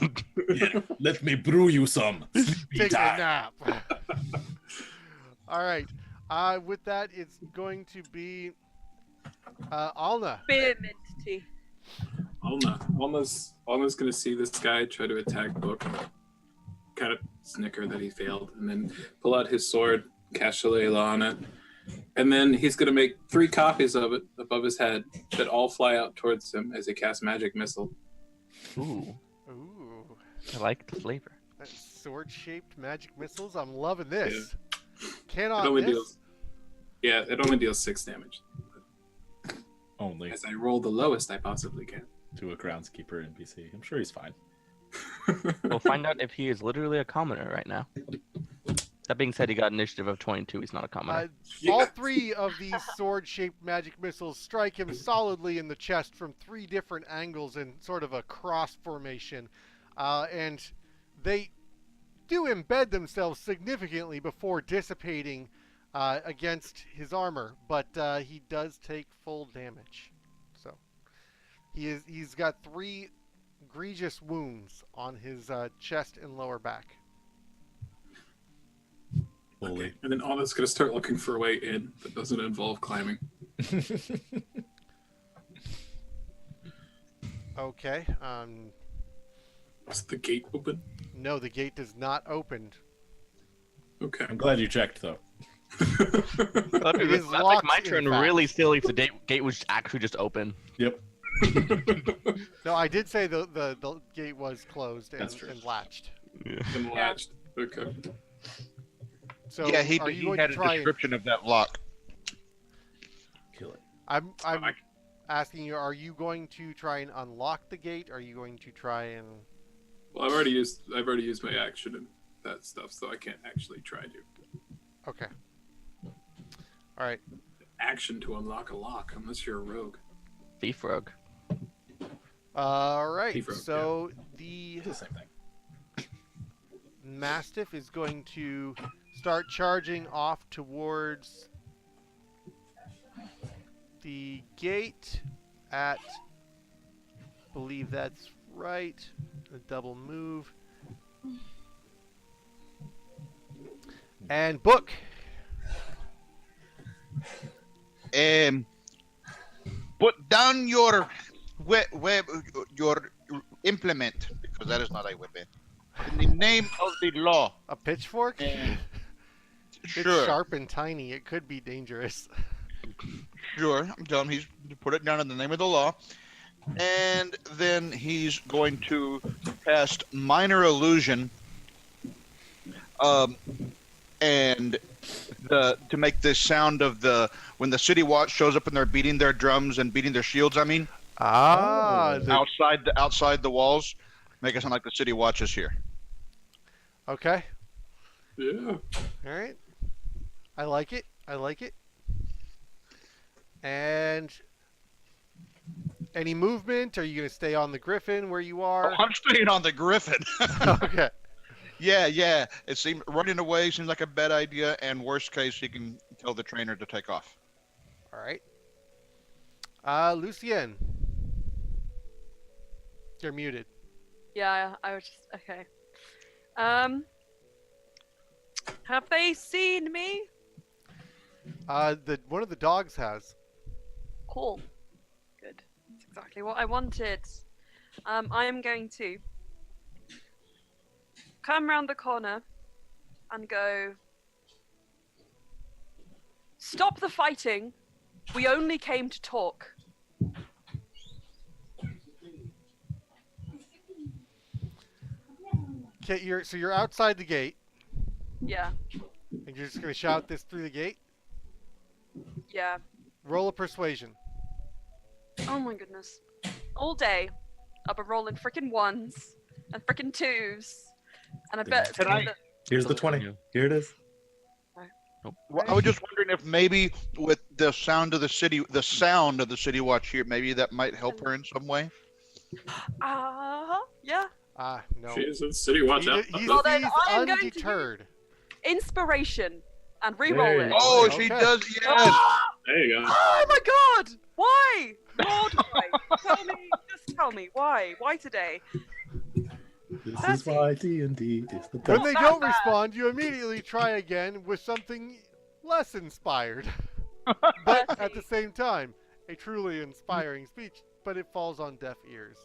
S5: Yeah, let me brew you some. Sleepy
S4: Take a
S5: time.
S4: nap. All right. With that, it's going to be Alna.
S2: Spearmint tea.
S7: Alna's gonna see this guy try to attack Book. Kind of snicker that he failed, and then pull out his sword, cast Shillelagh on it. And then he's going to make 3 copies of it above his head that all fly out towards him as he casts Magic Missile.
S3: Ooh,
S4: Ooh.
S3: I like the flavor.
S4: That's sword-shaped magic missiles. I'm loving this.
S7: It
S4: Cannot
S7: only
S4: miss.
S7: deals, it only deals 6 damage.
S5: Only.
S7: As I roll the lowest I possibly can.
S5: to a groundskeeper NPC. I'm sure he's fine.
S3: We'll find out if he is literally a commoner right now. That being said, he got initiative of 22. He's not a commoner.
S4: All 3 of these sword-shaped magic missiles strike him solidly in the chest from 3 different angles in sort of a cross formation. And they do embed themselves significantly before dissipating against his armor, but he does take full damage. So he's got 3 egregious wounds on his chest and lower back.
S7: Okay. And then Anna's going to start looking for a way in that doesn't involve climbing.
S4: Okay.
S7: Is the gate open?
S4: No, the gate does not open.
S7: Okay.
S5: I'm glad you checked, though.
S3: That'd
S4: It is
S3: like
S4: locked,
S3: my
S4: in
S3: turn
S4: fact.
S3: really silly if the gate was actually just open.
S5: Yep.
S4: No, I did say the gate was closed
S7: That's true.
S4: and latched.
S7: And latched. Okay.
S4: So
S8: yeah, he
S4: are you going
S8: had
S4: to
S8: a
S4: try and,
S8: description of that lock.
S5: Kill it.
S4: I'm
S7: I-
S4: asking you, are you going to try and unlock the gate? Are you going to try and...
S7: Well, I've already used my action and that stuff, so I can't actually try to.
S4: Okay. Alright.
S7: Action to unlock a lock, unless you're a rogue.
S3: Thief rogue.
S4: Alright,
S7: Thief rogue,
S4: so the
S5: It's the same thing.
S4: Mastiff is going to start charging off towards the gate at, believe that's right, a double move. And book.
S6: Put down your your implement, because that is not a weapon. In the name of the law.
S4: A pitchfork?
S6: And
S4: It's
S6: sure,
S4: sharp and tiny. It could be dangerous.
S6: sure. I'm telling him he's to put it down in the name of the law. And then he's going to cast Minor Illusion. And to make the sound of when the city watch shows up and they're beating their drums and beating their shields. I mean, outside the walls, make it sound like the city watch is here.
S4: Okay.
S7: Yeah.
S4: Alright. I like it. I like it. And any movement? Are you going to stay on the griffin where you are?
S6: I'm staying on the griffin.
S4: Okay.
S6: Yeah. It seems running away seems like a bad idea, and worst case, he can tell the trainer to take off.
S4: Alright. Lucien. You're muted.
S2: Yeah, I was just okay. Have they seen me?
S4: One of the dogs has.
S2: Cool. Good. That's exactly what I wanted. I am going to come round the corner and go, stop the fighting. We only came to talk.
S4: Okay, you're outside the gate,
S2: Yeah.
S4: and you're just gonna shout this through the gate.
S2: Yeah.
S4: Roll a persuasion.
S2: Oh my goodness. All day, I've been rolling frickin' ones and frickin' twos. And I bet it's
S5: Can
S2: gonna...
S5: Here's the 20. Here it is.
S6: Well, I was just wondering if maybe with the sound of the city watch here, maybe that might help her in some way.
S2: Yeah.
S4: No.
S7: She's a city watch out.
S4: He's
S2: Well, then I am going to
S4: undeterred.
S2: Inspiration. And re-roll
S5: There
S2: it.
S5: you go.
S6: Oh,
S4: Okay.
S6: she does, yes!
S7: There you go.
S2: Oh my god! Why? Lord, why? Tell me, why? Why today?
S5: This
S2: That's
S5: is why D&D is the
S4: When
S5: best.
S4: they
S2: not
S4: don't
S2: bad.
S4: respond, you immediately try again with something less inspired. But at the same time, a truly inspiring speech, but it falls on deaf ears.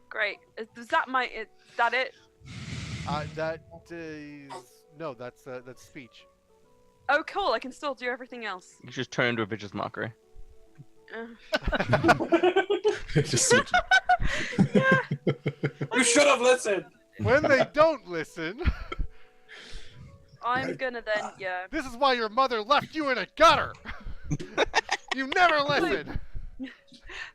S2: Great. Is that that it?
S4: That is... No, that's speech.
S2: Oh, cool. I can still do everything else.
S3: You just turn into a vicious mockery.
S5: Just switch it.
S2: Yeah.
S7: You should have listened.
S4: When they don't listen,
S2: I'm gonna then, yeah.
S4: this is why your mother left you in a gutter. You never listen.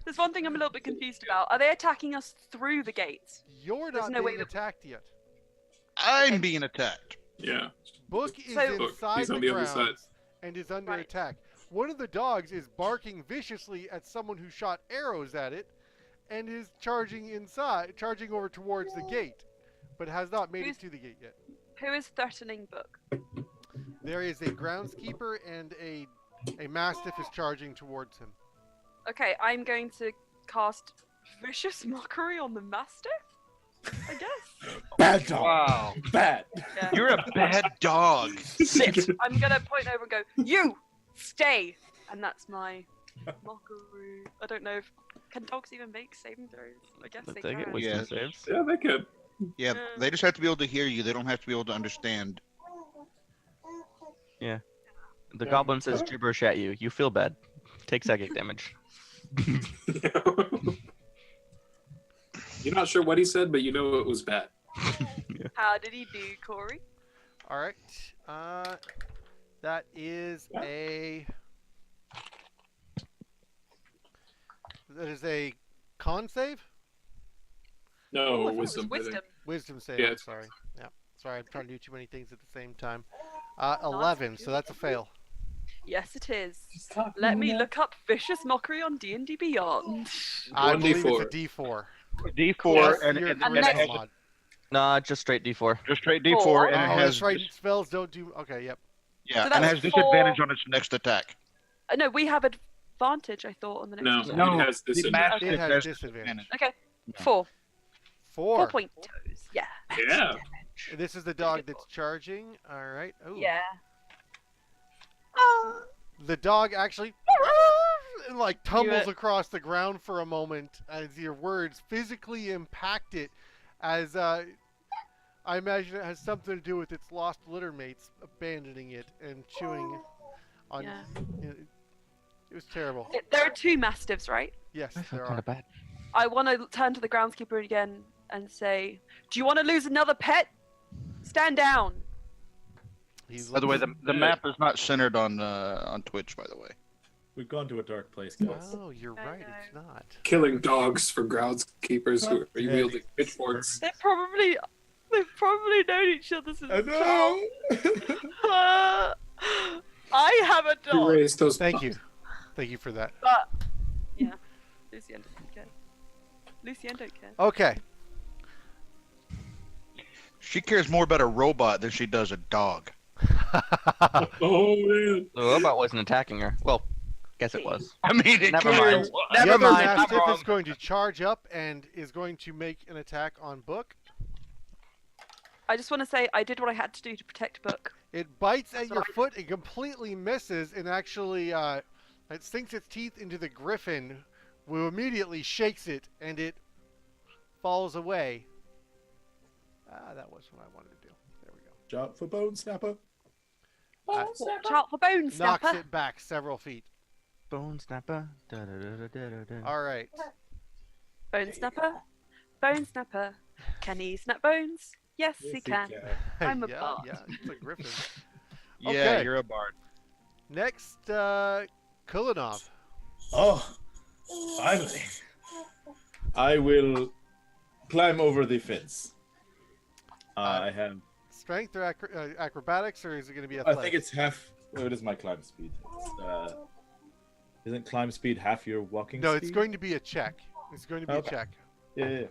S2: This There's one thing I'm a little bit confused about. Are they attacking us through the gates?
S4: You're
S2: There's
S4: not
S2: no way
S4: being
S2: that-
S4: attacked yet.
S6: I'm being attacked.
S7: Yeah.
S4: Book is
S2: So-
S7: Book,
S4: inside
S7: he's
S4: the
S7: on the other side.
S4: grounds and is under
S2: Right.
S4: attack. One of the dogs is barking viciously at someone who shot arrows at it and is charging over towards the gate, but has not made
S2: Who's-
S4: it to the gate yet.
S2: Who is threatening Book?
S4: There is a groundskeeper and a mastiff is charging towards him.
S2: Okay, I'm going to cast Vicious Mockery on the Mastiff, I guess.
S5: Bad dog.
S8: Wow.
S5: Bad.
S2: Yeah.
S6: You're a bad dog.
S2: Sit! I'm going to point over and go, you! Stay! And that's my mockery. I don't know if... Can dogs even make saving throws? I guess they
S3: They get
S2: can.
S3: wisdom
S6: Yeah.
S3: saves.
S7: Yeah, they could.
S6: Yeah, they just have to be able to hear you. They don't have to be able to understand.
S3: The goblin says gibberish at you. You feel bad. Take psychic damage.
S7: You're not sure what he said, but you know it was bad.
S2: How did he do, Corey?
S4: All right. That is a con save?
S7: No,
S2: Oh, I thought it was
S7: wisdom. I think.
S2: wisdom.
S4: Wisdom save.
S7: Yeah,
S4: I'm
S7: it's-
S4: sorry. Yeah. Sorry, I'm trying to do too many things at the same time. 11, so that's a fail.
S2: Yes, it is. Let me look up Vicious Mockery on D&D Beyond.
S4: I believe
S7: 1d4.
S4: it's a D4.
S8: D4
S4: Yes,
S8: and,
S4: you're
S8: and,
S4: the
S2: and
S8: and it
S2: next-
S8: has
S4: mod.
S3: Nah, just straight D4.
S8: just straight D4
S2: Four.
S8: and it
S4: Oh,
S8: has
S4: that's right. Spells don't do. Okay, yep.
S6: Yeah,
S2: So
S6: and it
S2: that's
S6: has disadvantage
S2: four-
S6: on its next attack.
S2: No, we have advantage, I thought, on the next
S7: No,
S2: one.
S8: No,
S7: it has
S8: the
S7: this.
S8: master-
S4: It has
S8: there's
S4: disadvantage.
S2: Okay,
S8: Yeah.
S2: 4.
S4: 4.
S2: 4 point toes. Yeah.
S7: Yeah.
S4: This is the dog that's charging. All right. Oh.
S2: Yeah.
S4: The dog actually like tumbles
S2: You-
S4: across the ground for a moment as your words physically impact it. As I imagine it has something to do with its lost litter mates abandoning it and chewing on.
S2: Yeah.
S4: It was terrible.
S2: There are 2 mastiffs, right?
S4: Yes,
S3: I feel
S4: there
S3: kind
S4: are.
S3: of bad.
S2: I want to turn to the groundskeeper again and say, "Do you want to lose another pet? Stand down."
S6: By the way, the map is not centered on Twitch. By the way,
S5: We've gone to a dark place, guys.
S4: Oh, you're
S2: I
S4: right.
S2: know.
S4: It's not.
S7: Killing dogs for groundskeepers who are wielding pitchforks.
S2: They've probably known each other since.
S5: I know.
S2: I have a
S7: Who
S2: dog,
S7: raised those?
S4: Thank you. Thank you for that.
S2: but yeah, Lucien doesn't care. Lucien don't care.
S4: Okay.
S6: she cares more about a robot than she does a dog.
S7: Oh man.
S3: The robot wasn't attacking her. Well, guess it was.
S6: I mean, it
S3: Never
S6: cares.
S3: mind.
S4: The
S3: Never
S4: other
S3: mind. I'm
S4: mastiff
S3: wrong.
S4: is going to charge up and is going to make an attack on Book.
S2: I just want to say I did what I had to do to protect Book.
S4: It bites at
S2: So
S4: your
S2: I-
S4: foot, it completely misses, and actually it sinks its teeth into the griffin, who immediately shakes it, and it falls away. That was what I wanted to do. There we go.
S5: Job for Bone Snapper.
S2: Watch out for Bone
S4: Knocks
S2: Snapper.
S4: it back several feet.
S3: Bone snapper. Da-da-da-da-da-da.
S4: All right.
S2: Bone Snapper. Bone Snapper. Can he snap bones? Yes, he can. I'm a
S4: yeah,
S2: bard.
S4: yeah, it's a griffin.
S6: Yeah,
S4: Okay.
S6: you're a bard.
S4: Next, Kulinov.
S5: Oh, finally. I will climb over the fence. I have.
S4: Strength or acrobatics, or is it going to be
S5: I
S4: athletics?
S5: think it's half. What is my climb speed? Isn't climb speed half your walking
S4: No,
S5: speed?
S4: it's going to be a check. It's going to be
S5: Okay.
S4: a check.
S5: Yeah.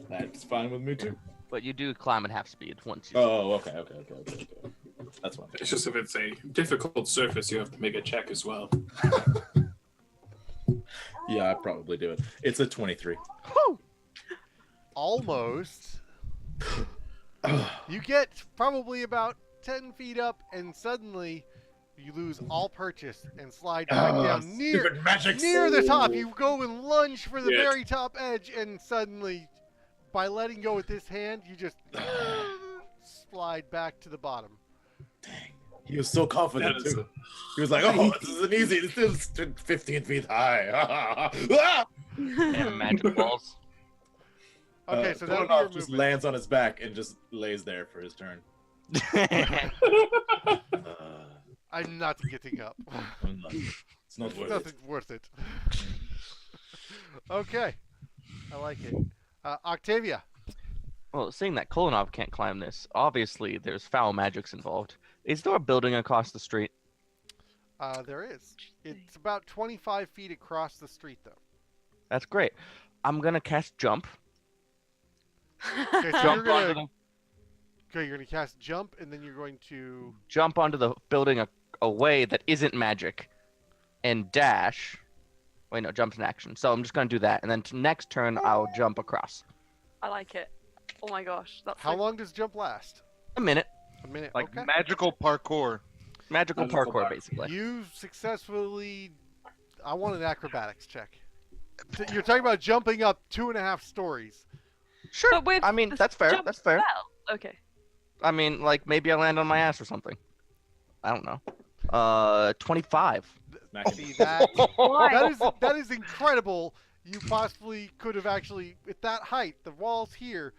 S5: That's fine with me too.
S3: But you do climb at half speed once you.
S5: Oh, okay. That's fine.
S7: It's just if it's a difficult surface, you have to make a check as well.
S5: Yeah, I probably do it. It's a 23.
S4: Whew! Almost. You get probably about 10 feet up, and suddenly you lose all purchase and slide back down near
S5: magic.
S4: the top. You go and lunge for the
S7: Yeah.
S4: very top edge, and suddenly, by letting go with this hand, you just slide back to the bottom.
S5: He was so confident
S7: That is
S5: too. He was like, "Oh, this isn't easy. This is 15 feet high." Ah!
S3: And magic balls.
S4: Okay, so that would be
S5: Kulinov
S4: your
S5: just
S4: movement.
S5: lands on his back and just lays there for his turn.
S4: I'm not getting up.
S5: It's not worth it.
S4: Nothing worth it. Okay. I like it. Octavia.
S3: Well, seeing that Kolonov can't climb this, obviously there's foul magics involved. Is there a building across the street?
S4: There is. It's about 25 feet across the street, though.
S3: That's great. I'm gonna cast jump.
S4: Okay, so
S3: Jump onto the
S4: Okay, you're going to cast jump, and then you're going to...
S3: jump onto the building a way that isn't magic, and dash. Wait, no, jump's an action. So I'm just gonna do that, and then next turn I'll jump across.
S2: I like it. Oh my gosh, that's
S4: How
S2: so-
S4: long does jump last?
S3: A minute.
S4: A minute.
S8: Like
S4: okay.
S8: magical parkour.
S3: Magical
S7: Magical
S3: parkour,
S7: parkour.
S3: basically.
S4: You successfully... I want an acrobatics check. You're talking about jumping up 2.5 stories.
S3: Sure.
S2: But with
S3: I mean,
S2: the
S3: that's fair.
S2: jump
S3: That's fair.
S2: spell. Okay.
S3: I mean, like maybe I land on my ass or something. I don't know. 25.
S5: Smack him.
S4: See that?
S2: Why?
S4: that is incredible. You possibly could have actually, at that height, the wall's here,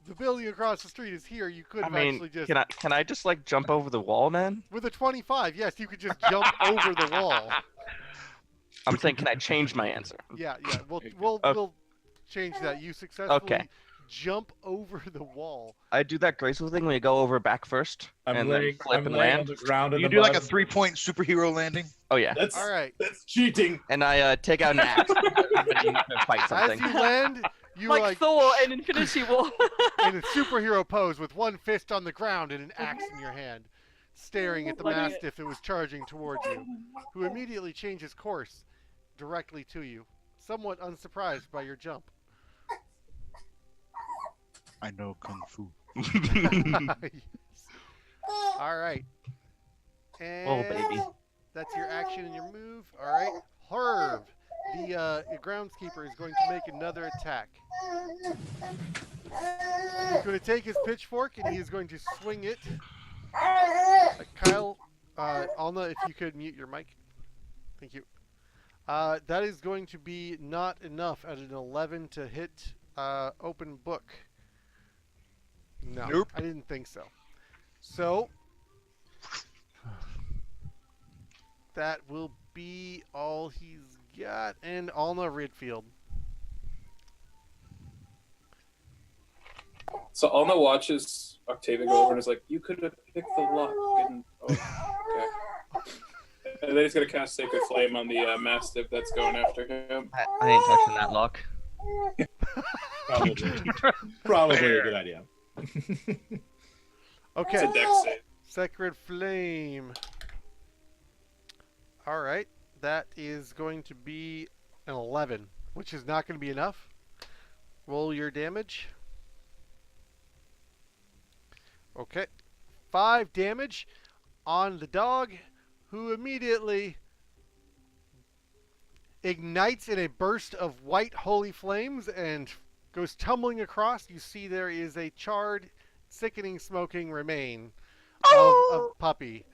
S4: the building across the street is here. You could
S3: I
S4: have
S3: mean,
S4: actually just
S3: can I just like jump over the wall, man?
S4: with a 25. Yes, you could just jump over the wall.
S3: I'm saying, can I change my answer?
S4: Yeah. We'll
S3: Okay.
S4: we'll change that. You successfully
S3: Okay.
S4: jump over the wall.
S3: I do that graceful thing when you go over back first
S5: I'm
S3: and
S5: laying,
S3: then flip
S5: I'm
S3: and
S5: laying on
S3: land.
S5: the ground in
S8: You
S5: the
S8: do like
S5: mud.
S8: a 3-point superhero landing.
S3: Oh yeah.
S5: That's
S4: All right.
S5: that's cheating.
S3: And I take out an axe and fight
S4: As
S3: something.
S4: you land, you
S2: Like Thor in Infinity War.
S4: in a superhero pose with one fist on the ground and an axe in your hand, staring at the
S2: Like it.
S4: mastiff that was charging towards you, who immediately changes course directly to you, somewhat unsurprised by your jump.
S8: I know kung fu.
S4: Yes. All right. And
S3: Oh baby.
S4: that's your action and your move. All right. Herb, the groundskeeper, is going to make another attack. He's going to take his pitchfork and he is going to swing it. Kyle, Alna, if you could mute your mic. Thank you. That is going to be not enough at an 11 to hit open book. No,
S8: Nope.
S4: I didn't think so. So, that will be all he's got. And Alna Redfield.
S7: So Alma watches Octavia go over and is like, "You could have picked the lock." And, oh, okay. And then he's gonna cast Sacred Flame on the Mastiff that's going after him.
S3: I ain't touching that lock.
S5: Probably a good idea.
S7: It's
S4: Okay,
S7: a dex save.
S4: Sacred Flame. All right, that is going to be an 11, which is not going to be enough. Roll your damage. Okay, 5 damage on the dog, who immediately ignites in a burst of white holy flames and goes tumbling across. You see there is a charred, sickening, smoking remain of a puppy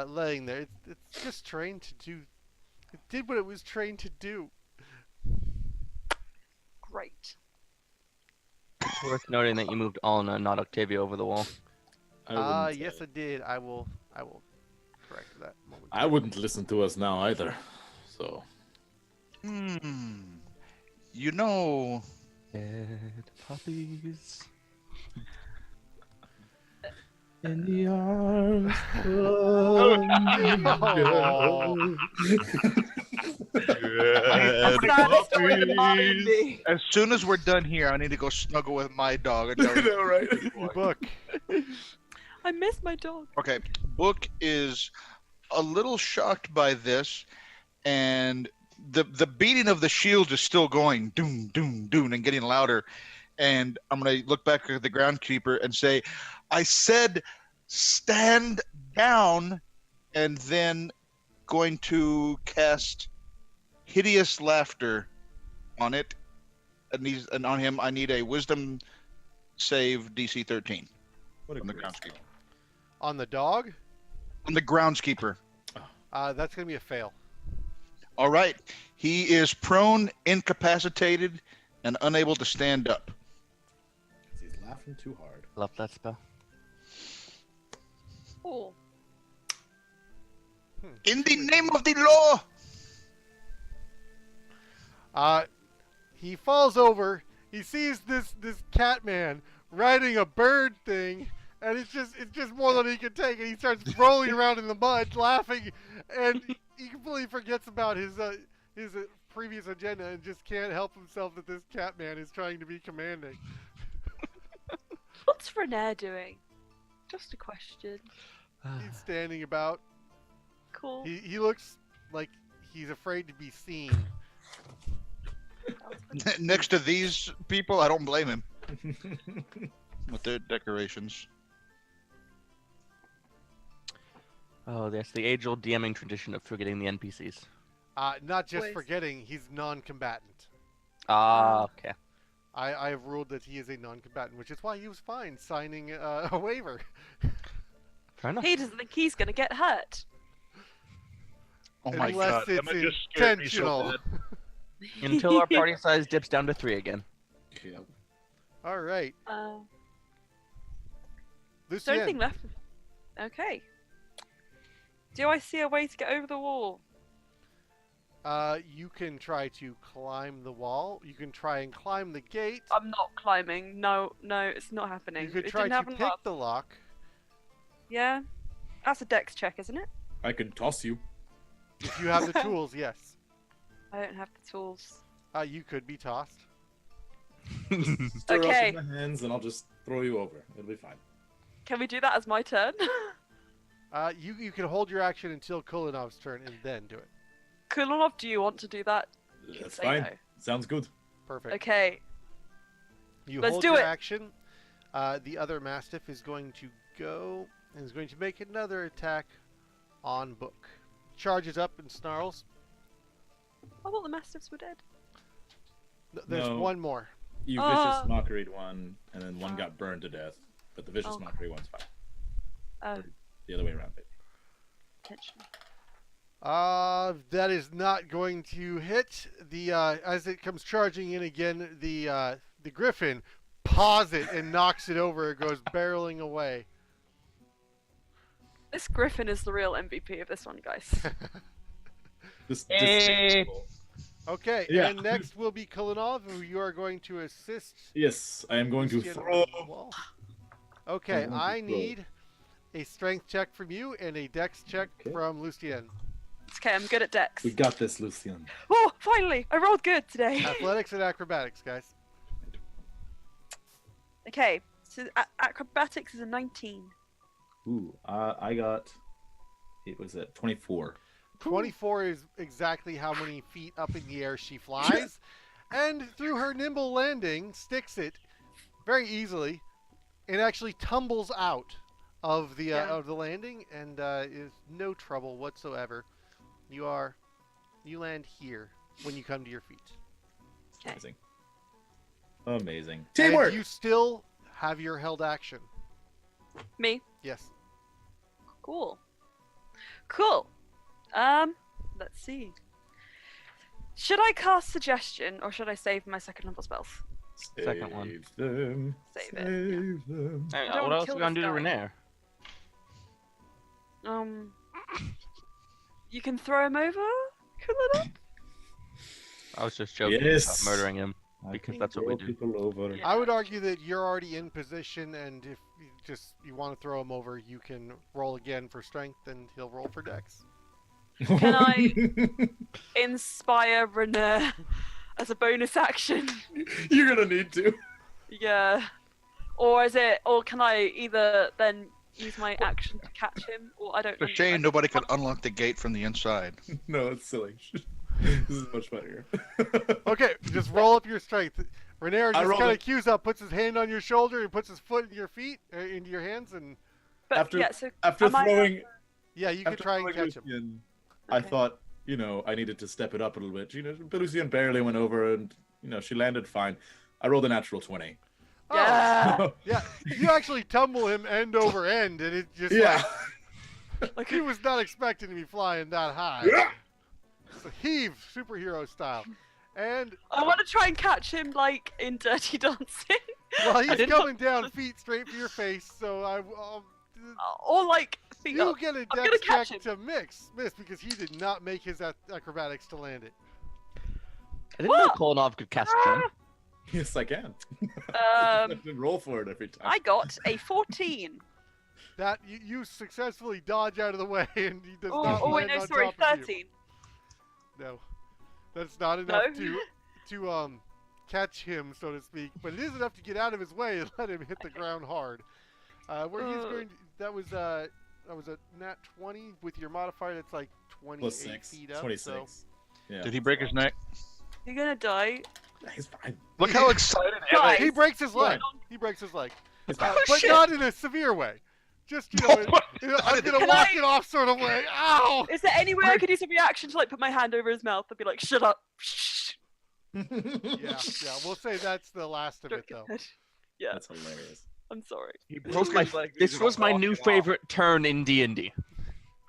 S4: laying there. It's just trained to do. It did what it was trained to do.
S2: Great.
S3: It's worth noting that you moved Alna, not Octavia, over the wall.
S4: Yes, I did. I will correct that moment.
S5: I wouldn't listen to us now either. So
S8: You know,
S3: Dead puppies in the arms
S8: as soon as we're done here, I need to go snuggle with my dog. And
S5: I know, right?
S4: Book.
S2: I miss my dog.
S8: Okay, Book is a little shocked by this, and the beating of the shield is still going, doom, doom, doom, and getting louder. And I'm gonna look back at the groundkeeper and say, "I said, stand down," and then going to cast hideous laughter on it, and on him. I need a Wisdom save DC 13
S5: What a
S8: on the
S5: great
S8: groundskeeper.
S4: On the dog,
S8: On the groundskeeper.
S4: that's going to be a fail.
S8: All right. He is prone, incapacitated, and unable to stand up.
S5: He's laughing too hard.
S3: Love that spell.
S2: Oh,
S8: In the name of the law!
S4: He falls over. He sees this cat man riding a bird thing, and it's just more than he can take. And he starts rolling around in the mud, laughing, and he completely forgets about his previous agenda and just can't help himself that this cat man is trying to be commanding.
S2: What's Renair doing? Just a question.
S4: He's standing about.
S2: Cool.
S4: He looks like he's afraid to be seen.
S8: Next to these people, I don't blame him. With their decorations.
S3: Oh, that's the age-old DMing tradition of forgetting the NPCs.
S4: Not just
S2: Wait.
S4: forgetting, he's non-combatant.
S3: Ah, okay.
S4: I have ruled that he is a non-combatant, which is why he was fine signing a waiver.
S3: Fair enough.
S2: He doesn't think he's gonna get hurt.
S8: Oh my
S4: Unless
S8: god.
S4: it's
S8: Emma just scared me so
S4: intentional.
S8: bad.
S3: Until our party size dips down to 3 again.
S5: Yeah.
S4: All right,
S2: Is there anything
S4: Lucien.
S2: left? Okay. Do I see a way to get over the wall?
S4: You can try to climb the wall. You can try and climb the gate.
S2: I'm not climbing. No, it's not happening.
S4: You could
S2: It
S4: try
S2: didn't
S4: to
S2: happen
S4: pick
S2: last-
S4: the lock.
S2: Yeah. That's a dex check, isn't it?
S5: I can toss you.
S4: If you have the tools, yes.
S2: I don't have the tools.
S4: You could be tossed.
S5: Stir
S2: Okay.
S5: up in my hands, and I'll just throw you over. It'll be fine.
S2: Can we do that as my turn?
S4: You can hold your action until Kulinov's turn and then do it.
S2: Kulonov, do you want to do that? You can
S5: That's
S2: say
S5: fine.
S2: no.
S5: Sounds good.
S4: Perfect.
S2: Okay.
S4: You
S2: Let's
S4: hold
S2: do
S4: your
S2: it.
S4: action. The other Mastiff is going to go and is going to make another attack on Book. Charges up and snarls.
S2: I thought the mastiffs were dead.
S4: There's
S5: No.
S4: one more.
S5: You
S2: Ah.
S5: vicious mockeried one, and then one got burned to death. But the vicious
S2: Oh.
S5: mockery one's fine.
S2: Oh,
S5: The other way around, baby.
S2: attention.
S4: That is not going to hit. The as it comes charging in again, the Griffin paws it and knocks it over. It goes barreling away.
S2: This Griffin is the real MVP of this one, guys.
S4: Okay,
S5: Yeah.
S4: and next will be Kulinov, who you are going to assist.
S5: Yes, I am going to
S4: Lucien
S5: throw.
S4: on the wall. Okay,
S5: I'm going to
S4: I
S5: throw.
S4: need a strength check from you and a dex check
S5: Okay.
S4: from Lucien.
S2: Okay, I'm good at dex.
S5: We got this, Lucian.
S2: Oh, finally! I rolled good today.
S4: Athletics and acrobatics, guys.
S2: Okay, so acrobatics is a 19.
S5: Ooh, I got. It was at 24.
S4: 24 is exactly how many feet up in the air she flies, and through her nimble landing, sticks it very easily, and actually tumbles out of the landing, and is no trouble whatsoever. You land here when you come to your feet.
S2: Okay.
S5: Amazing. Amazing.
S4: And
S5: Teamwork!
S4: you still have your held action.
S2: Me?
S4: Yes.
S2: Cool. Let's see. Should I cast suggestion or should I save my second level spells?
S3: Second one.
S5: Save them.
S2: Save it,
S5: Save them.
S3: Hey,
S2: don't
S3: what else
S2: kill
S3: are we gonna
S2: this
S3: do to
S2: guy.
S3: Renair?
S2: You can throw him over? Kulina?
S3: I was just joking
S5: Yes.
S3: about murdering him.
S5: I
S3: Because
S5: can
S3: that's what we
S5: throw
S3: do.
S5: people over.
S2: Yeah.
S4: I would argue that you're already in position, and if you want to throw him over, you can roll again for strength, and he'll roll for dex.
S2: Can I inspire Renair as a bonus action?
S5: You're gonna need to.
S2: Yeah. Or can I either then use my action to catch him, or I don't
S8: It's a shame nobody could unlock the gate from the inside.
S5: No, it's silly. This is much funnier.
S4: Okay, just roll up your strength. Renair
S5: I
S4: just
S5: rolled
S4: kind
S5: a-
S4: of cues up, puts his hand on your shoulder, and puts his foot in your feet, into your hands, and
S2: But
S5: After-
S2: yeah, so
S5: After
S2: am I-
S5: throwing,
S4: yeah, you can
S5: after
S4: try and
S5: throwing
S4: catch him.
S5: Lucian, I
S2: Okay.
S5: thought, I needed to step it up a little bit. But Lucian barely went over, and she landed fine. I rolled a natural 20.
S2: Yeah.
S4: Yeah, you actually tumble him end over end, and it just
S5: Yeah.
S4: like he was not expecting to be flying that high. So heave, superhero style. And
S2: I want to try and catch him like in Dirty Dancing,
S4: well, he's
S2: didn't
S4: coming down feet straight for your face, so
S2: or like feet
S4: you
S2: up.
S4: get a
S2: I'm gonna
S4: dex
S2: catch
S4: check to miss because he did not make his acrobatics to land it.
S3: I didn't know Kolonov could cast jump.
S5: Yes, I can. Roll for it every time.
S2: I got a 14.
S4: That you successfully dodge out of the way, and he does
S2: Oh,
S4: not
S2: oh wait,
S4: land
S2: no,
S4: on
S2: sorry,
S4: top of you.
S2: 13.
S4: No, that's not enough
S2: No?
S4: to catch him, so to speak. But it is enough to get out of his way and let him hit the ground hard. Where he's going, that was a nat 20 with your modifier. That's like 28
S5: Plus 6.
S4: feet up.
S5: 26.
S4: So.
S5: Yeah.
S8: Did he break his neck?
S2: You're gonna die.
S5: He's fine.
S8: Look how excited
S2: Guys.
S4: He breaks his leg.
S2: Fine.
S4: He breaks his leg,
S5: He's
S4: but
S5: fine.
S2: shit.
S4: not in a severe way. Just I'm gonna
S2: Can
S4: walk
S2: I-
S4: it off sort of way. Ow!
S2: Is there any way I could use a reaction to like put my hand over his mouth and be like, shut up?
S4: Yeah, we'll say that's the last of it though.
S2: Yeah,
S5: That's hilarious.
S2: I'm sorry.
S8: He
S3: This was
S8: broke
S3: my,
S8: his leg.
S3: this
S8: He's
S3: was my
S8: gonna
S3: new
S8: walk it off.
S3: favorite turn in D&D.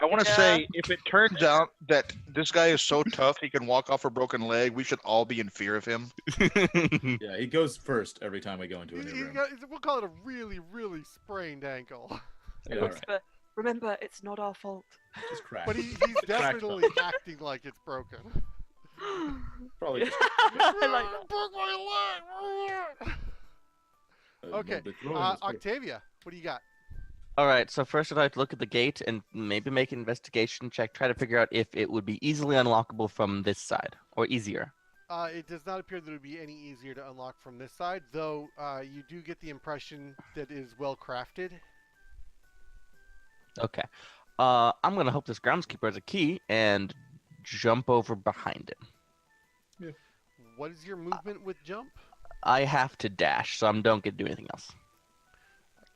S8: I want to
S2: Yeah.
S8: say, if it turns out that this guy is so tough he can walk off a broken leg, we should all be in fear of him.
S5: Yeah, he goes first every time we go into a new room.
S4: We'll call it a really, really sprained ankle.
S5: Yeah, all right.
S2: But remember, it's not our fault.
S5: Just crack.
S4: But he's
S5: Crack
S4: definitely acting like it's broken.
S5: Probably just
S2: I like that.
S4: Broke my leg! Okay,
S5: the throwing is good.
S4: Octavia, what do you got?
S3: Alright, so first I'd like to look at the gate and maybe make an investigation check, try to figure out if it would be easily unlockable from this side, or easier.
S4: It does not appear that it would be any easier to unlock from this side, though you do get the impression that it is well crafted.
S3: Okay. I'm gonna hope this groundskeeper has a key and jump over behind him.
S4: What is your movement with jump?
S3: I have to dash, so I don't get to do anything else.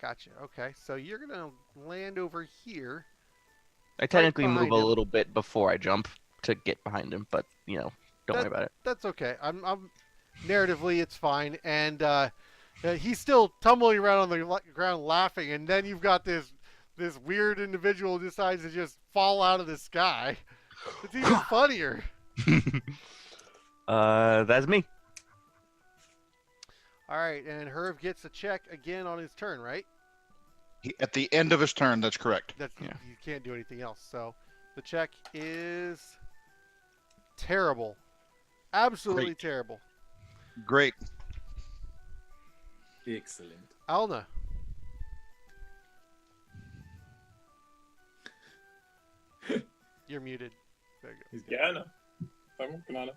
S4: Gotcha. Okay, so you're gonna land over here.
S3: I technically move
S4: behind
S3: a
S4: him.
S3: little bit before I jump to get behind him, but don't worry about it.
S4: That's okay. I'm narratively it's fine, and he's still tumbling around on the ground laughing, and then you've got this weird individual who decides to just fall out of the sky. It's even funnier.
S3: That's me.
S4: All right, and Herb gets a check again on his turn, right?
S8: At the end of his turn, that's correct.
S4: That's
S3: Yeah.
S4: You can't do anything else. So the check is terrible, absolutely
S8: Great.
S4: terrible.
S8: Great.
S5: Excellent.
S4: Alna, you're muted. There you go.
S5: He's
S7: Yeah, I know. I'm working on it.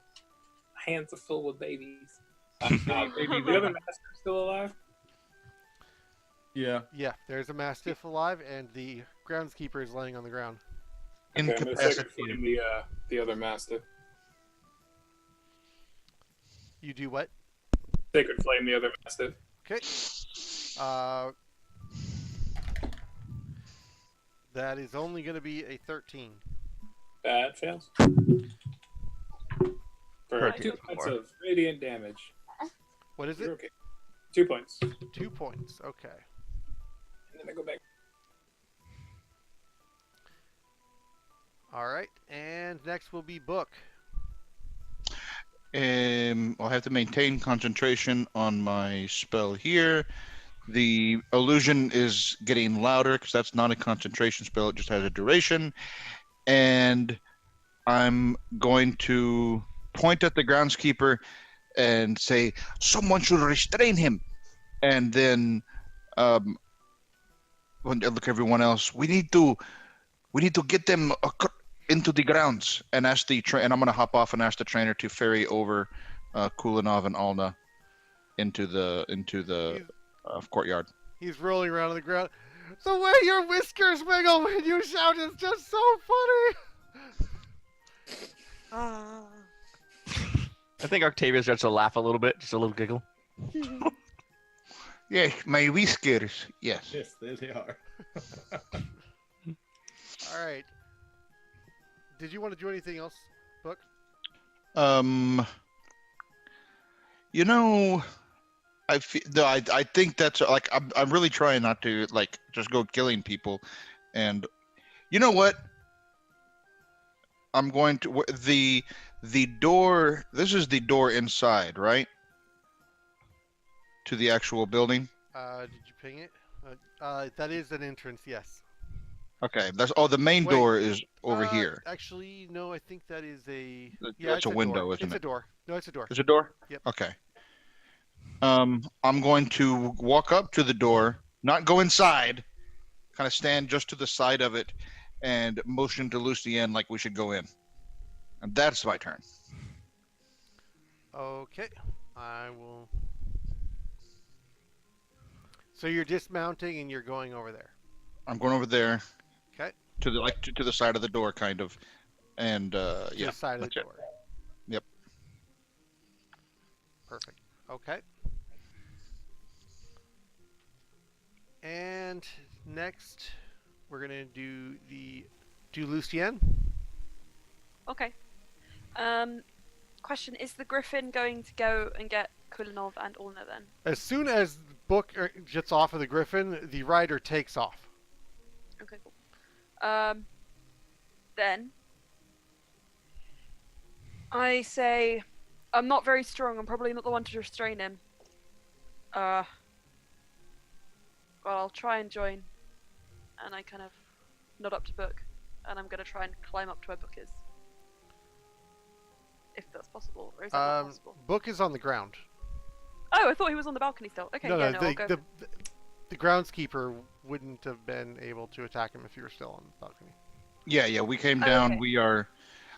S7: My hands are full with babies. Baby, the other master still alive?
S5: Yeah.
S4: Yeah, there's a mastiff alive, and the groundskeeper is laying on the ground.
S7: Okay, I'm gonna sacred
S8: Incapacitated.
S7: flame the other master.
S4: You do what?
S7: Sacred flame the other master.
S4: Okay. That is only going to be a 13.
S7: That fails. For
S3: Perfect.
S7: 2 points of radiant damage.
S4: What is
S7: You're
S4: it?
S7: okay. 2 points.
S4: 2 points. Okay.
S7: And then I go back.
S4: All right. And next will be Book.
S8: I'll have to maintain concentration on my spell here. The illusion is getting louder because that's not a concentration spell. It just has a duration. And I'm going to point at the groundskeeper and say, "Someone should restrain him." And then, when I look at everyone else, we need to get them into the grounds and ask the and I'm going to hop off and ask the trainer to ferry over Kulinov and Alna into the courtyard.
S4: He's rolling around on the ground. The way your whiskers wiggle when you shout is just so funny.
S3: I think Octavia starts to laugh a little bit, just a little giggle.
S8: Yes, my whiskers. Yes.
S5: Yes, there they are.
S4: All right. Did you want to do anything else, Book?
S8: I think that's like I'm really trying not to like just go killing people, and you know what? I'm going to the door. This is the door inside, right? To the actual building.
S4: Did you ping it? That is an entrance, yes.
S8: Okay, the main
S4: Wait,
S8: door is over here.
S4: Actually, no. I think that is a.
S8: That's
S4: Yeah,
S8: a window,
S4: door.
S8: isn't
S4: It's
S8: it?
S4: a door. No, it's a door.
S8: Is it a door?
S4: Yep.
S8: Okay. I'm going to walk up to the door, not go inside, kind of stand just to the side of it, and motion to Lucien like we should go in. And that's my turn.
S4: Okay, I will. So you're dismounting and you're going over there.
S8: I'm going over there.
S4: Okay.
S8: To the to the side of the door, kind of, and
S4: To
S8: yeah.
S4: the side of the
S8: that's it.
S4: door.
S8: Yep.
S4: Perfect. Okay. And next, we're gonna do Lucien.
S2: Okay. Question: is the Griffin going to go and get Kulinov and Ulna then?
S4: As soon as the book gets off of the Griffin, the rider takes off.
S2: Okay, cool. Then I say, I'm not very strong. I'm probably not the one to restrain him. Well, I'll try and join. And I kind of nod up to Book, and I'm gonna try and climb up to where Book is. If that's possible, or is that not possible?
S4: Book is on the ground.
S2: Oh, I thought he was on the balcony still. Okay,
S4: No,
S2: yeah,
S4: no,
S2: no, I'll go.
S4: the groundskeeper wouldn't have been able to attack him if you were still on the balcony.
S8: Yeah. We came
S2: Oh,
S8: down.
S2: okay.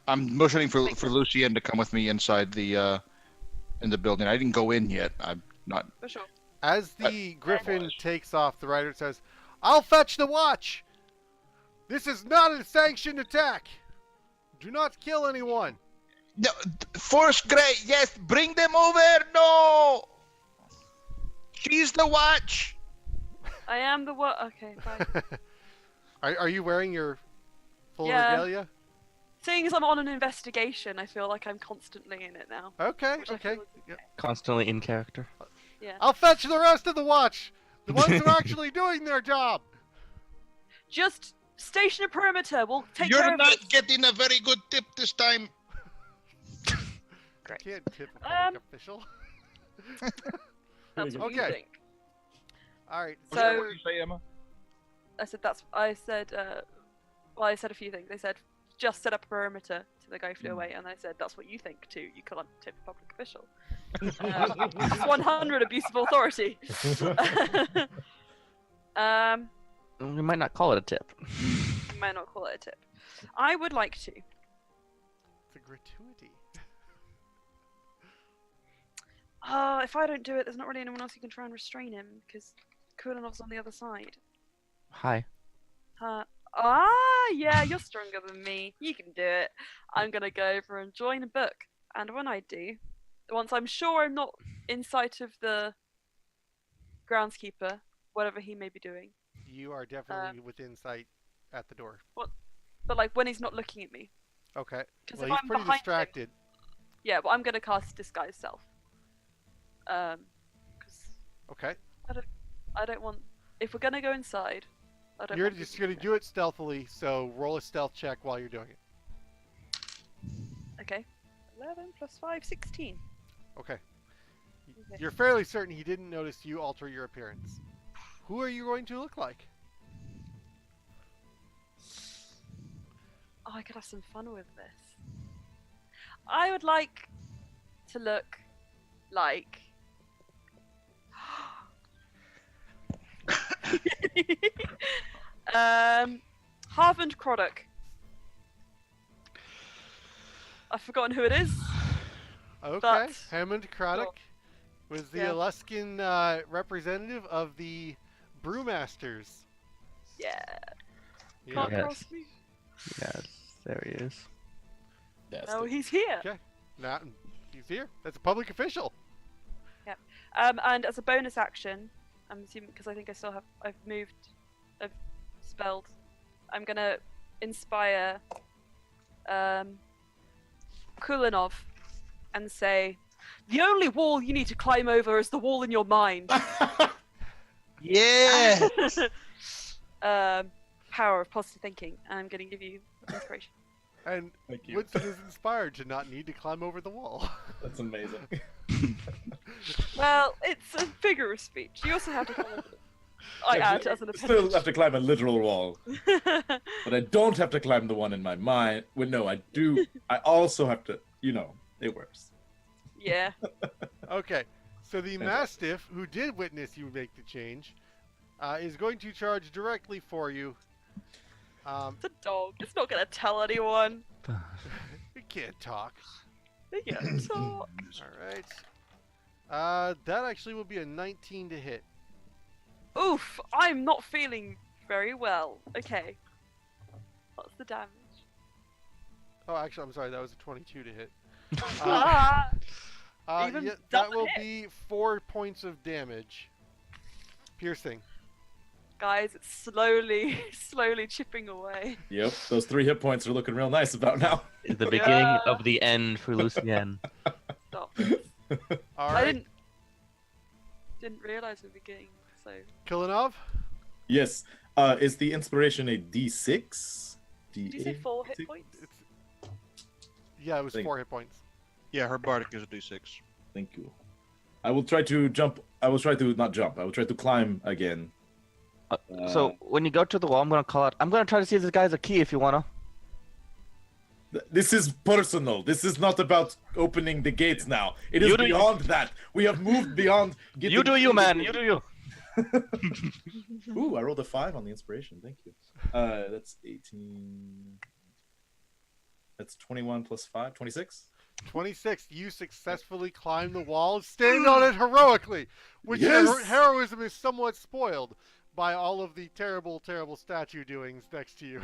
S8: I'm motioning for
S2: Makes sense.
S8: Lucien to come with me inside the in the building. I didn't go in yet. I'm not.
S2: For sure.
S4: As the Griffin takes off, the rider says, "I'll fetch the watch! This is not a sanctioned attack! Do not kill anyone!"
S8: No, Force Grey. Yes, bring them over. No. She's the watch.
S2: I am the what? Okay, fine.
S4: Are you wearing your full
S2: Yeah.
S4: regalia?
S2: Seeing as I'm on an investigation, I feel like I'm constantly in it now.
S4: Okay,
S2: Which I
S4: okay.
S2: feel is
S4: Yep.
S3: Constantly in character.
S2: Yeah.
S4: I'll fetch the rest of the watch! The ones who are actually doing their job!
S2: Just station a perimeter. We'll take
S8: You're
S2: care of
S8: not
S2: it.
S8: getting a very good tip this time.
S2: Great.
S4: Can't tip a public official.
S2: That's what you
S4: Okay.
S2: think.
S4: Alright,
S2: So-
S8: What did you say, Emma?
S2: I said I said a few things. They said just set up a perimeter till the guy flew away, and I said that's what you think too. You can't tip a public official. It's 100 abuse of authority.
S3: We might not call it a tip.
S2: You might not call it a tip. I would like to.
S4: it's a gratuity.
S2: If I don't do it, there's not really anyone else who can try and restrain him because Kulinov's on the other side.
S3: Hi.
S2: Yeah, you're stronger than me. You can do it. I'm gonna go over and join a book. And when I do, once I'm sure I'm not in sight of the groundskeeper, whatever he may be doing,
S4: You are definitely within sight at the door.
S2: but like when he's not looking at me.
S4: Okay.
S2: 'Cause
S4: Well,
S2: if
S4: he's
S2: I'm
S4: pretty
S2: behind him-
S4: distracted.
S2: Yeah, but I'm gonna cast disguise self. 'Cause
S4: Okay.
S2: I don't want. If we're gonna go inside, I don't.
S4: You're
S2: want
S4: just
S2: people
S4: going to
S2: know.
S4: do it stealthily, so roll a stealth check while you're doing it.
S2: Okay. 11 plus 5, 16.
S4: Okay.
S2: Okay.
S4: You're fairly certain he didn't notice you alter your appearance. Who are you going to look like?
S2: Oh, I could have some fun with this. I would like to look like. Harvard Croddock. I've forgotten who it is.
S4: Okay.
S2: But-
S4: Hammond Craddock was the
S2: Yeah.
S4: Aluskan representative of the Brewmasters.
S2: Yeah.
S4: Yeah.
S2: Can't
S3: Yes.
S2: cross me.
S3: Yes, there he is.
S5: That's
S2: Oh,
S5: it.
S2: he's here.
S4: Okay. Now, he's here. That's a public official.
S2: And as a bonus action, I'm assuming because I think I've spelled. I'm gonna inspire Kulinov and say, the only wall you need to climb over is the wall in your mind.
S8: Yeah.
S2: Power of positive thinking. And I'm gonna give you inspiration.
S4: And
S5: Thank you.
S4: Winston is inspired to not need to climb over the wall.
S5: That's amazing.
S2: Well, it's a figure of speech. You also have to climb over it. I add as an
S5: Still have
S2: appendage.
S5: to climb a literal wall, but I don't have to climb the one in my mind. Well, no, I do. I also have to. It works.
S2: Yeah.
S4: Okay, so the Mastiff, who did witness you make the change, is going to charge directly for you.
S2: It's a dog. It's not gonna tell anyone.
S4: It can't talk.
S2: Yeah, talk.
S4: Alright. That actually will be a 19 to hit.
S2: Oof, I'm not feeling very well. Okay. What's the damage?
S4: Oh, actually, I'm sorry, that was a 22 to hit.
S2: Ah! Even
S4: that
S2: double
S4: will
S2: hit.
S4: be 4 points of damage. Piercing.
S2: Guys, it's slowly chipping away.
S5: Yep, those 3 hit points are looking real nice about now.
S3: The beginning of the end for Lucien.
S2: Stop. I
S4: Alright,
S2: didn't realize the beginning, so...
S4: Kilinov?
S5: Yes. Is the inspiration a D6?
S2: Did you say 4 hit
S5: D8?
S2: points?
S4: Yeah, it was
S5: Thank-
S4: 4 hit points.
S8: Yeah, her bardic is a d6.
S5: Thank you. I will try to jump. I will try to not jump. I will try to climb again.
S3: So when you go to the wall, I'm gonna call out. I'm gonna try to see if this guy has a key. If you wanna.
S5: This is personal. This is not about opening the gates now. It is
S3: You do you.
S5: beyond that. We have moved beyond. Getting
S3: You do you, man. You do you.
S5: Ooh, I rolled a 5 on the inspiration. Thank you. That's 18. That's 21 plus 5. 26.
S4: 26, you successfully climb the wall, stand on it heroically, which your
S5: Yes!
S4: heroism is somewhat spoiled by all of the terrible, terrible statue doings next to you.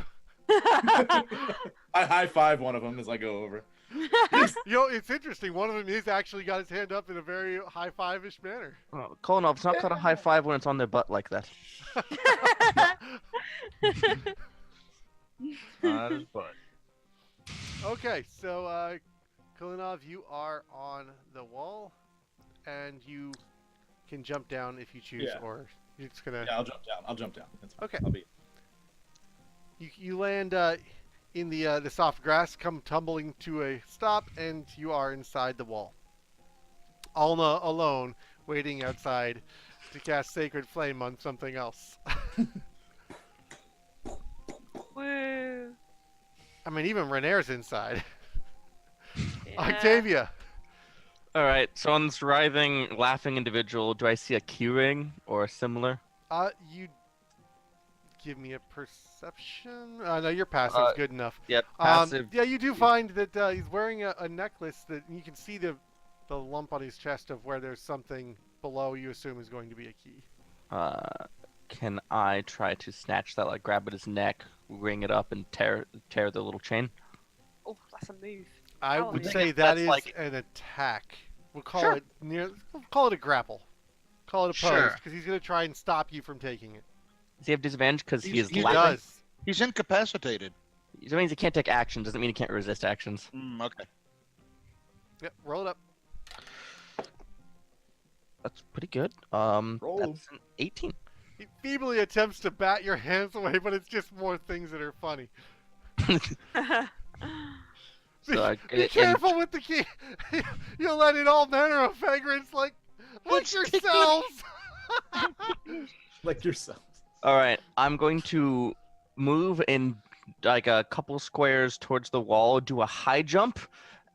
S5: I high five one of them as I go over.
S4: It's interesting. One of them is actually got his hand up in a very high five-ish manner.
S3: Oh, Kolonov, it's not called a high five when it's on their butt like that. On his butt.
S4: Okay, so Kilinov, you are on the wall, and you can jump down if you choose,
S5: Yeah.
S4: or you're just gonna.
S5: Yeah, I'll jump down. I'll jump down. That's fine.
S4: Okay.
S5: I'll be.
S4: You land in the soft grass, come tumbling to a stop, and you are inside the wall. Alna alone, waiting outside to cast Sacred Flame on something else.
S2: Woo.
S4: I mean, even Renair's inside.
S2: Yeah.
S4: Octavia.
S3: All right. So on this writhing, laughing individual, do I see a key ring or similar?
S4: You give me a perception. No, your passive's good enough.
S3: Yep. Passive.
S4: Yeah, you do find that he's wearing a necklace that you can see the lump on his chest of where there's something below you assume is going to be a key.
S3: Can I try to snatch that, like grab at his neck, ring it up, and tear the little chain?
S2: Oh, that's a move.
S4: I
S2: Oh,
S4: would
S2: yeah.
S4: say that
S3: That's
S4: is
S3: like-
S4: an attack. We'll call
S3: Sure.
S4: it we'll call it a grapple. Call it a pose,
S3: Sure.
S4: because he's going to try and stop you from taking it.
S3: Does he have disadvantage because he is
S4: He
S3: laughing?
S4: does.
S8: He's incapacitated.
S3: It means he can't take action. Doesn't mean he can't resist actions.
S8: Okay.
S4: Yep, roll it up.
S3: That's pretty good.
S5: Roll.
S3: That's an 18.
S4: He feebly attempts to bat your hands away, but it's just more things that are funny.
S3: So I
S4: Be
S3: get it.
S4: careful with the key. You'll let in all manner of vagrants like yourselves.
S5: Like yourselves.
S3: All right, I'm going to move in like a couple squares towards the wall, do a high jump,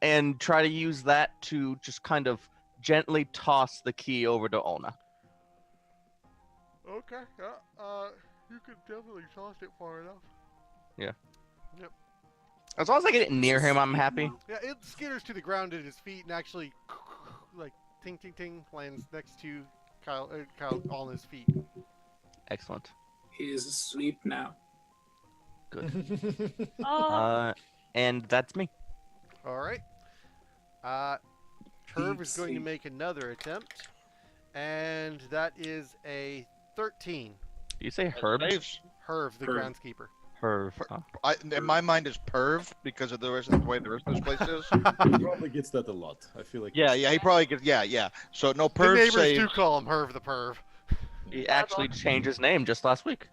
S3: and try to use that to just kind of gently toss the key over to Ona.
S4: Okay. You could definitely toss it far enough.
S3: As long as I get it near him, I'm happy.
S4: Yeah, it skitters to the ground at his feet and actually, like, ting ting ting, lands next to Kyle on his feet.
S3: Excellent.
S7: He is asleep now.
S3: Good.
S2: Oh,
S3: And that's me.
S4: All right. Turv
S7: Deep
S4: is going to
S7: sleep.
S4: make another attempt, and that is a 13.
S3: Do you say Herb?
S8: Saves.
S4: Herv, the
S7: Herv.
S4: groundskeeper.
S3: Herb. huh?
S8: In my mind, is perv because of the way the rest of this place is.
S5: He probably gets that a lot. I feel like.
S8: Yeah, he probably gets. Yeah. So no
S4: The
S8: perv
S4: neighbors
S8: save.
S4: do call him Herv the perv.
S3: He actually changed his name just last week.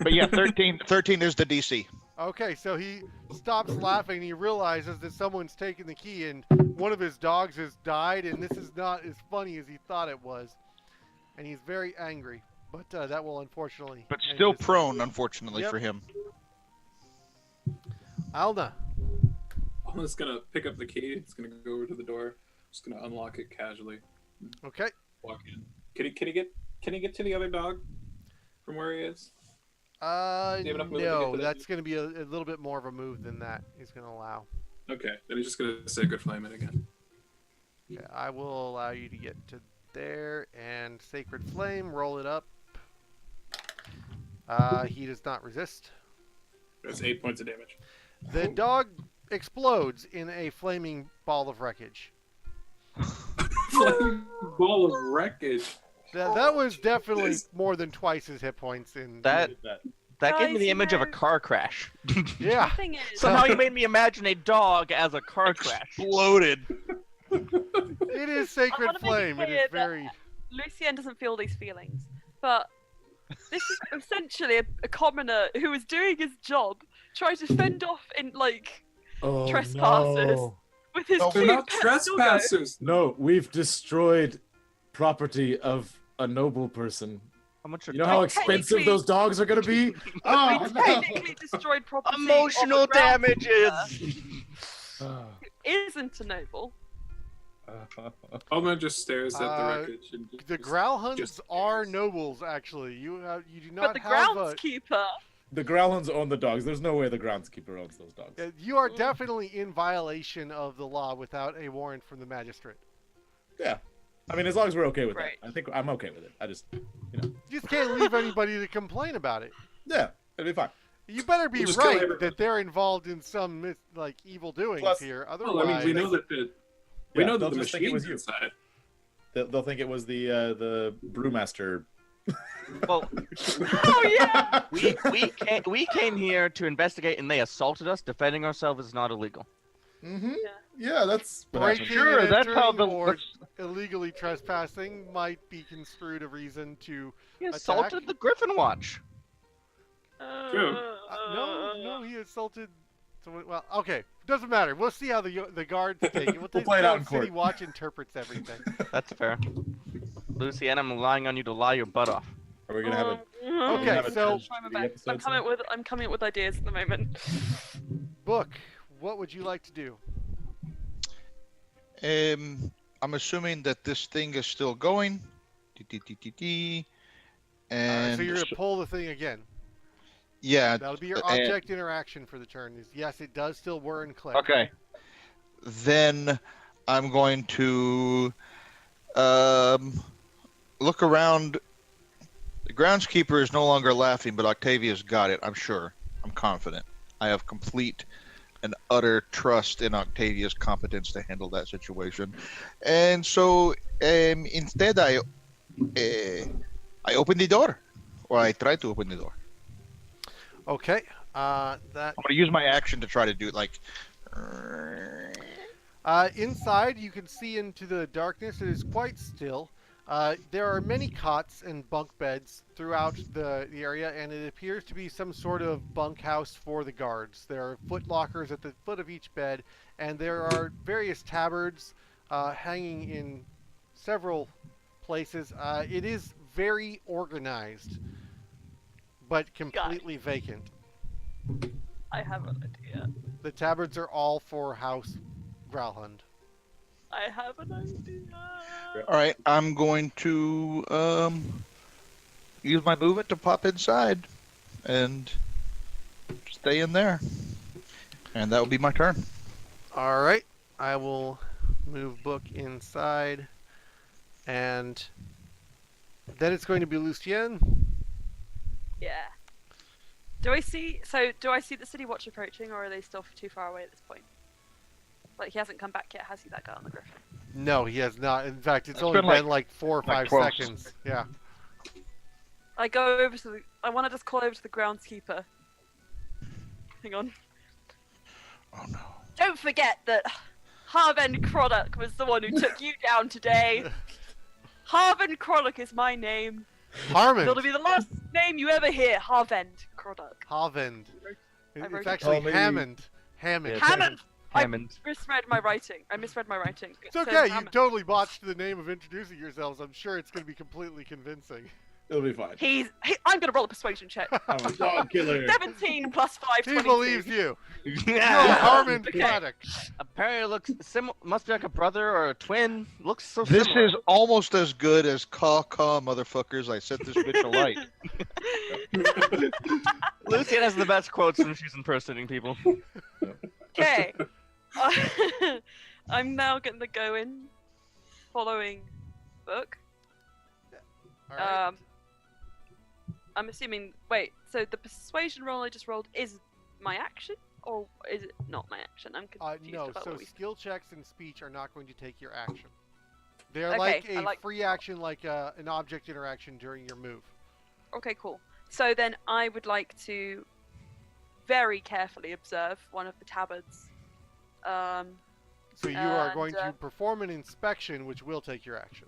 S8: But yeah, 13 is the DC.
S4: Okay, so he stops laughing and he realizes that someone's taken the key and one of his dogs has died and this is not as funny as he thought it was. And he's very angry. but that will unfortunately.
S8: But
S4: end
S8: still
S4: this.
S8: prone, unfortunately
S4: Yep.
S8: for him.
S4: Alna.
S7: Alna's gonna pick up the key. It's gonna go over to the door. Just gonna unlock it casually.
S4: Okay.
S7: Walk in. Can he get to the other dog from where he is? you have enough movement to get
S4: No,
S7: to that?
S4: that's going to be a little bit more of a move than that. He's going to allow.
S7: Okay, then he's just gonna say good flame it again.
S4: Okay, I will allow you to get to there and Sacred Flame. Roll it up. He does not resist.
S7: That's 8 points of damage.
S4: The dog explodes in a flaming ball of wreckage.
S7: Flaming ball of wreckage.
S4: That was definitely more than twice his hit points in
S3: That gave me
S2: Guys,
S3: the
S2: you
S3: image of a
S2: know-
S3: car crash.
S4: Yeah.
S2: The thing is,
S3: Somehow you made me imagine a dog as a car crash.
S8: Exploded.
S4: It is Sacred
S2: wanna make it
S4: Flame. It
S2: clear
S4: is
S2: that-
S4: very.
S2: Lucien doesn't feel these feelings, but this is essentially a commoner who is doing his job, trying to fend off in trespassers with his
S7: They're
S2: cute
S7: not
S2: pet
S7: trespassers.
S5: No, we've destroyed property of a noble person.
S3: How much?
S5: You know how
S2: Like,
S5: expensive
S2: technically-
S5: those dogs are going to be?
S2: doggo.
S5: Oh,
S2: We
S5: no.
S2: technically destroyed property. of
S3: Emotional
S2: a ground
S3: damages.
S5: Ah.
S2: who isn't a noble.
S7: Alma just stares at the
S4: Uh,
S7: wreckage. And
S4: The
S7: just-
S4: Gralhunds
S7: just
S4: are
S7: stares.
S4: nobles, actually. You do
S2: But
S4: not
S2: the
S4: have a.
S2: groundskeeper.
S5: The Growlins own the dogs. There's no way the groundskeeper owns those dogs.
S4: You are definitely in violation of the law without a warrant from the magistrate.
S5: Yeah. I mean, as long as we're okay with
S2: Right.
S5: that. I think I'm okay with it. I just,
S4: You just can't leave anybody to complain about it.
S5: yeah, it'll be fine.
S4: You better be
S7: We'll just kill
S4: right
S7: everybody.
S4: that they're involved in some evil doings
S5: Plus-
S4: here.
S7: Well,
S4: Otherwise,
S7: I mean, we know that the
S5: Yeah,
S7: know that
S5: they'll
S7: the
S5: just think it was
S7: machine's
S5: you.
S7: inside.
S5: They'll think it was the brewmaster.
S3: Well,
S2: Oh yeah.
S3: we came here to investigate, and they assaulted us. Defending ourselves is not illegal.
S5: Mm-hmm.
S2: Yeah.
S5: Yeah, that's what
S4: breaking
S5: happened.
S3: Sure,
S4: and
S3: that's how
S4: entering
S3: the-
S4: or
S3: that's-
S4: illegally trespassing might be construed a reason to.
S3: He assaulted
S4: Attack?
S3: the Griffin Watch.
S4: No, he assaulted. Someone, well, okay, doesn't matter. We'll see how the guards take it. We'll,
S5: play it out in
S4: City
S5: court.
S4: Watch interprets everything.
S3: That's fair. Lucienne, I'm relying on you to lie your butt off.
S5: Are we gonna have a?
S4: Okay,
S5: have a
S4: so
S5: judge
S2: I'm
S5: for the episode
S2: I'm coming up with ideas at the moment.
S4: Book. What would you like to do?
S8: I'm assuming that this thing is still going. And
S4: So you're gonna pull the thing again.
S8: yeah.
S4: That'll be your
S8: and-
S4: object interaction for the turn. Is yes, it does still whir and click.
S8: Okay. Then I'm going to look around. The groundskeeper is no longer laughing, but Octavia's got it. I'm sure. I'm confident. I have complete and utter trust in Octavia's competence to handle that situation. And so instead, I open the door, or I try to open the door.
S4: Okay. That
S8: I'm going to use my action to try to do it like.
S4: inside, you can see into the darkness. It is quite still. There are many cots and bunk beds throughout the area, and it appears to be some sort of bunkhouse for the guards. There are foot lockers at the foot of each bed, and there are various tabards hanging in several places. It is very organized, but completely vacant.
S2: I have an idea.
S4: The tabards are all for House Gralhund.
S2: I have an idea.
S8: All right, I'm going to use my movement to pop inside and stay in there, and that will be my turn.
S4: All right, I will move Book inside, and then it's going to be Lucien.
S2: Yeah. Do I see the City Watch approaching, or are they still too far away at this point? Like, he hasn't come back yet, has he, that guy on the Griffin?
S4: No, he has not. In fact, it's
S8: It's
S4: only
S8: been
S4: been
S8: like-
S4: like 4 or
S8: like
S4: 5
S8: 12
S4: seconds. Yeah.
S2: I go over to the. I want to just call over to the groundskeeper. Hang on.
S8: Oh no!
S2: Don't forget that Harven Croddock was the one who took you down today. Harven Croddock is my name.
S4: Harmond.
S2: It'll be the last name you ever hear. Harvend Croddock.
S4: Havend.
S2: I wrote
S4: It's
S2: it
S4: actually
S5: down. Oh, maybe-
S4: Hammond. Hammond.
S3: Yeah,
S2: Hammond.
S3: Hammond.
S2: I misread my writing.
S4: It's okay. You totally botched the name of introducing yourselves. I'm sure it's going to be completely convincing.
S5: It'll be fine.
S2: I'm gonna roll a persuasion check.
S5: I'm a dog killer.
S2: 17 plus 5,
S4: He
S2: 22.
S4: believes you. You're
S3: Yeah.
S4: Harmon
S3: Okay.
S4: Craddock.
S3: Apparently, it looks must be like a brother or a twin. Looks so
S8: This
S3: similar.
S8: is almost as good as caw motherfuckers. I set this bitch alight.
S3: Lucian has the best quotes when she's impersonating people.
S2: Okay. I'm now gonna go in, following book.
S4: All right.
S2: I'm assuming. Wait, so the persuasion roll I just rolled is my action, or is it not my action? I'm confused
S4: No,
S2: about
S4: so
S2: what we.
S4: skill checks and speech are not going to take your action. They're
S2: Okay,
S4: like
S2: I
S4: a
S2: like-
S4: free action, like an object interaction during your move.
S2: Okay, cool. So then I would like to very carefully observe one of the tabards.
S4: So you are
S2: And,
S4: going to perform an inspection, which will take your action.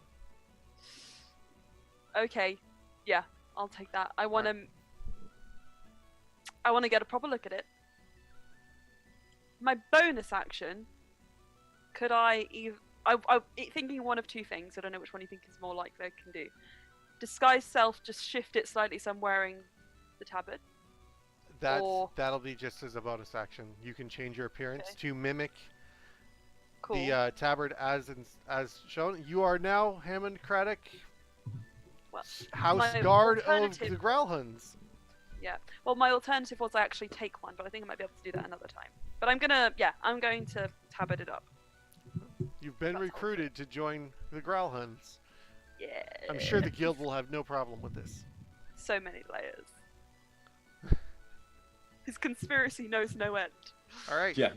S2: Okay, yeah, I'll take that. I want to get a proper look at it. My bonus action, could I'm thinking one of two things. I don't know which one you think is more likely I can do. Disguise self, just shift it slightly so I'm wearing the tabard.
S4: That'll be just as a bonus action. You can change your appearance
S2: Okay.
S4: to mimic
S2: Cool.
S4: the tabard as shown. You are now Hammond Craddock,
S2: Well,
S4: house
S2: my
S4: guard of
S2: alternative-
S4: the Gralhunds.
S2: Yeah. Well, my alternative was I actually take one, but I think I might be able to do that another time. But I'm going to tabard it up.
S4: You've been
S2: That's
S4: recruited to join the Gralhunds.
S2: Yeah.
S4: I'm sure the guild will have no problem with this.
S2: So many layers. His conspiracy knows no end.
S4: All right.
S5: Yeah.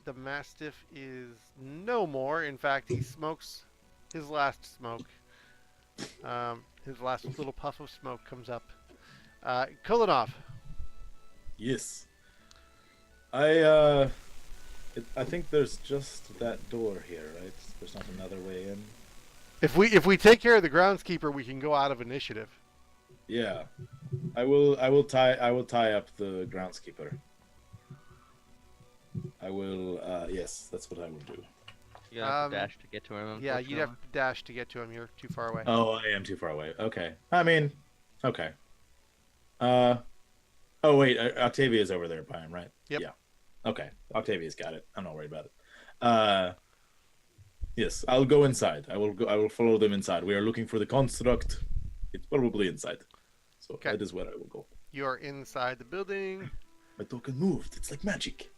S4: The Mastiff is no more. In fact, he smokes his last smoke. His last little puff of smoke comes up. Kulinov.
S5: Yes. I think there's just that door here, right? There's not another way in.
S4: If we take care of the groundskeeper, we can go out of initiative.
S5: Yeah. I will tie up the groundskeeper. I will yes, that's what I will do.
S3: You have to dash to get to him.
S4: Yeah, you'd have to dash to get to him. You're too far away.
S5: Oh, I am too far away. Okay. I mean, okay. Oh wait, Octavia's over there by him, right?
S4: Yep.
S5: Yeah. Okay. Octavia's got it. I'm not worried about it. Yes, I'll go inside. I will follow them inside. We are looking for the construct. It's probably inside. So
S4: Okay.
S5: that is where I will go.
S4: You are inside the building.
S5: My token moved. It's like magic.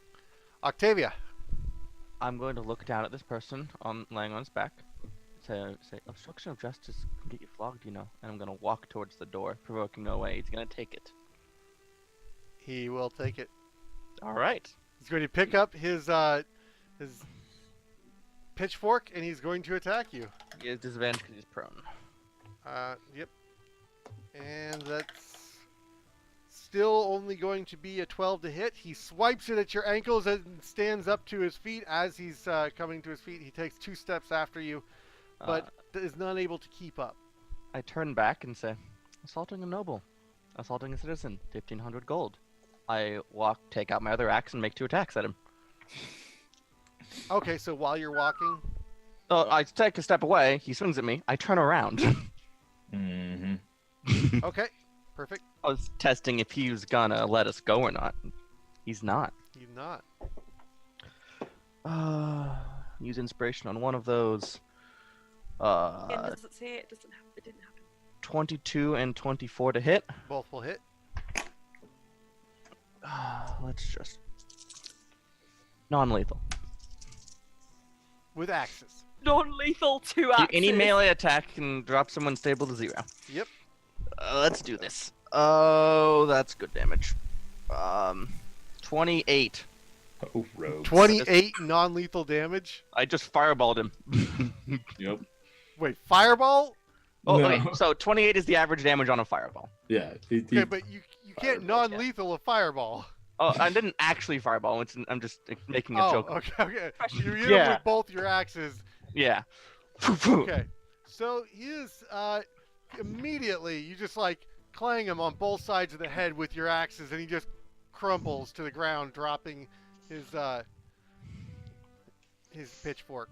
S4: Octavia.
S3: I'm going to look down at this person laying on his back. Say, obstruction of justice can get you flogged, you know. And I'm going to walk towards the door, provoking no way. He's going to take it.
S4: He will take it.
S3: All right.
S4: He's going to pick up his pitchfork and he's going to attack you.
S3: He has disadvantage because he's prone.
S4: Yep. And that's still only going to be a 12 to hit. He swipes it at your ankles and stands up to his feet. As he's coming to his feet, he takes 2 steps after you, but is not able to keep up.
S3: I turn back and say, assaulting a noble. Assaulting a citizen. 1,500 gold. I take out my other axe and make 2 attacks at him.
S4: Okay, so while you're walking,
S3: So I take a step away. He swings at me. I turn around.
S5: Mm-hmm.
S4: okay, perfect.
S3: I was testing if he was gonna let us go or not. He's not.
S4: You're not.
S3: Use inspiration on one of those.
S2: It didn't happen.
S3: 22 and 24 to hit.
S4: Both will hit.
S3: Let's just non-lethal.
S4: With axes.
S2: Non-lethal 2
S3: Do
S2: axes.
S3: any melee attack can drop someone stable to 0.
S4: Yep.
S3: Let's do this. Oh, that's good damage. 28.
S5: Oh, rogues.
S4: 28 non-lethal damage.
S3: I just fireballed him.
S5: Yep.
S4: Wait, fireball?
S3: Oh,
S5: No.
S3: wait. So 28 is the average damage on a fireball.
S5: Yeah.
S4: Okay, but you can't
S5: Fireball,
S4: non-lethal a fireball.
S3: Oh, I didn't actually fireball. I'm just making a joke.
S4: Okay. You hit him
S3: Yeah.
S4: with both your axes.
S3: Yeah.
S4: Okay. So he is immediately you just like clang him on both sides of the head with your axes, and he just crumbles to the ground, dropping his pitchfork.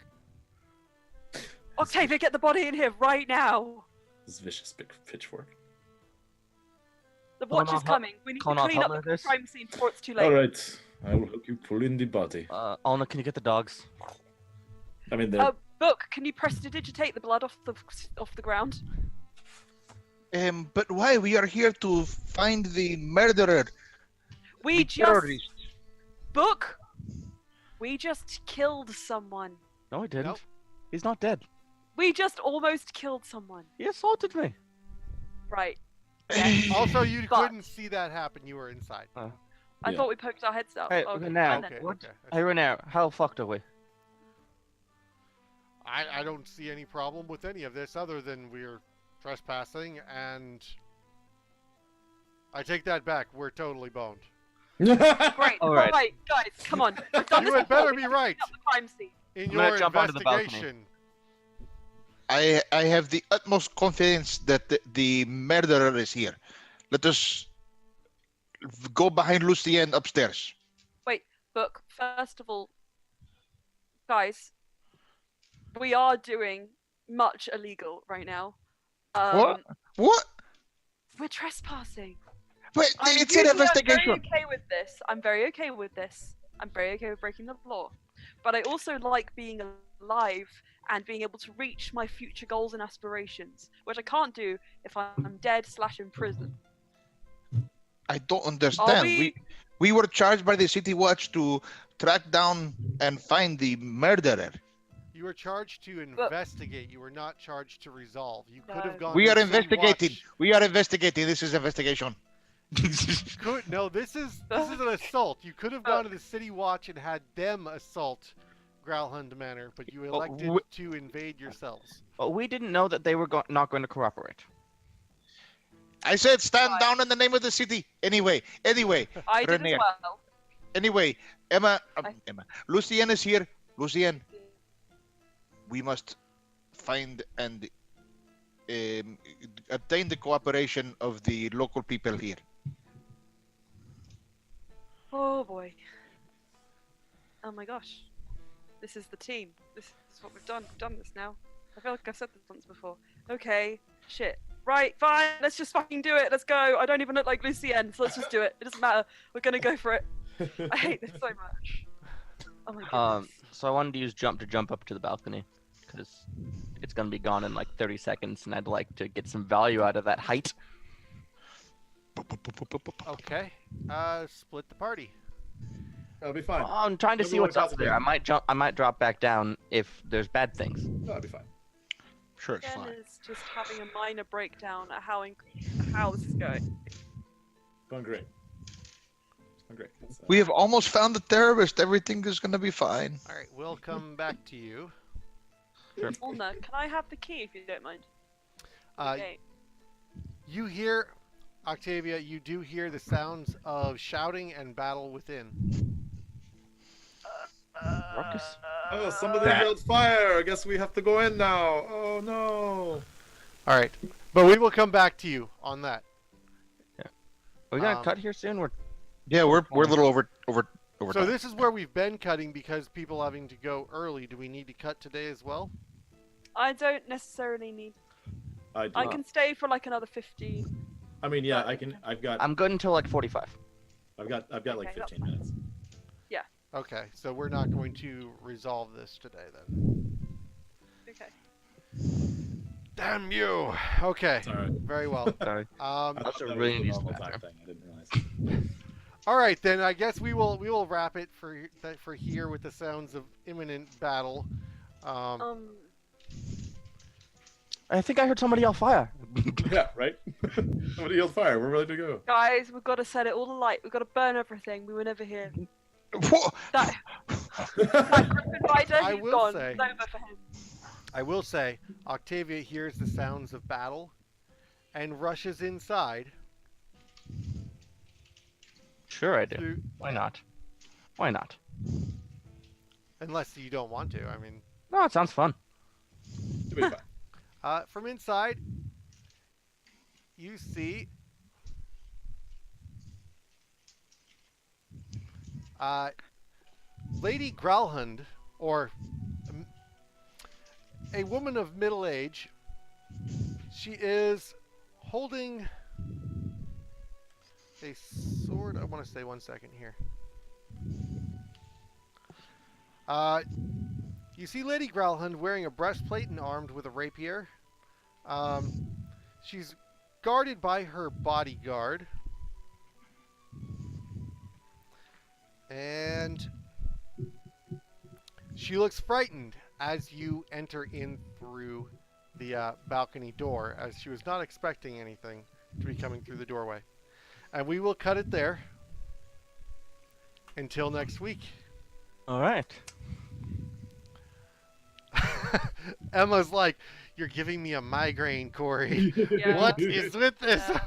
S2: Octavia, get the body in here right now.
S5: This vicious pitchfork.
S2: The watch is
S3: Colonel
S2: coming. We need to
S3: Colonel
S2: clean up
S3: Hutler,
S2: the
S3: this-
S2: crime scene before it's too late.
S5: All right, I will help you pull in the body.
S3: Alna, can you get the dogs?
S5: I mean, they're
S2: Book, can you prestidigitate the blood off the ground?
S8: But why? We are here to find the murderer.
S2: We
S8: the
S2: just
S8: terrorist.
S2: Book. We just killed someone.
S3: No, he didn't.
S4: Nope.
S3: He's not dead.
S2: We just almost killed someone.
S3: He assaulted me.
S2: Right.
S4: Also, you
S2: But-
S4: couldn't see that happen. You were inside.
S2: I
S5: Yeah.
S2: thought we poked our heads out.
S3: Hey,
S2: okay,
S3: now,
S2: fine then.
S4: Okay.
S3: what?
S4: Okay.
S3: Hey, Renier, how fucked are we?
S4: I don't see any problem with any of this other than we're trespassing, and I take that back. We're totally boned.
S2: Great.
S3: All right.
S2: Alright, guys, come on. We've done
S4: You
S2: this
S4: had
S2: before.
S4: better
S2: We
S4: be
S2: have to
S4: right
S2: clean up the crime scene.
S4: in
S3: I'm gonna
S4: your
S3: jump onto the balcony.
S4: investigation.
S8: I have the utmost confidence that the murderer is here. Let us go behind Lucien upstairs.
S2: Book, first of all, guys, we are doing much illegal right now.
S8: What? What?
S2: We're trespassing.
S8: But it's an investigation.
S2: I'm very okay with this. I'm very okay with this. I'm very okay with breaking the law. But I also like being alive and being able to reach my future goals and aspirations, which I can't do if I'm dead / in prison.
S8: I don't understand. We were charged by the City Watch to track down and find the murderer.
S4: You were charged to investigate. You were not charged to resolve. You could
S2: No.
S4: have gone.
S8: We
S4: to
S8: are
S4: the City
S8: investigating.
S4: Watch.
S8: We are investigating. This is investigation.
S4: No, this is an assault. You could have gone to the City Watch and had them assault Gralhund Manor, but you elected to invade yourselves.
S3: Well, we didn't know that they were not going to cooperate.
S8: I said stand down in the name of the city. Anyway,
S2: I did
S8: Renier.
S2: as well.
S8: Anyway, Emma, Lucien is here. Lucien, we must find and obtain the cooperation of the local people here.
S2: Oh boy. Oh my gosh. This is the team. This is what we've done. We've done this now. I feel like I've said this once before. Okay. Shit. Right, fine. Let's just fucking do it. Let's go. I don't even look like Lucien, so let's just do it. It doesn't matter. We're gonna go for it. I hate this so much. Oh my goodness.
S3: So I wanted to use jump to jump up to the balcony because it's gonna be gone in like 30 seconds, and I'd like to get some value out of that height.
S4: Okay. Split the party.
S5: That'll be fine.
S3: I'm trying to see
S5: Everyone
S3: what's up
S5: has
S3: there.
S5: a-
S3: I might drop back down if there's bad things.
S5: That'll be fine.
S8: Sure, it's
S2: Jen
S8: fine.
S2: is just having a minor breakdown at how this is going.
S5: Going great. It's going great. It's,
S8: We have almost found the terrorist. Everything is going to be fine.
S4: All right, we'll come back to you.
S2: Ulna, can I have the key if you don't mind? Okay.
S4: You hear, Octavia, you do hear the sounds of shouting and battle within.
S3: Ruckus?
S5: Oh, somebody yelled fire! I guess we have to go in now. Oh no!
S4: All right, but we will come back to you on that.
S3: Are we gonna cut here soon?
S8: Yeah, we're a little over
S4: So
S8: time.
S4: this is where we've been cutting because people having to go early. Do we need to cut today as well?
S2: I don't necessarily need.
S5: I do.
S2: I can stay for like another 50.
S5: I mean, yeah, I can. I've got
S3: I'm good until like 45.
S5: like
S2: Okay,
S5: 15 minutes.
S4: Okay, so we're not going to resolve this today then.
S2: Okay.
S4: Damn you! Okay,
S5: It's all right.
S4: very well.
S3: Sorry.
S5: That's
S3: a
S5: a
S3: really
S5: really
S3: nice
S5: normal
S3: bathroom.
S5: time thing. I didn't realize.
S4: All right, then I guess we will wrap it for here with the sounds of imminent battle.
S3: I think I heard somebody yell fire.
S5: Yeah, right. Somebody yelled fire. We're ready to go.
S2: Guys, we've got to set it all alight. We've got to burn everything. We were never here.
S8: Whoa!
S2: That Griffin Rider,
S4: I
S2: he's
S4: will
S2: gone.
S4: say-
S2: It's over for him.
S4: I will say, Octavia hears the sounds of battle and rushes inside.
S3: Sure I do.
S4: To,
S3: Why not? Why not?
S4: unless you don't want to. I mean,
S3: No, it sounds fun.
S5: It'll be fine.
S4: from inside, you see Lady Gralhund, or a woman of middle age. She is holding a sword. I want to say 1 second here. You see Lady Gralhund wearing a breastplate and armed with a rapier. She's guarded by her bodyguard. And she looks frightened as you enter in through the balcony door, as she was not expecting anything to be coming through the doorway. And we will cut it there until next week.
S3: All right.
S4: Emma's like, "You're giving me a migraine, Corey.
S2: Yeah.
S4: What is with this?"
S2: Yeah.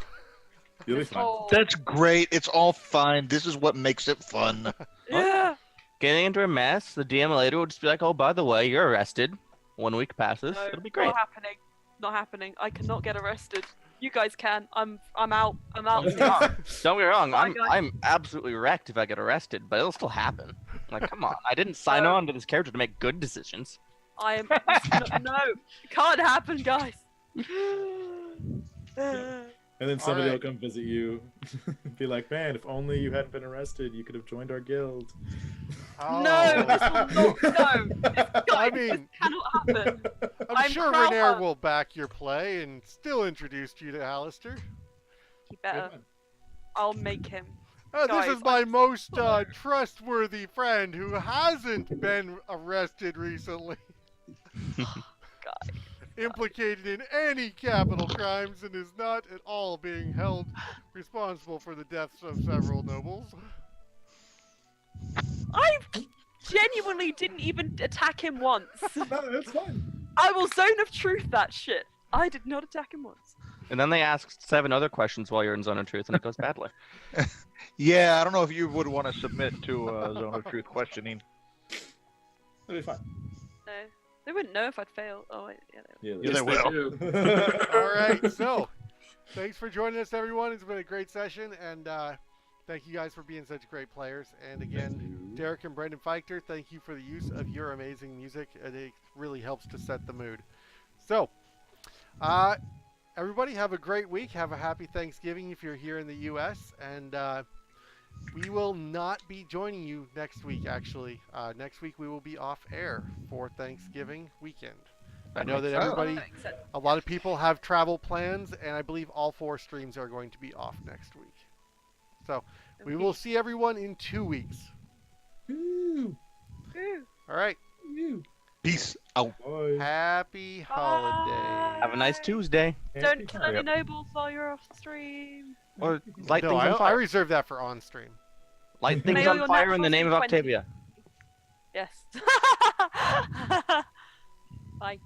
S5: You'll be
S2: This
S5: fine.
S2: whole-
S8: That's great. It's all fine. This is what makes it fun.
S2: Yeah.
S3: Getting into a mess, the DM later will just be like, "Oh, by the way, you're arrested." 1 week passes.
S2: No,
S3: It'll be great.
S2: Not happening. Not happening. I cannot get arrested. You guys can. I'm out. I'm out.
S3: Don't get me wrong.
S2: Bye, guys.
S3: I'm absolutely wrecked if I get arrested, but it'll still happen. Like, come on. I didn't sign on to this character to make good decisions.
S2: I am. No, it can't happen, guys.
S5: And then somebody will
S4: Alright.
S5: come visit you, be like, "Man, if only you hadn't been arrested, you could have joined our guild."
S4: Oh.
S2: No, this will not. No,
S4: I
S2: guys,
S4: mean,
S2: this cannot happen.
S4: I'm
S2: I'm
S4: sure
S2: proud
S4: Renair
S2: of-
S4: will back your play and still introduce you to Alistair.
S2: He better. I'll make him.
S4: This
S2: Guys,
S4: is my most trustworthy friend who hasn't been arrested recently,
S2: God.
S4: implicated in any capital crimes, and is not at all being held responsible for the deaths of several nobles.
S2: I genuinely didn't even attack him once.
S5: No, that's fine.
S2: I will zone of truth that shit. I did not attack him once.
S3: And then they ask 7 other questions while you're in Zone of Truth, and it goes badly.
S8: Yeah, I don't know if you would want to submit to Zone of Truth questioning.
S5: It'll be fine.
S2: No, they wouldn't know if I'd fail. Oh, wait, yeah. They would.
S5: Yeah,
S8: they will.
S5: do.
S4: All right, so thanks for joining us, everyone. It's been a great session, and thank you guys for being such great players. And again, Derek and Brendan Feichter, thank you for the use of your amazing music. It really helps to set the mood. So, everybody have a great week. Have a happy Thanksgiving if you're here in the U.S. And we will not be joining you next week, actually. Next week we will be off air for Thanksgiving weekend. I know that everybody,
S2: Makes sense.
S4: a lot of people have travel plans, and I believe all 4 streams are going to be off next week. So we will see everyone in 2 weeks.
S5: Woo,
S2: Ooh.
S4: All right.
S5: woo.
S8: Peace out.
S5: Bye.
S4: Happy holidays.
S3: Have a nice Tuesday.
S2: Don't kill any
S3: Yep.
S2: nobles while you're off the stream.
S3: Or light
S4: No,
S3: things on
S4: I
S3: fire.
S4: reserve that for on stream.
S3: Light things
S2: Mail
S3: on
S2: your
S3: fire in the
S2: natural
S3: name of
S2: 20.
S3: Octavia.
S2: Yes. Bye.